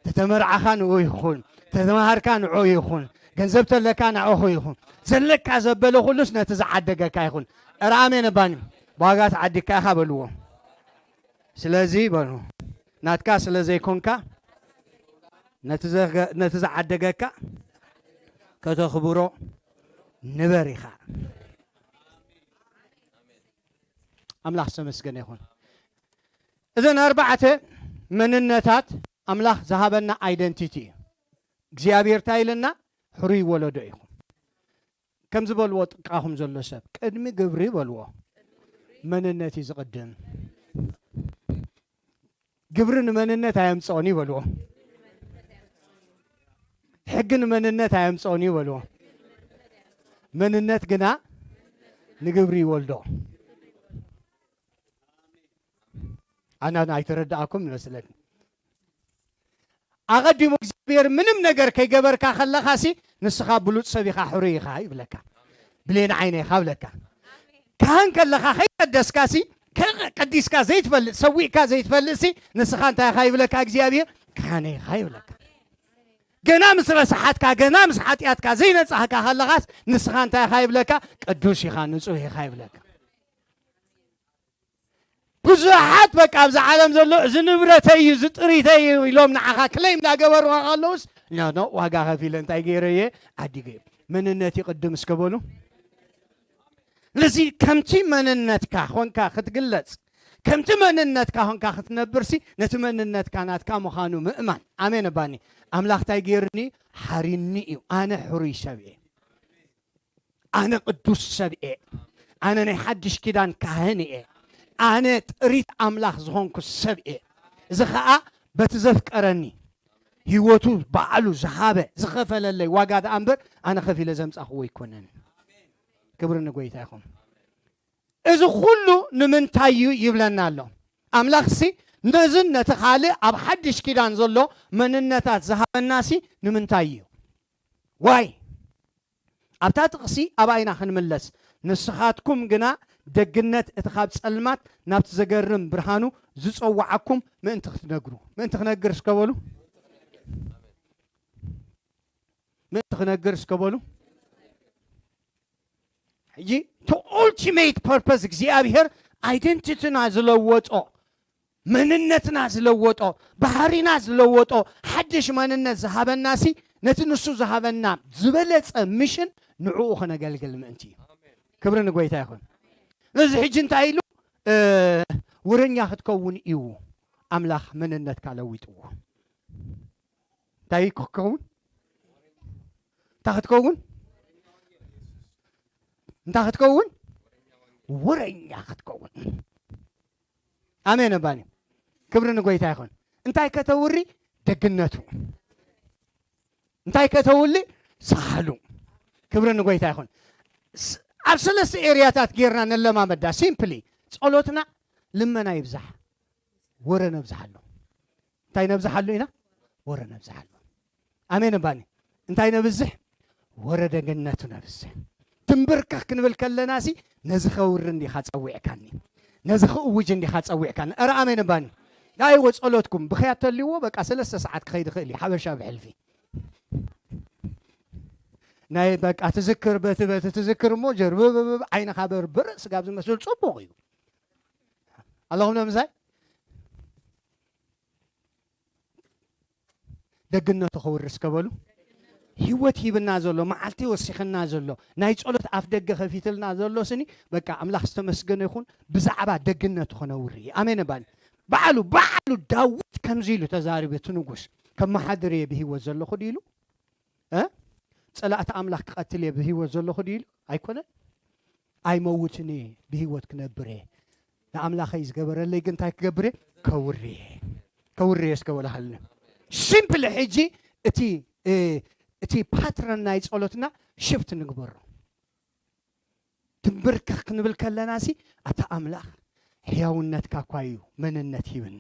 تتمرع كان نو يخون تتمهر كان نو يخون ገንዘብተ ለካን አኹ ይኹን ዘለካ ዘበለ ሁሉስ ነተዛዓደገካ ይኹን ራሜን ባኒ ባጋት ዓዲካ ኻበልዎ ስለዚ በሉ ናትካ ስለዘይ ኮንካ ነተዛዓደገካ ከተኽብሮ ንበሪኻ አምላኽ ተመስገነ ይኹን እዘን አርባዕተ መንነታት አምላኽ ዝሃበና አይደንቲቲ እግዚአብሔር ታይልና حري ولد إيهم كم زبل وطقاهم زلوا سب قدمي قبري بلوا من النتي زقدم قبرن من النت هيمصوني بلوا حقن من النت هيمصوني بلوا من النت قنا نقبري ولدو أنا نايتردعكم نسلك أقدم እግዚአብሔር ምንም ነገር ከይገበርካ خلخاسي نسخا بلوت سبيخا حريخا يبلكا بلين عينيخا يبلكا كان كلخا خي قدسكاسي قديسكا زيت فل سويكا زيت فلسي نسخا انت خاي يبلكا እግዚአብሔር كان خاي يبلكا جنا مسر صحتكا جنا مسحاتياتكا زي نصحكا خلخاس نسخا انت خاي يبلكا قدوس يخا نصوي خاي يبلكا بزحات بك أبز عالم زلو زنبرتي زطريتي يلوم نعخا كليم لا قبر وغالوس لا نو واقاها في لنتاي غيريه عدي غير من النتي قدم سكبولو لذي كمتي من النتكا هونكا ختقلت كمتي من النتكا هونكا ختنبرسي نتمن النتكا ناتكا مخانو مؤمن امين باني املاخ تاي غيرني حريني انا حري شبيه انا قدوس شبيه انا نحدش كدان كاهني أنا تريد أملاخ زهونكو السبئة زخاء بتذكرني هيوتو بعلو زهابة زخفل اللي واقعد أمبر أنا خفي لزمس أخوي كونن كبرنا قويت أخوم إذا خلو نمن تايو يبلنا له أملاخ سي نزن نتخالي أب حدش كده نزلو من النتات زهاب الناسي نمن تايو واي أبتات قصي أباينا خنملس نسخاتكم جنا دقنت اتخاب سلمات نابت زقرم برهانو زصوعكم ما انت تنقروا ما انت تنقرش كبولو ما انت تنقرش كبولو يجي to ultimate purpose እግዚአብሔር identityና ዝለወጦ መንነትና ዝለወጦ ባህሪና ዝለወጦ ሓድሽ መንነት ዝሃበናሲ ነቲ ንሱ ዝሃበና ዝበለጸ ሚሽን ንዕኡ ኸነገልግል ምእንቲ ክብሪ ንጎይታ ይኹን لذي حجن تايلو ورنيا ختكون إيو أملاخ من النت كالويتو تاي كون تاختكون تاختكون ورنيا ختكون آمين باني كبرنا قوي تايخون انتاي كتوري دقنتو انتاي كتولي سهلو كبرنا قوي تايخون أبسلس إيرياتات غيرنا نلما مدى سيمبلي صلوتنا لما يبزح ورا نبزح له انتي نبزح له هنا ورا نبزح له امين باني انتي نبزح ወረደ ገነቱ ነፍሴ ትንብርከኽ ክንብል ከለናሲ ነዚ ኸውርን ዲኻ ፀዊዕካኒ ነዚ ክእውጅ እንዲኻ ፀዊዕካኒ ኧረ ኣሜን ባኒ ኣይዎ ጸሎትኩም ብኸያት ተልይዎ በቃ 3 ሰዓት ክኸይድ ክእል እዩ ሓበሻ ብሕልፊ ናይ በቃ ትዝክር በቲ ትዝክር እሞ ጀርብብ ዓይንኻ በርብር ስጋብ ዝመስል ጽቡቕ እዩ ኣለኹም ንምሳይ ደግነቱ ኸውርስ ከበሉ ህይወት ሂብና ዘሎ መዓልቲ ወሲኽና ዘሎ ናይ ጸሎት ኣፍ ደገ ኸፊትልና ዘሎ ስኒ በቃ ኣምላኽ ዝተመስገነ ይኹን ብዛዕባ ደግነቱ ኸነውር ኣሜን ባኒ ባዕሉ ዳዊት ከምዚ ኢሉ ተዛሪቡ እቲ ንጉስ ከመሓድር እየ ብህይወት ዘለኹ ዲሉ ጸላእቲ ኣምላኽ ክቐትል እየ ብህይወት ዘለኹ ዲሉ ኣይኮነን ኣይመውትን እየ ብህይወት ክነብር እየ ንኣምላኸይ ዝገበረለይ ግን እንታይ ክገብር እየ ከውር እየ እስከበላሃልና ሲምፕል ሕጂ እቲ ፓትረን ናይ ጸሎትና ሽፍት ንግበሮ ትንብርክኽ ክንብል ከለናሲ ኣታ ኣምላኽ ሕያውነትካ እኳ እዩ መንነት ሂብኒ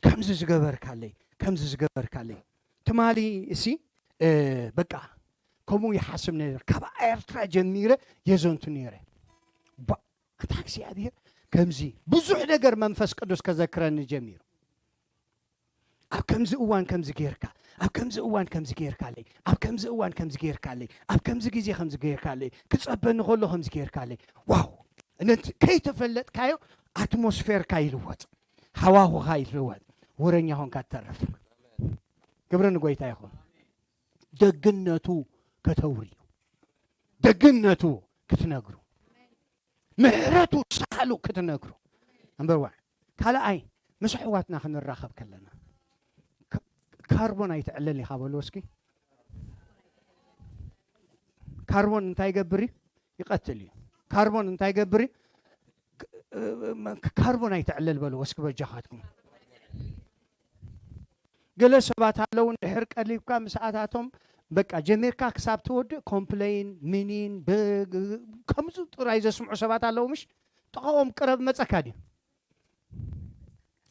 ከምዚ ዝገበርካለይ ትማሊ እሲ በቃ ከምኡ ይሓስብ ነይረ ካብ ኤርትራ ጀሚረ የዘንቱ ነይረ ኣታ እግዚኣብሔር ከምዚ ብዙሕ ነገር መንፈስ ቅዱስ ከዘክረኒ ጀሚሩ ኣብ ከምዚ እዋን ከምዚ ጌርካ ኣብ ከምዚ እዋን ከምዚ ጌርካለይ ኣብ ከምዚ እዋን ከምዚ ጌርካለይ ኣብ ከምዚ ግዜ ከምዚ ጌርካለይ ክጸበኒ ከሎ ከምዚ ጌርካለይ ዋው እነቲ ከይተፈለጥካዮ ኣትሞስፌርካ ይልወጥ ሃዋሁኻ ይልወጥ ወረኛ ኾንካ ትተርፍ ክብሪ ንጎይታ ይኹን ደግነቱ ከተውርዩ ደግነቱ ክትነግሩ ምሕረቱ ሳህሉ ክትነግሩ እምበር ዋ ካልኣይ ምስ ኣሕዋትና ክንራኸብ ከለና ካርቦን ኣይትዕለል ኢኻ በሉ እስኪ ካርቦን እንታይ ይገብር ይቐትል እዩ ካርቦን እንታይ ይገብር ካርቦን ኣይትዕለል በሉ እስኪ በጃኻትኩም ገለ ሰባት ኣለዉ እንድሕር ቀሊብካ ምስኣታቶም በቃ ጀሚርካ ክሳብ ትወድእ ኮምፕሌይን ሚኒን ከምዚ ጥራይ ዘስምዑ ሰባት ኣለዉ ምሽ ጥቕኦም ቅረብ መፀካ ድዩ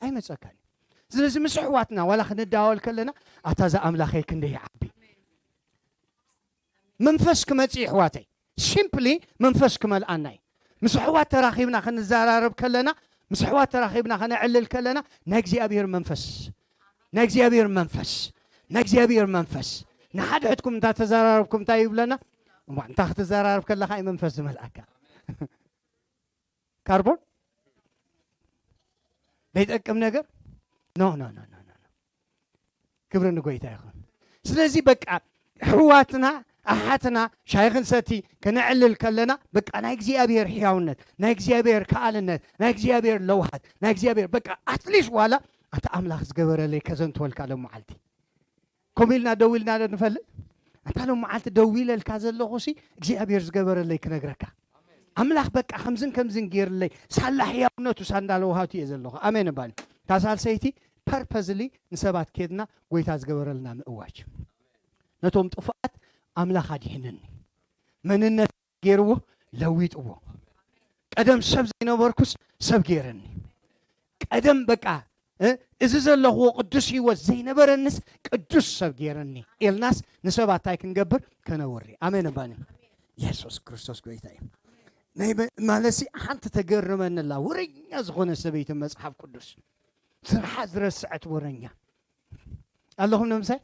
ኣይመፀካ ድዩ ስለዚ ምስ ኣሕዋትና ዋላ ክንዳወል ከለና ኣታ ዛ ኣምላኸይ ክንደይ ይዓቢ መንፈስ ክመፅእ ኣሕዋተይ ሲምፕሊ መንፈስ ክመልኣና እዩ ምስ ኣሕዋት ተራኺብና ክንዘራረብ ከለና ምስ ኣሕዋት ተራኺብና ክነዕልል ከለና ናይ እግዚኣብሔር መንፈስ ንሓድሕትኩም እንታ ተዘራረብኩም እንታይ ይብለና እንታ ክትዘራረብ ከለኻ እዩ መንፈስ ዝመልኣካ ካርቦን ዘይጠቅም ነገር ኖ ክብሪ ንጎይታ ይኹን ስለዚ በቃ ኣሕዋትና ኣሓትና ሻይ ክንሰቲ ክነዕልል ከለና በቃ ናይ እግዚኣብሔር ሕያውነት ናይ እግዚኣብሔር ከኣልነት ናይ እግዚኣብሔር ለውሃት ናይ እግዚኣብሔር በቃ ኣትሊስት ዋላ ኣታ ኣምላኽ ዝገበረለይ ከዘንትወልካ ሎ መዓልቲ ከምኡ ኢልና ደው ኢልና ዶ ንፈልጥ ኣታ ሎ መዓልቲ ደው ኢለልካ ዘለኹሲ እግዚኣብሔር ዝገበረለይ ክነግረካ ኣምላኽ በቃ ከምዝን ገይርለይ ሳላ ሕያውነቱ ሳንዳለውሃቱ እየ ዘለኹ ኣሜን ባኒ ካሳልሰይቲ ፐርፐዝሊ ንሰባት ኬድና ጎይታ ዝገበረልና ምእዋጅ ነቶም ጥፉኣት ኣምላኽ ኣድሒንኒ መንነት ገይርዎ ለዊጥዎ ቀደም ሰብ ዘይነበርኩስ ሰብ ገይረኒ ቀደም በቃ እዚ ዘለኽዎ ቅዱስ ህይወት ዘይነበረንስ ቅዱስ ሰብ ገይረኒ ኢልናስ ንሰባት እንታይ ክንገብር ከነውሪ ኣሜን ባኒ ኢየሱስ ክርስቶስ ጎይታ እዩ ናይ ማለሲ ሓንቲ ተገርመንላ ወረኛ ዝኾነ ሰበይቲ መጽሓፍ ቅዱስ ስርሓ ዝረስዐት ወረኛ ኣለኹም ንምሳይ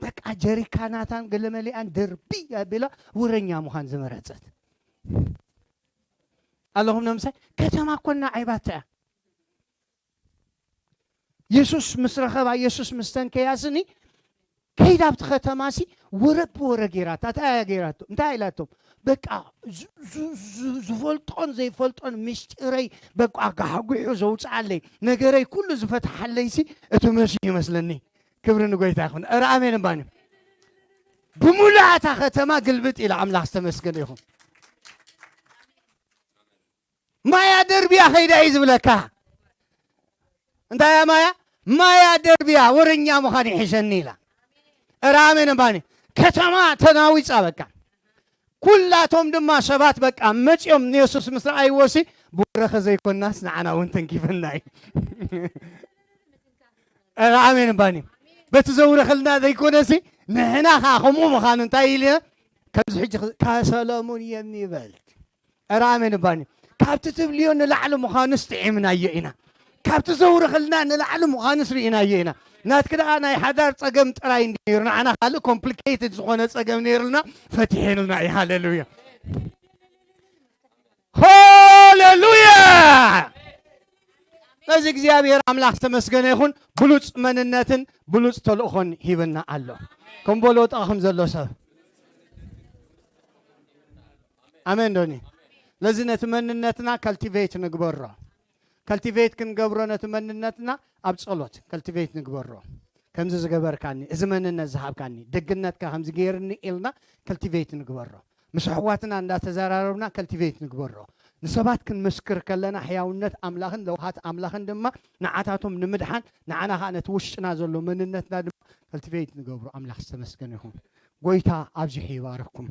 በቃ ጀሪካናታን ገለመሊኣን ደርቢ ኣቢላ ወረኛ ምዃን ዝመረፀት ኣለኹም ንምሳይ ከተማ ኮና ዓይባታ እያ ኢየሱስ ምስ ረኸባ ኢየሱስ ምስ ተንከያስኒ ከይዳ ኣብቲ ከተማሲ ወረብ ወረ ገይራታ እንታይ ኢላቶም በቃ ዝፈልጦን ዘይፈልጦን ምስጢረይ በቃ ጋሕጉሑ ዘውፅዓለይ ነገረይ ኩሉ ዝፈትሓለይሲ እቲ መሲሕ ይመስለኒ ክብሪ ንጎይታ ይኹን ኧረ ኣሜን ባኒ ብሙሉኣታ ከተማ ግልብጥ ኢላ ኣምላኽ ዝተመስገነ ይኹን ማያ ደርቢያ ኸይዳ እዩ ዝብለካ እንታይ ማያ ደርቢያ ወረኛ ምዃን ይሕሸኒ ኢላ ኧረ ኣሜን ባኒ ከተማ ተናዊፃ በቃ ኩላቶም ድማ ሰባት በቃ መፂኦም ንየሱስ ምስ ረኣይዎሲ ብወረኸ ዘይኮናስ ንዓና እውን ተንኪፈና እዩ ኧረ ኣሜን ባኒ በቲ ዘውረኸልና ዘይኮነሲ ንሕና ኸ ከምኡ ምዃኑ እንታይ ኢለ ከምዚ ሕጂ ካሰሎሙን የሚበልጥ ኧረ ኣሜን ባኒ ካብቲ ትብልዮ ንላዕሊ ምዃኑስ ጥዒምናዮ ኢና ካብቲ ዘውርኽልና ንላዕሊ ምዃኑስ ርኢናዮ ኢና ናትክ ደኣ ናይ ሓዳር ፀገም ጥራይ ነይሩ ንዓና ካልእ ኮምፕሊኬትድ ዝኾነ ፀገም ነይሩልና ፈቲሕልና እዩ ሃሌሉያ ሃሌሉያ ነዚ እግዚኣብሔር ኣምላኽ ዝተመስገነ ይኹን ብሉፅ መንነትን ብሉፅ ተልእኾን ሂብና ኣሎ ከም በሎ ጠቕም ዘሎ ሰብ ኣሜን ዶኒ ለዚ ነቲ መንነትና ከልቲቬት ንግበሮ ከልቲቬት ክንገብሮ ነቲ መንነትና ኣብ ጸሎት ከልቲቬት ንግበሮ ከምዚ ዝገበርካኒ እዚ መንነት ዝሃብካኒ ደግነትካ ከምዚ ገይርኒ ኢልና ከልቲቬት ንግበሮ ምስ ኣሕዋትና እንዳተዘራረብና ከልቲቬት ንግበሮ ንሰባት ክንመስክር ከለና ሕያውነት ኣምላኽን ለውሃት ኣምላኽን ድማ ንዓታቶም ንምድሓን ንዓና ከዓ ነቲ ውሽጥና ዘሎ መንነትና ድማ ከልቲቬት ንገብሮ ኣምላኽ ዝተመስገነ ይኹን ጎይታ ኣብዚሕ ይባርክኩም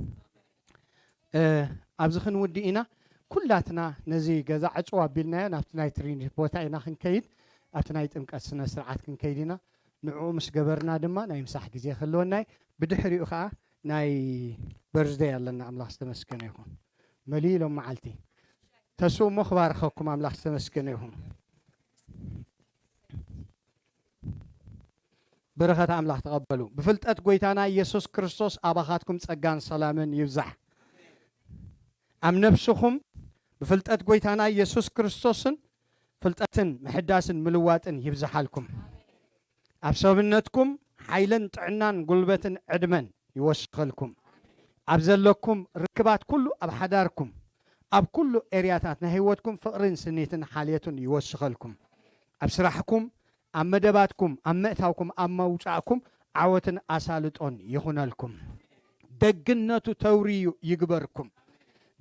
ኣብዚ ክንውዲ ኢና ኩላትና ነዚ ገዛ ዕፅዋ ኣቢልናዮ ናብቲ ናይ ትሪኒቲ ቦታ ኢና ክንከይድ ኣብቲ ናይ ጥምቀት ስነ ስርዓት ክንከይድ ኢና ንዕኡ ምስ ገበርና ድማ ናይ ምሳሕ ግዜ ክህልወናይ ብድሕሪኡ ከዓ ናይ በርዝደይ ኣለና ኣምላኽ ዝተመስገነ ይኹን መሊሎም መዓልቲ ተስኡ እሞ ክባርኸኩም ኣምላኽ ዝተመስገነ ይኹን በረኸት ኣምላኽ ተቐበሉ ብፍልጠት ጎይታና ኢየሱስ ክርስቶስ ኣባኻትኩም ጸጋን ሰላምን ይብዛሕ ኣብ ነፍስኹም ብፍልጠት ጎይታና ኢየሱስ ክርስቶስን ፍልጠትን ምሕዳስን ምልዋጥን ይብዛሓልኩም ኣብ ሰብነትኩም ሓይልን ጥዕናን ጉልበትን ዕድመን ይወስኸልኩም ኣብ ዘለኩም ርክባት ኩሉ ኣብ ሓዳርኩም ኣብ ኩሉ ኤርያታት ናይ ህይወትኩም ፍቕርን ስኒትን ሓልየቱን ይወስኸልኩም ኣብ ስራሕኩም ኣብ መደባትኩም ኣብ ምእታውኩም ኣብ መውጫእኩም ዓወትን ኣሳልጦን ይኹነልኩም ደግነቱ ተውርዩ ይግበርኩም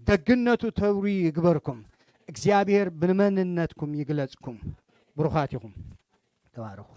ደግነቱ ተውርዩ ይግበርኩም እግዚአብሔር ብመንነትኩም ይግለጽኩም ብሩኻት ይኹም ተባረኹ